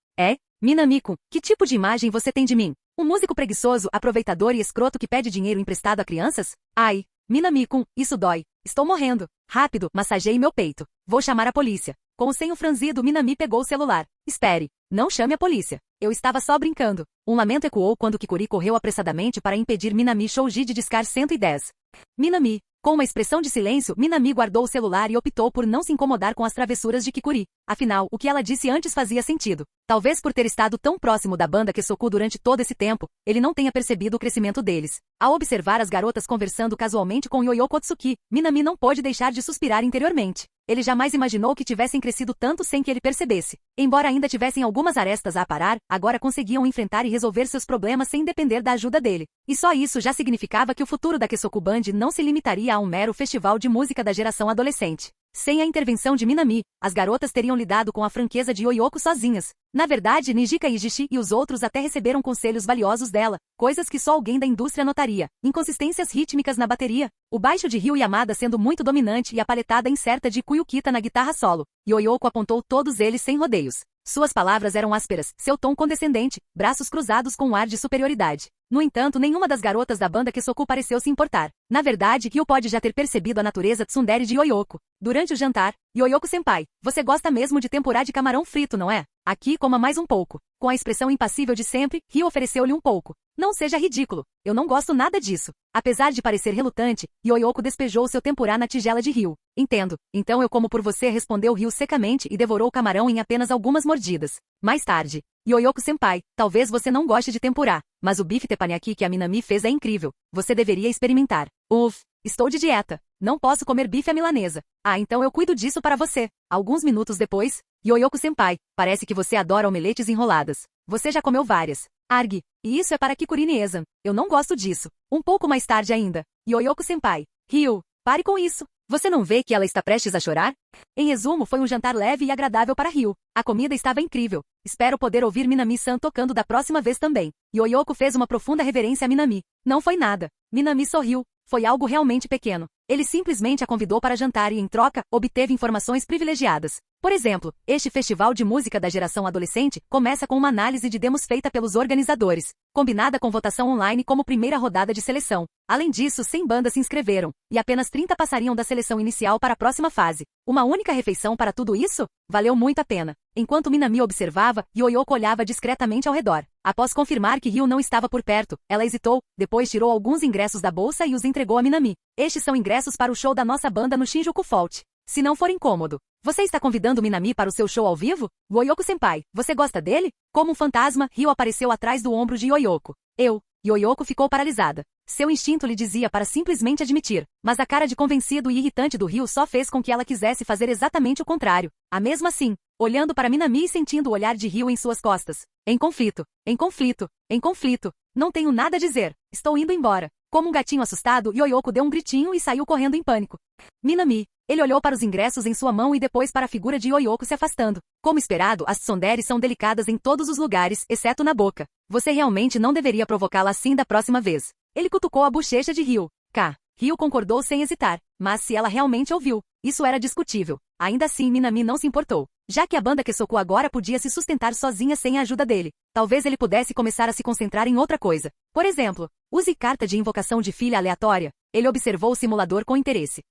Minami-kun, que tipo de imagem você tem de mim? Um músico preguiçoso, aproveitador e escroto que pede dinheiro emprestado a crianças? Ai, Minami-kun, isso dói. Estou morrendo. Rápido, massageie meu peito. Vou chamar a polícia. Com o senho franzido, Minami pegou o celular. Espere. Não chame a polícia. Eu estava só brincando. Um lamento ecoou quando Kikuri correu apressadamente para impedir Minami Shouji de discar 110. Minami. Com uma expressão de silêncio, Minami guardou o celular e optou por não se incomodar com as travessuras de Kikuri. Afinal, o que ela disse antes fazia sentido. Talvez por ter estado tão próximo da banda Kesoku durante todo esse tempo, ele não tenha percebido o crescimento deles. Ao observar as garotas conversando casualmente com Yoyoko Otsuki, Minami não pôde deixar de suspirar interiormente. Ele jamais imaginou que tivessem crescido tanto sem que ele percebesse. Embora ainda tivessem algumas arestas a aparar, agora conseguiam enfrentar e resolver seus problemas sem depender da ajuda dele. E só isso já significava que o futuro da Kesoku Band não se limitaria a um mero festival de música da geração adolescente. Sem a intervenção de Minami, as garotas teriam lidado com a franqueza de Yoyoko sozinhas. Na verdade, Nijika Ijishi e os outros até receberam conselhos valiosos dela, coisas que só alguém da indústria notaria. Inconsistências rítmicas na bateria, o baixo de Ryu Yamada sendo muito dominante e a paletada incerta de Ikuyo Kita na guitarra solo. Yoyoko apontou todos eles sem rodeios. Suas palavras eram ásperas, seu tom condescendente, braços cruzados com um ar de superioridade. No entanto, nenhuma das garotas da banda Kesoku pareceu se importar. Na verdade, Ryu pode já ter percebido a natureza tsundere de Yoyoko. Durante o jantar, Yoyoko-senpai, você gosta mesmo de tempurá de camarão frito, não é? Aqui, coma mais um pouco. Com a expressão impassível de sempre, Ryu ofereceu-lhe um pouco. Não seja ridículo. Eu não gosto nada disso. Apesar de parecer relutante, Yoyoko despejou seu tempurá na tigela de Ryu. Entendo. Então eu como por você, respondeu Ryu secamente e devorou o camarão em apenas algumas mordidas. Mais tarde, Yoyoko-senpai, talvez você não goste de tempurá, mas o bife teppanyaki que a Minami fez é incrível. Você deveria experimentar. Estou de dieta. Não posso comer bife à milanesa. Então eu cuido disso para você. Alguns minutos depois, Yoyoko-senpai, parece que você adora omeletes enroladas. Você já comeu várias. Arg. E isso é para Kikuri Niezan. Eu não gosto disso. Um pouco mais tarde ainda. Yoyoko-senpai. Ryu, pare com isso. Você não vê que ela está prestes a chorar? Em resumo, foi um jantar leve e agradável para Ryu. A comida estava incrível. Espero poder ouvir Minami-san tocando da próxima vez também. Yoyoko fez uma profunda reverência a Minami. Não foi nada. Minami sorriu. Foi algo realmente pequeno. Ele simplesmente a convidou para jantar e, em troca, obteve informações privilegiadas. Por exemplo, este festival de música da geração adolescente começa com uma análise de demos feita pelos organizadores, combinada com votação online como primeira rodada de seleção. Além disso, 100 bandas se inscreveram, e apenas 30 passariam da seleção inicial para a próxima fase. Uma única refeição para tudo isso? Valeu muito a pena. Enquanto Minami observava, Yoyoko olhava discretamente ao redor. Após confirmar que Ryu não estava por perto, ela hesitou, depois tirou alguns ingressos da bolsa e os entregou a Minami. Estes são ingressos para o show da nossa banda no Shinjuku Fault. Se não for incômodo, você está convidando Minami para o seu show ao vivo? Yoyoko-senpai, você gosta dele? Como um fantasma, Ryu apareceu atrás do ombro de Yoyoko. Yoyoko ficou paralisada. Seu instinto lhe dizia para simplesmente admitir, mas a cara de convencido e irritante do Ryu só fez com que ela quisesse fazer exatamente o contrário. Mesmo assim, olhando para Minami e sentindo o olhar de Ryu em suas costas. Em conflito. Não tenho nada a dizer. Estou indo embora. Como um gatinho assustado, Yoyoko deu um gritinho e saiu correndo em pânico. Minami. Ele olhou para os ingressos em sua mão e depois para a figura de Yoyoko se afastando. Como esperado, as tsundere são delicadas em todos os lugares, exceto na boca. Você realmente não deveria provocá-la assim da próxima vez. Ele cutucou a bochecha de Ryu. Ryu concordou sem hesitar, mas se ela realmente ouviu, isso era discutível. Ainda assim, Minami não se importou. Já que a banda Kesoku agora podia se sustentar sozinha sem a ajuda dele, talvez ele pudesse começar a se concentrar em outra coisa. Por exemplo, use carta de invocação de filha aleatória. Ele observou o simulador com interesse.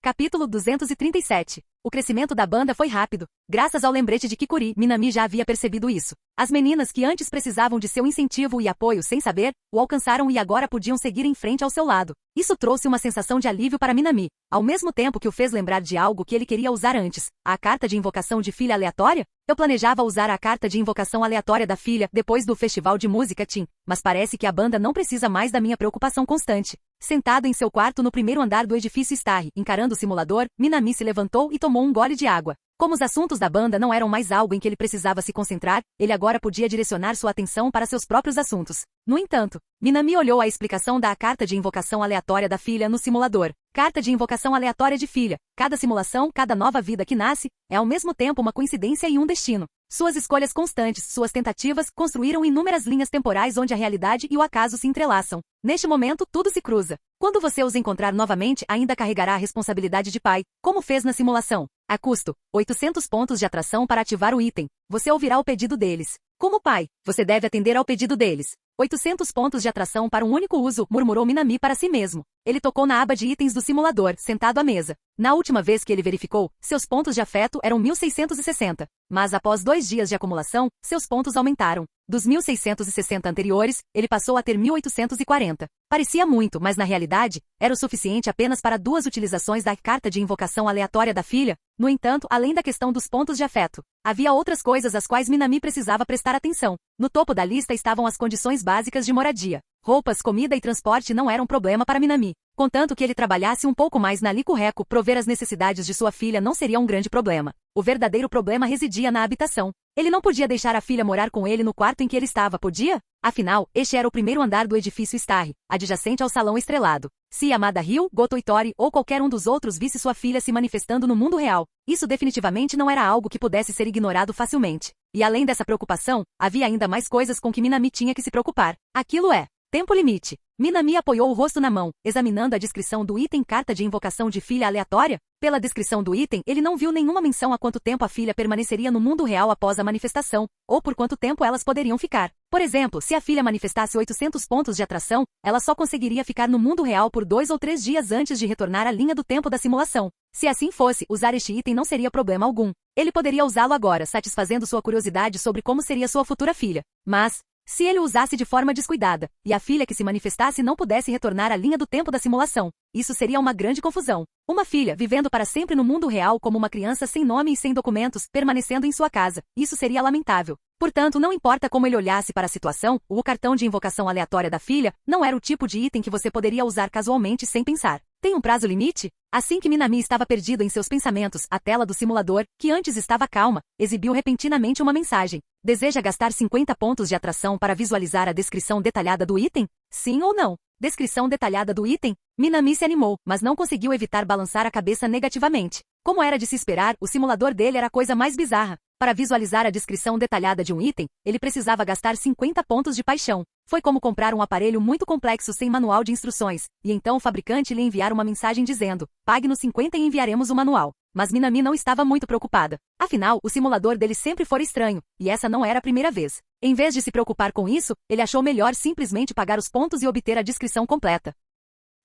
Capítulo 237. O crescimento da banda foi rápido. Graças ao lembrete de Kikuri, Minami já havia percebido isso. As meninas que antes precisavam de seu incentivo e apoio sem saber, o alcançaram e agora podiam seguir em frente ao seu lado. Isso trouxe uma sensação de alívio para Minami, ao mesmo tempo que o fez lembrar de algo que ele queria usar antes. A carta de invocação de filha aleatória? Eu planejava usar a carta de invocação aleatória da filha depois do festival de música Teen, mas parece que a banda não precisa mais da minha preocupação constante. Sentado em seu quarto no primeiro andar do edifício Starry, encarando o simulador, Minami se levantou e tomou um gole de água. Como os assuntos da banda não eram mais algo em que ele precisava se concentrar, ele agora podia direcionar sua atenção para seus próprios assuntos. No entanto, Minami olhou a explicação da carta de invocação aleatória da filha no simulador. Carta de invocação aleatória de filha. Cada simulação, cada nova vida que nasce, é ao mesmo tempo uma coincidência e um destino. Suas escolhas constantes, suas tentativas, construíram inúmeras linhas temporais onde a realidade e o acaso se entrelaçam. Neste momento, tudo se cruza. Quando você os encontrar novamente, ainda carregará a responsabilidade de pai, como fez na simulação. A custo, 800 pontos de atração para ativar o item. Você ouvirá o pedido deles. Como pai, você deve atender ao pedido deles. 800 pontos de atração para um único uso, murmurou Minami para si mesmo. Ele tocou na aba de itens do simulador, sentado à mesa. Na última vez que ele verificou, seus pontos de afeto eram 1660. Mas após 2 dias de acumulação, seus pontos aumentaram. Dos 1660 anteriores, ele passou a ter 1840. Parecia muito, mas na realidade, era o suficiente apenas para 2 utilizações da carta de invocação aleatória da filha. No entanto, além da questão dos pontos de afeto, havia outras coisas às quais Minami precisava prestar atenção. No topo da lista estavam as condições básicas de moradia. Roupas, comida e transporte não eram problema para Minami. Contanto que ele trabalhasse um pouco mais na Lico-Reco, prover as necessidades de sua filha não seria um grande problema. O verdadeiro problema residia na habitação. Ele não podia deixar a filha morar com ele no quarto em que ele estava, podia? Afinal, este era o primeiro andar do edifício Starry, adjacente ao salão estrelado. Se Yamada Ryu, Goto Itori ou qualquer um dos outros visse sua filha se manifestando no mundo real, isso definitivamente não era algo que pudesse ser ignorado facilmente. E além dessa preocupação, havia ainda mais coisas com que Minami tinha que se preocupar. Aquilo é tempo limite. Minami apoiou o rosto na mão, examinando a descrição do item carta de invocação de filha aleatória. Pela descrição do item, ele não viu nenhuma menção a quanto tempo a filha permaneceria no mundo real após a manifestação, ou por quanto tempo elas poderiam ficar. Por exemplo, se a filha manifestasse 800 pontos de atração, ela só conseguiria ficar no mundo real por 2 ou 3 dias antes de retornar à linha do tempo da simulação. Se assim fosse, usar este item não seria problema algum. Ele poderia usá-lo agora, satisfazendo sua curiosidade sobre como seria sua futura filha. Mas, se ele o usasse de forma descuidada, e a filha que se manifestasse não pudesse retornar à linha do tempo da simulação, isso seria uma grande confusão. Uma filha, vivendo para sempre no mundo real como uma criança sem nome e sem documentos, permanecendo em sua casa. Isso seria lamentável. Portanto, não importa como ele olhasse para a situação, o cartão de invocação aleatória da filha não era o tipo de item que você poderia usar casualmente sem pensar. Tem um prazo limite? Assim que Minami estava perdido em seus pensamentos, a tela do simulador, que antes estava calma, exibiu repentinamente uma mensagem. Deseja gastar 50 pontos de atração para visualizar a descrição detalhada do item? Sim ou não? Descrição detalhada do item? Minami se animou, mas não conseguiu evitar balançar a cabeça negativamente. Como era de se esperar, o simulador dele era a coisa mais bizarra. Para visualizar a descrição detalhada de um item, ele precisava gastar 50 pontos de paixão. Foi como comprar um aparelho muito complexo sem manual de instruções, e então o fabricante lhe enviar uma mensagem dizendo: pague-nos 50 e enviaremos o manual. Mas Minami não estava muito preocupada. Afinal, o simulador dele sempre fora estranho, e essa não era a primeira vez. Em vez de se preocupar com isso, ele achou melhor simplesmente pagar os pontos e obter a descrição completa.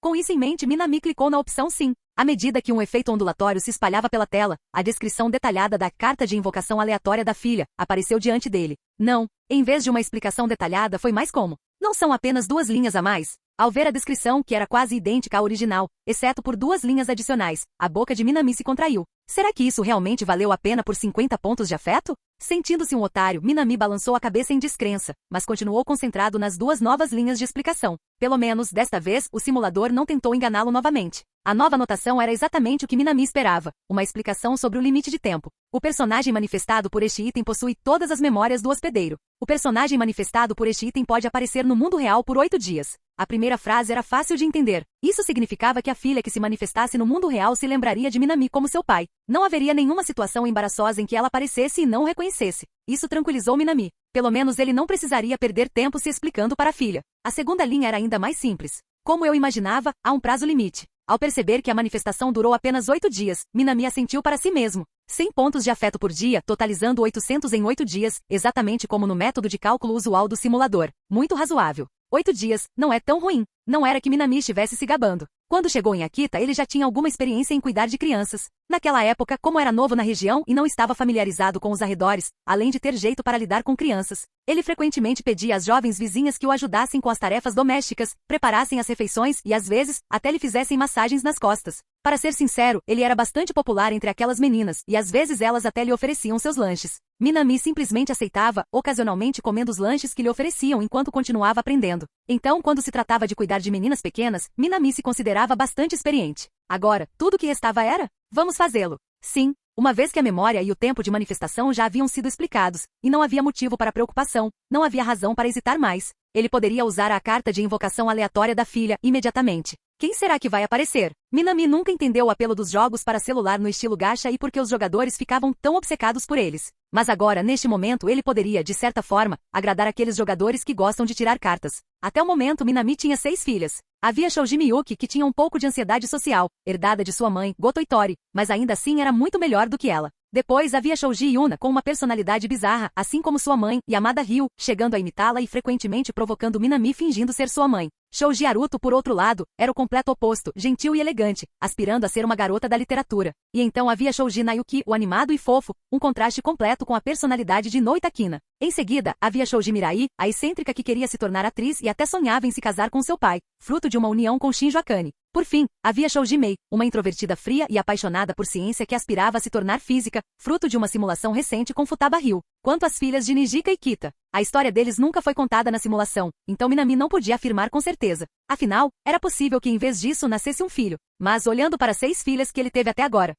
Com isso em mente, Minami clicou na opção Sim. À medida que um efeito ondulatório se espalhava pela tela, a descrição detalhada da carta de invocação aleatória da filha apareceu diante dele. Não, em vez de uma explicação detalhada, foi mais como: não são apenas 2 linhas a mais? Ao ver a descrição, que era quase idêntica à original, exceto por 2 linhas adicionais, a boca de Minami se contraiu. Será que isso realmente valeu a pena por 50 pontos de afeto? Sentindo-se um otário, Minami balançou a cabeça em descrença, mas continuou concentrado nas 2 novas linhas de explicação. Pelo menos, desta vez, o simulador não tentou enganá-lo novamente. A nova anotação era exatamente o que Minami esperava, uma explicação sobre o limite de tempo. O personagem manifestado por este item possui todas as memórias do hospedeiro. O personagem manifestado por este item pode aparecer no mundo real por 8 dias. A primeira frase era fácil de entender. Isso significava que a filha que se manifestasse no mundo real se lembraria de Minami como seu pai. Não haveria nenhuma situação embaraçosa em que ela aparecesse e não o reconhecesse. Isso tranquilizou Minami. Pelo menos ele não precisaria perder tempo se explicando para a filha. A segunda linha era ainda mais simples. Como eu imaginava, há um prazo limite. Ao perceber que a manifestação durou apenas 8 dias, Minami assentiu para si mesmo. 100 pontos de afeto por dia, totalizando 800 em 8 dias, exatamente como no método de cálculo usual do simulador. Muito razoável. 8 dias, não é tão ruim. Não era que Minami estivesse se gabando. Quando chegou em Akita, ele já tinha alguma experiência em cuidar de crianças. Naquela época, como era novo na região e não estava familiarizado com os arredores, além de ter jeito para lidar com crianças, ele frequentemente pedia às jovens vizinhas que o ajudassem com as tarefas domésticas, preparassem as refeições e, às vezes, até lhe fizessem massagens nas costas. Para ser sincero, ele era bastante popular entre aquelas meninas, e às vezes elas até lhe ofereciam seus lanches. Minami simplesmente aceitava, ocasionalmente comendo os lanches que lhe ofereciam enquanto continuava aprendendo. Então, quando se tratava de cuidar de meninas pequenas, Minami se considerava bastante experiente. Agora, tudo o que restava era: vamos fazê-lo. Sim, uma vez que a memória e o tempo de manifestação já haviam sido explicados, e não havia motivo para preocupação, não havia razão para hesitar mais. Ele poderia usar a carta de invocação aleatória da filha imediatamente. Quem será que vai aparecer? Minami nunca entendeu o apelo dos jogos para celular no estilo gacha e por que os jogadores ficavam tão obcecados por eles. Mas agora, neste momento, ele poderia, de certa forma, agradar aqueles jogadores que gostam de tirar cartas. Até o momento, Minami tinha 6 filhas. Havia Shoji Miyuki, que tinha um pouco de ansiedade social, herdada de sua mãe, Goto Itori, mas ainda assim era muito melhor do que ela. Depois havia Shoji Yuna com uma personalidade bizarra, assim como sua mãe, Yamada Ryu, chegando a imitá-la e frequentemente provocando Minami fingindo ser sua mãe. Shoji Haruto, por outro lado, era o completo oposto, gentil e elegante, aspirando a ser uma garota da literatura. E então havia Shoji Nayuki, o animado e fofo, um contraste completo com a personalidade de Noitakina. Em seguida, havia Shoji Mirai, a excêntrica que queria se tornar atriz e até sonhava em se casar com seu pai, fruto de uma união com Shinjo Akane. Por fim, havia Shoji Mei, uma introvertida fria e apaixonada por ciência que aspirava a se tornar física, fruto de uma simulação recente com Futaba Ryu. Quanto às filhas de Nijika e Kita, a história deles nunca foi contada na simulação, então Minami não podia afirmar com certeza. Afinal, era possível que em vez disso nascesse um filho. Mas olhando para 6 filhas que ele teve até agora,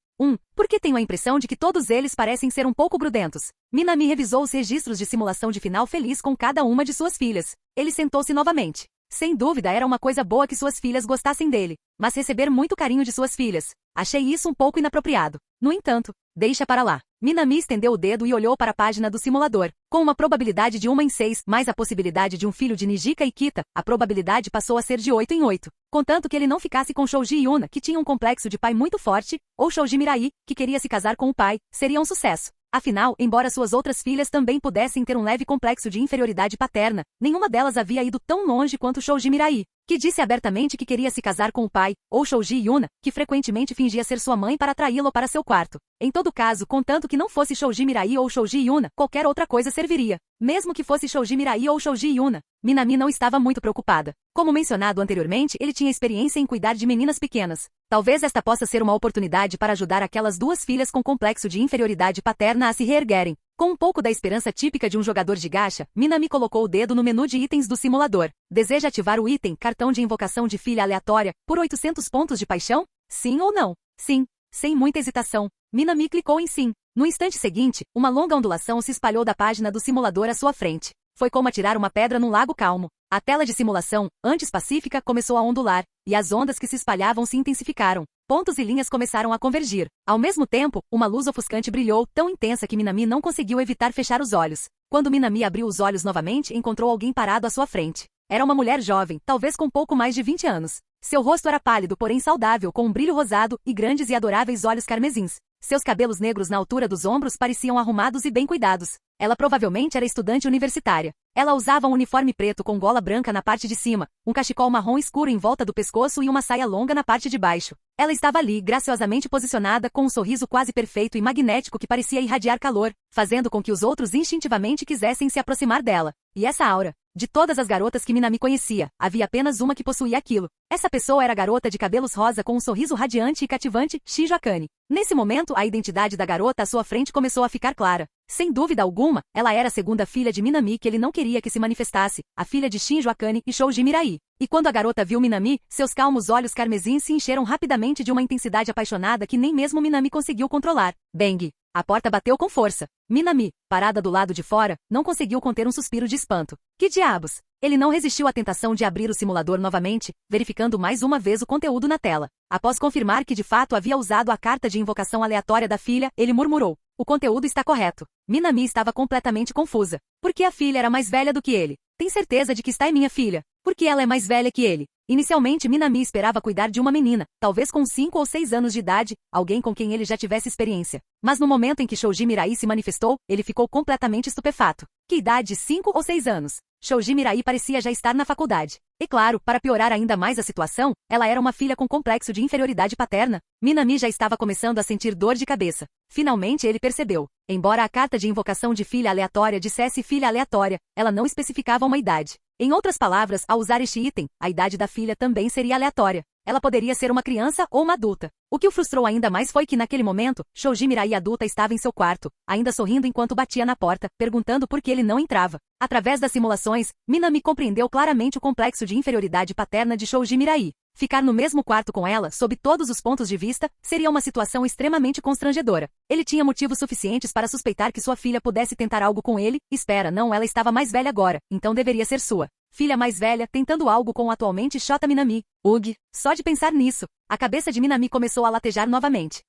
por que tenho a impressão de que todos eles parecem ser um pouco grudentos? Minami revisou os registros de simulação de final feliz com cada uma de suas filhas. Ele sentou-se novamente. Sem dúvida era uma coisa boa que suas filhas gostassem dele, mas receber muito carinho de suas filhas. Achei isso um pouco inapropriado. No entanto, deixa para lá. Minami estendeu o dedo e olhou para a página do simulador. Com uma probabilidade de 1 em 6, mais a possibilidade de um filho de Nijika e Kita, a probabilidade passou a ser de 8 em 8. Contanto que ele não ficasse com Shoji Yuna, que tinha um complexo de pai muito forte, ou Shoji Mirai, que queria se casar com o pai, seria um sucesso. Afinal, embora suas outras filhas também pudessem ter um leve complexo de inferioridade paterna, nenhuma delas havia ido tão longe quanto Shoji Mirai, que disse abertamente que queria se casar com o pai, ou Shoji Yuna, que frequentemente fingia ser sua mãe para atraí-lo para seu quarto. Em todo caso, contanto que não fosse Shoji Mirai ou Shoji Yuna, qualquer outra coisa serviria. Mesmo que fosse Shoji Mirai ou Shoji Yuna, Minami não estava muito preocupada. Como mencionado anteriormente, ele tinha experiência em cuidar de meninas pequenas. Talvez esta possa ser uma oportunidade para ajudar aquelas 2 filhas com complexo de inferioridade paterna a se reerguerem. Com um pouco da esperança típica de um jogador de gacha, Minami colocou o dedo no menu de itens do simulador. Deseja ativar o item Cartão de Invocação de Filha Aleatória por 800 pontos de paixão? Sim ou não? Sim. Sem muita hesitação, Minami clicou em sim. No instante seguinte, uma longa ondulação se espalhou da página do simulador à sua frente. Foi como atirar uma pedra num lago calmo. A tela de simulação, antes pacífica, começou a ondular, e as ondas que se espalhavam se intensificaram. Pontos e linhas começaram a convergir. Ao mesmo tempo, uma luz ofuscante brilhou, tão intensa que Minami não conseguiu evitar fechar os olhos. Quando Minami abriu os olhos novamente, encontrou alguém parado à sua frente. Era uma mulher jovem, talvez com pouco mais de 20 anos. Seu rosto era pálido, porém saudável, com um brilho rosado e grandes e adoráveis olhos carmesins. Seus cabelos negros na altura dos ombros pareciam arrumados e bem cuidados. Ela provavelmente era estudante universitária. Ela usava um uniforme preto com gola branca na parte de cima, um cachecol marrom escuro em volta do pescoço e uma saia longa na parte de baixo. Ela estava ali, graciosamente posicionada, com um sorriso quase perfeito e magnético que parecia irradiar calor, fazendo com que os outros instintivamente quisessem se aproximar dela. E essa aura? De todas as garotas que Minami conhecia, havia apenas uma que possuía aquilo. Essa pessoa era a garota de cabelos rosa com um sorriso radiante e cativante, Shinjo Akane. Nesse momento, a identidade da garota à sua frente começou a ficar clara. Sem dúvida alguma, ela era a segunda filha de Minami que ele não queria que se manifestasse, a filha de Shinjo Akane e Shouji Mirai. E quando a garota viu Minami, seus calmos olhos carmesins se encheram rapidamente de uma intensidade apaixonada que nem mesmo Minami conseguiu controlar. Bang! A porta bateu com força. Minami, parada do lado de fora, não conseguiu conter um suspiro de espanto. Que diabos? Ele não resistiu à tentação de abrir o simulador novamente, verificando mais uma vez o conteúdo na tela. Após confirmar que de fato havia usado a carta de invocação aleatória da filha, ele murmurou: "O conteúdo está correto." Minami estava completamente confusa. Por que a filha era mais velha do que ele? Tem certeza de que está em minha filha? Porque ela é mais velha que ele. Inicialmente, Minami esperava cuidar de uma menina, talvez com 5 ou 6 anos de idade, alguém com quem ele já tivesse experiência. Mas no momento em que Shouji Mirai se manifestou, ele ficou completamente estupefato. Que idade? 5 ou 6 anos? Shouji Mirai parecia já estar na faculdade. E claro, para piorar ainda mais a situação, ela era uma filha com complexo de inferioridade paterna. Minami já estava começando a sentir dor de cabeça. Finalmente ele percebeu. Embora a carta de invocação de filha aleatória dissesse filha aleatória, ela não especificava uma idade. Em outras palavras, ao usar este item, a idade da filha também seria aleatória. Ela poderia ser uma criança ou uma adulta. O que o frustrou ainda mais foi que naquele momento, Shouji Mirai adulta estava em seu quarto, ainda sorrindo enquanto batia na porta, perguntando por que ele não entrava. Através das simulações, Minami compreendeu claramente o complexo de inferioridade paterna de Shouji Mirai. Ficar no mesmo quarto com ela, sob todos os pontos de vista, seria uma situação extremamente constrangedora. Ele tinha motivos suficientes para suspeitar que sua filha pudesse tentar algo com ele. Espera, não, ela estava mais velha agora, então deveria ser sua filha mais velha tentando algo com o atualmente Shota Minami. Ugh, só de pensar nisso, a cabeça de Minami começou a latejar novamente.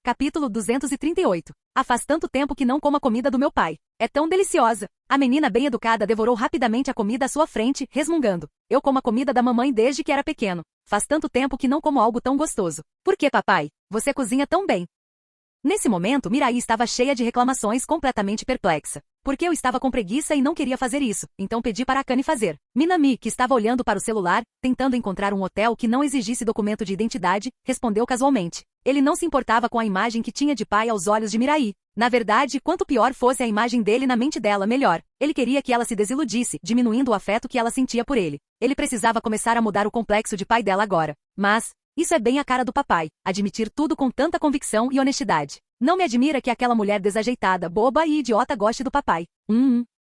Capítulo 238. Faz tanto tempo que não como a comida do meu pai. É tão deliciosa. A menina bem educada devorou rapidamente a comida à sua frente, resmungando. Eu como a comida da mamãe desde que era pequeno. Faz tanto tempo que não como algo tão gostoso. Por que, papai? Você cozinha tão bem. Nesse momento, Mirai estava cheia de reclamações, completamente perplexa. Porque eu estava com preguiça e não queria fazer isso, então pedi para Akane fazer. Minami, que estava olhando para o celular, tentando encontrar um hotel que não exigisse documento de identidade, respondeu casualmente. Ele não se importava com a imagem que tinha de pai aos olhos de Mirai. Na verdade, quanto pior fosse a imagem dele na mente dela, melhor. Ele queria que ela se desiludisse, diminuindo o afeto que ela sentia por ele. Ele precisava começar a mudar o complexo de pai dela agora. Mas isso é bem a cara do papai, admitir tudo com tanta convicção e honestidade. Não me admira que aquela mulher desajeitada, boba e idiota goste do papai.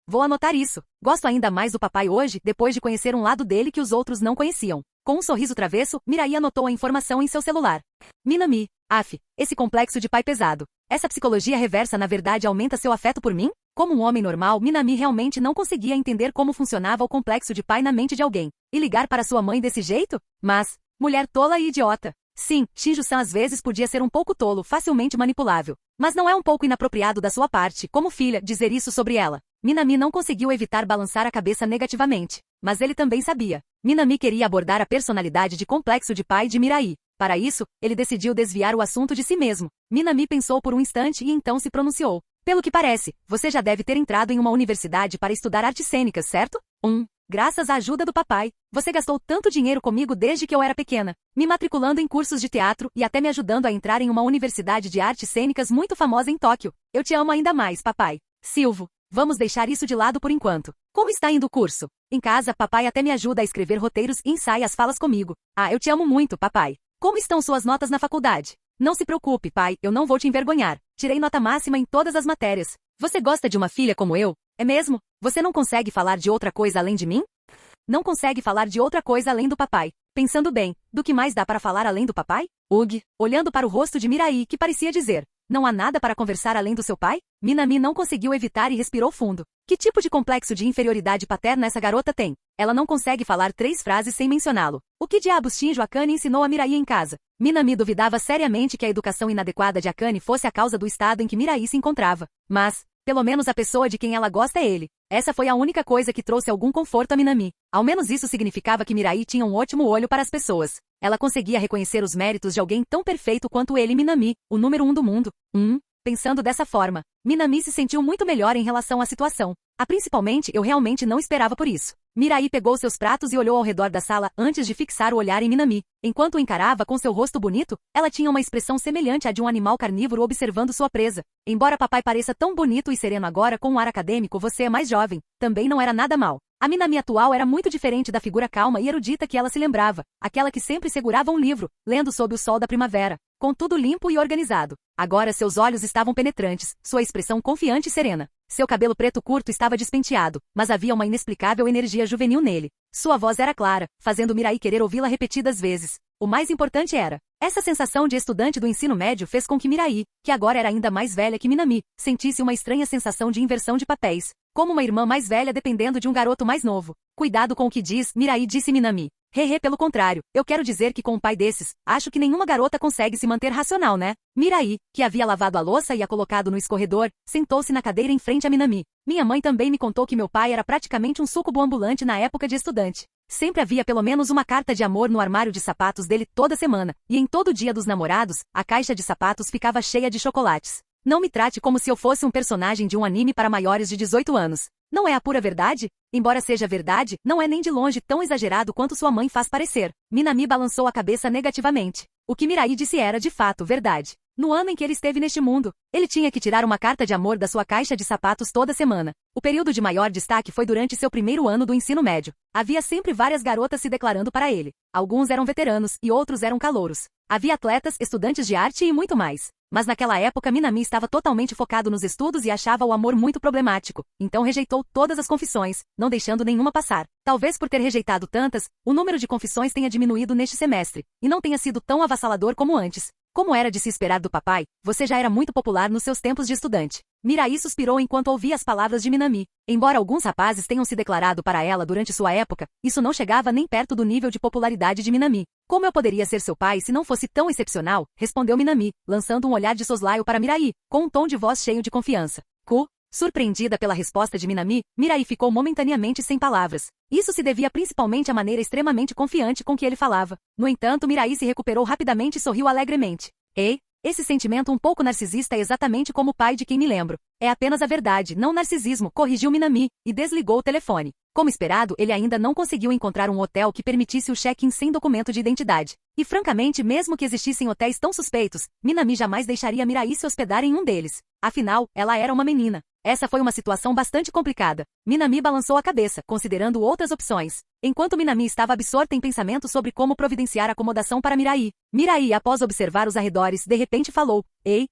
Vou anotar isso. Gosto ainda mais do papai hoje, depois de conhecer um lado dele que os outros não conheciam. Com um sorriso travesso, Mirai anotou a informação em seu celular. Minami, esse complexo de pai pesado. Essa psicologia reversa na verdade aumenta seu afeto por mim? Como um homem normal, Minami realmente não conseguia entender como funcionava o complexo de pai na mente de alguém. E ligar para sua mãe desse jeito? Mas, mulher tola e idiota. Sim, Shinjo-san às vezes podia ser um pouco tolo, facilmente manipulável. Mas não é um pouco inapropriado da sua parte, como filha, dizer isso sobre ela. Minami não conseguiu evitar balançar a cabeça negativamente. Mas ele também sabia. Minami queria abordar a personalidade de complexo de pai de Mirai. Para isso, ele decidiu desviar o assunto de si mesmo. Minami pensou por um instante e então se pronunciou. Pelo que parece, você já deve ter entrado em uma universidade para estudar artes cênicas, certo? Graças à ajuda do papai, você gastou tanto dinheiro comigo desde que eu era pequena, me matriculando em cursos de teatro e até me ajudando a entrar em uma universidade de artes cênicas muito famosa em Tóquio. Eu te amo ainda mais, papai. Silvo, vamos deixar isso de lado por enquanto. Como está indo o curso? Em casa, papai até me ajuda a escrever roteiros e ensaia as falas comigo. Eu te amo muito, papai. Como estão suas notas na faculdade? Não se preocupe, pai, eu não vou te envergonhar. Tirei nota máxima em todas as matérias. Você gosta de uma filha como eu? É mesmo? Você não consegue falar de outra coisa além de mim? Não consegue falar de outra coisa além do papai. Pensando bem, do que mais dá para falar além do papai? Olhando para o rosto de Mirai, que parecia dizer, não há nada para conversar além do seu pai? Minami não conseguiu evitar e respirou fundo. Que tipo de complexo de inferioridade paterna essa garota tem? Ela não consegue falar 3 frases sem mencioná-lo. O que diabos Shinjo Akane ensinou a Mirai em casa? Minami duvidava seriamente que a educação inadequada de Akane fosse a causa do estado em que Mirai se encontrava. Mas, Pelo menos a pessoa de quem ela gosta é ele. Essa foi a única coisa que trouxe algum conforto a Minami. Ao menos isso significava que Mirai tinha um ótimo olho para as pessoas. Ela conseguia reconhecer os méritos de alguém tão perfeito quanto ele e Minami, o número 1 do mundo. Pensando dessa forma, Minami se sentiu muito melhor em relação à situação. Principalmente, eu realmente não esperava por isso. Mirai pegou seus pratos e olhou ao redor da sala antes de fixar o olhar em Minami. Enquanto o encarava com seu rosto bonito, ela tinha uma expressão semelhante à de um animal carnívoro observando sua presa. Embora papai pareça tão bonito e sereno agora com um ar acadêmico, você é mais jovem. Também não era nada mal. A Minami atual era muito diferente da figura calma e erudita que ela se lembrava, aquela que sempre segurava um livro, lendo sob o sol da primavera, com tudo limpo e organizado. Agora seus olhos estavam penetrantes, sua expressão confiante e serena. Seu cabelo preto curto estava despenteado, mas havia uma inexplicável energia juvenil nele. Sua voz era clara, fazendo Mirai querer ouvi-la repetidas vezes. O mais importante era, essa sensação de estudante do ensino médio fez com que Mirai, que agora era ainda mais velha que Minami, sentisse uma estranha sensação de inversão de papéis, como uma irmã mais velha dependendo de um garoto mais novo. Cuidado com o que diz, Mirai, disse Minami. Pelo contrário, eu quero dizer que com um pai desses, acho que nenhuma garota consegue se manter racional, né? Mirai, que havia lavado a louça e a colocado no escorredor, sentou-se na cadeira em frente a Minami. Minha mãe também me contou que meu pai era praticamente um súcubo ambulante na época de estudante. Sempre havia pelo menos uma carta de amor no armário de sapatos dele toda semana, e em todo dia dos namorados, a caixa de sapatos ficava cheia de chocolates. Não me trate como se eu fosse um personagem de um anime para maiores de 18 anos. Não é a pura verdade? Embora seja verdade, não é nem de longe tão exagerado quanto sua mãe faz parecer. Minami balançou a cabeça negativamente. O que Mirai disse era de fato verdade. No ano em que ele esteve neste mundo, ele tinha que tirar uma carta de amor da sua caixa de sapatos toda semana. O período de maior destaque foi durante seu primeiro ano do ensino médio. Havia sempre várias garotas se declarando para ele. Alguns eram veteranos e outros eram calouros. Havia atletas, estudantes de arte e muito mais. Mas naquela época Minami estava totalmente focado nos estudos e achava o amor muito problemático, então rejeitou todas as confissões, não deixando nenhuma passar. Talvez por ter rejeitado tantas, o número de confissões tenha diminuído neste semestre, e não tenha sido tão avassalador como antes. Como era de se esperar do papai, você já era muito popular nos seus tempos de estudante. Mirai suspirou enquanto ouvia as palavras de Minami. Embora alguns rapazes tenham se declarado para ela durante sua época, isso não chegava nem perto do nível de popularidade de Minami. Como eu poderia ser seu pai se não fosse tão excepcional? Respondeu Minami, lançando um olhar de soslaio para Mirai, com um tom de voz cheio de confiança. Surpreendida pela resposta de Minami, Mirai ficou momentaneamente sem palavras. Isso se devia principalmente à maneira extremamente confiante com que ele falava. No entanto, Mirai se recuperou rapidamente e sorriu alegremente. Esse sentimento um pouco narcisista é exatamente como o pai de quem me lembro. É apenas a verdade, não narcisismo, corrigiu Minami, e desligou o telefone. Como esperado, ele ainda não conseguiu encontrar um hotel que permitisse o check-in sem documento de identidade. E francamente, mesmo que existissem hotéis tão suspeitos, Minami jamais deixaria Mirai se hospedar em um deles. Afinal, ela era uma menina. Essa foi uma situação bastante complicada. Minami balançou a cabeça, considerando outras opções. Enquanto Minami estava absorta em pensamentos sobre como providenciar acomodação para Mirai. Mirai, após observar os arredores, de repente falou: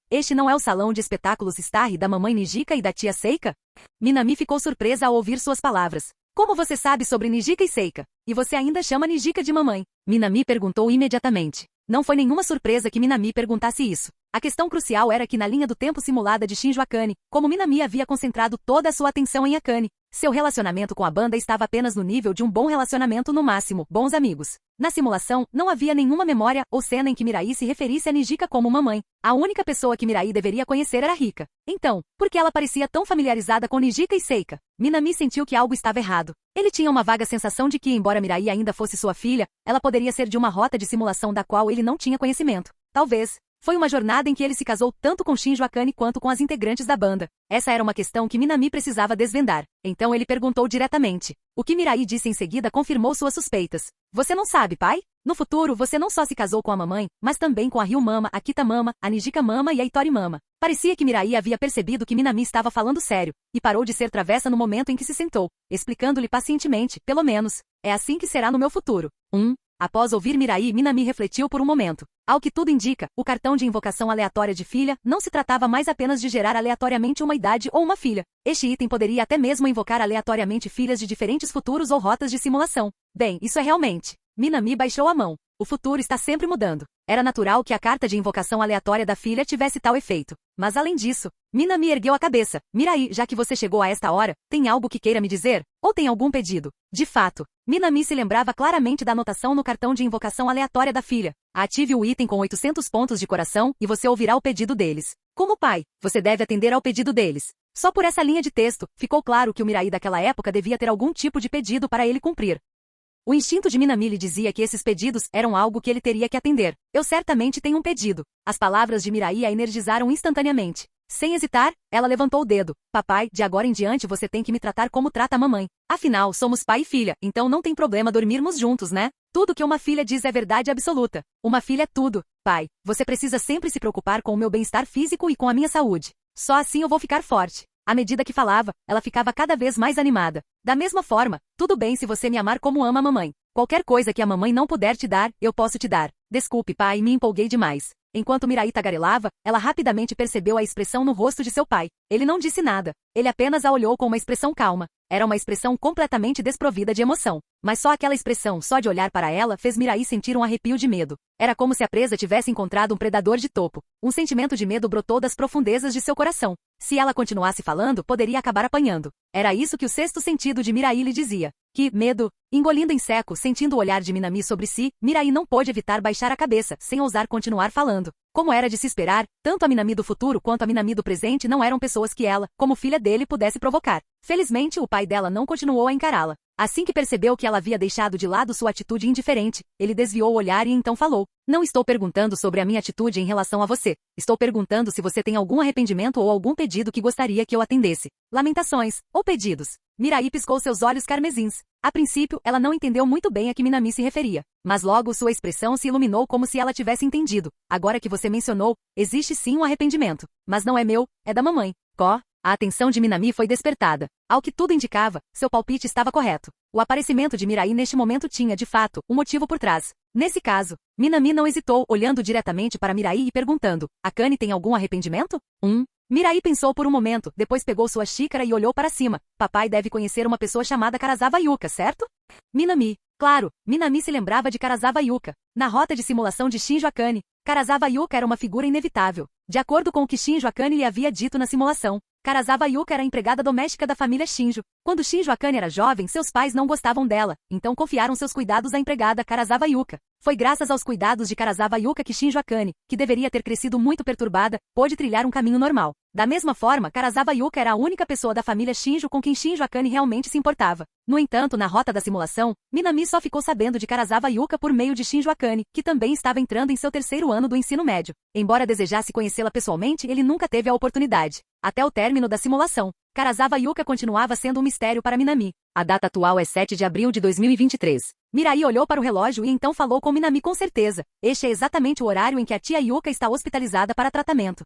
este não é o salão de espetáculos Starry da mamãe Nijika e da tia Seika? Minami ficou surpresa ao ouvir suas palavras. Como você sabe sobre Nijika e Seika? E você ainda chama Nijika de mamãe? Minami perguntou imediatamente. Não foi nenhuma surpresa que Minami perguntasse isso. A questão crucial era que na linha do tempo simulada de Shinjo Akane, como Minami havia concentrado toda a sua atenção em Akane, seu relacionamento com a banda estava apenas no nível de um bom relacionamento no máximo, bons amigos. Na simulação, não havia nenhuma memória ou cena em que Mirai se referisse a Nijika como mamãe. A única pessoa que Mirai deveria conhecer era Rika. Então, por que ela parecia tão familiarizada com Nijika e Seika? Minami sentiu que algo estava errado. Ele tinha uma vaga sensação de que, embora Mirai ainda fosse sua filha, ela poderia ser de uma rota de simulação da qual ele não tinha conhecimento. Talvez. Foi uma jornada em que ele se casou tanto com Shinjo Akane quanto com as integrantes da banda. Essa era uma questão que Minami precisava desvendar. Então ele perguntou diretamente. O que Mirai disse em seguida confirmou suas suspeitas. Você não sabe, pai? No futuro, você não só se casou com a mamãe, mas também com a Ryu Mama, a Kita Mama, a Nijika Mama e a Itori Mama. Parecia que Mirai havia percebido que Minami estava falando sério, e parou de ser travessa no momento em que se sentou, explicando-lhe pacientemente, pelo menos, é assim que será no meu futuro. Após ouvir Mirai, Minami refletiu por um momento. Ao que tudo indica, o cartão de invocação aleatória de filha não se tratava mais apenas de gerar aleatoriamente uma idade ou uma filha. Este item poderia até mesmo invocar aleatoriamente filhas de diferentes futuros ou rotas de simulação. Bem, isso é realmente. Minami baixou a mão. O futuro está sempre mudando. Era natural que a carta de invocação aleatória da filha tivesse tal efeito. Mas além disso, Minami ergueu a cabeça. Mirai, já que você chegou a esta hora, tem algo que queira me dizer? Ou tem algum pedido? De fato, Minami se lembrava claramente da anotação no cartão de invocação aleatória da filha. Ative o item com 800 pontos de coração e você ouvirá o pedido deles. Como pai, você deve atender ao pedido deles. Só por essa linha de texto, ficou claro que o Mirai daquela época devia ter algum tipo de pedido para ele cumprir. O instinto de Minami lhe dizia que esses pedidos eram algo que ele teria que atender. Eu certamente tenho um pedido. As palavras de Mirai a energizaram instantaneamente. Sem hesitar, ela levantou o dedo. Papai, de agora em diante você tem que me tratar como trata a mamãe. Afinal, somos pai e filha, então não tem problema dormirmos juntos, né? Tudo que uma filha diz é verdade absoluta. Uma filha é tudo. Pai, você precisa sempre se preocupar com o meu bem-estar físico e com a minha saúde. Só assim eu vou ficar forte. À medida que falava, ela ficava cada vez mais animada. Da mesma forma, tudo bem se você me amar como ama a mamãe. Qualquer coisa que a mamãe não puder te dar, eu posso te dar. Desculpe, pai, me empolguei demais. Enquanto Mirai tagarelava, ela rapidamente percebeu a expressão no rosto de seu pai. Ele não disse nada. Ele apenas a olhou com uma expressão calma. Era uma expressão completamente desprovida de emoção. Mas só aquela expressão, só de olhar para ela, fez Mirai sentir um arrepio de medo. Era como se a presa tivesse encontrado um predador de topo. Um sentimento de medo brotou das profundezas de seu coração. Se ela continuasse falando, poderia acabar apanhando. Era isso que o sexto sentido de Mirai lhe dizia. Que medo! Engolindo em seco, sentindo o olhar de Minami sobre si, Mirai não pôde evitar baixar a cabeça, sem ousar continuar falando. Como era de se esperar, tanto a Minami do futuro quanto a Minami do presente não eram pessoas que ela, como filha dele, pudesse provocar. Felizmente, o pai dela não continuou a encará-la. Assim que percebeu que ela havia deixado de lado sua atitude indiferente, ele desviou o olhar e então falou. Não estou perguntando sobre a minha atitude em relação a você. Estou perguntando se você tem algum arrependimento ou algum pedido que gostaria que eu atendesse. Lamentações, ou pedidos. Mirai piscou seus olhos carmesins. A princípio, ela não entendeu muito bem a que Minami se referia. Mas logo sua expressão se iluminou como se ela tivesse entendido. Agora que você mencionou, existe sim um arrependimento. Mas não é meu, é da mamãe. A atenção de Minami foi despertada. Ao que tudo indicava, seu palpite estava correto. O aparecimento de Mirai neste momento tinha, de fato, um motivo por trás. Nesse caso, Minami não hesitou, olhando diretamente para Mirai e perguntando, Akane tem algum arrependimento? Mirai pensou por um momento, depois pegou sua xícara e olhou para cima. Papai deve conhecer uma pessoa chamada Karazawa Yuka, certo? Minami. Claro, Minami se lembrava de Karazawa Yuka. Na rota de simulação de Shinjo Akane, Karazawa Yuka era uma figura inevitável. De acordo com o que Shinjo Akane lhe havia dito na simulação, Karazawa Yuka era a empregada doméstica da família Shinjo. Quando Shinjo Akane era jovem, seus pais não gostavam dela, então confiaram seus cuidados à empregada Karazawa Yuka. Foi graças aos cuidados de Karazawa Yuka que Shinjo Akane, que deveria ter crescido muito perturbada, pôde trilhar um caminho normal. Da mesma forma, Karazawa Yuka era a única pessoa da família Shinjo com quem Shinjo Akane realmente se importava. No entanto, na rota da simulação, Minami só ficou sabendo de Karazawa Yuka por meio de Shinjo Akane, que também estava entrando em seu terceiro ano do ensino médio. Embora desejasse conhecê-la pessoalmente, ele nunca teve a oportunidade. Até o término da simulação, Karazawa Yuka continuava sendo um mistério para Minami. A data atual é 7 de abril de 2023. Mirai olhou para o relógio e então falou com Minami com certeza. Este é exatamente o horário em que a tia Yuka está hospitalizada para tratamento.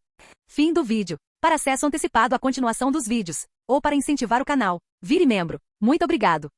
Fim do vídeo. Para acesso antecipado à continuação dos vídeos, ou para incentivar o canal, vire membro. Muito obrigado.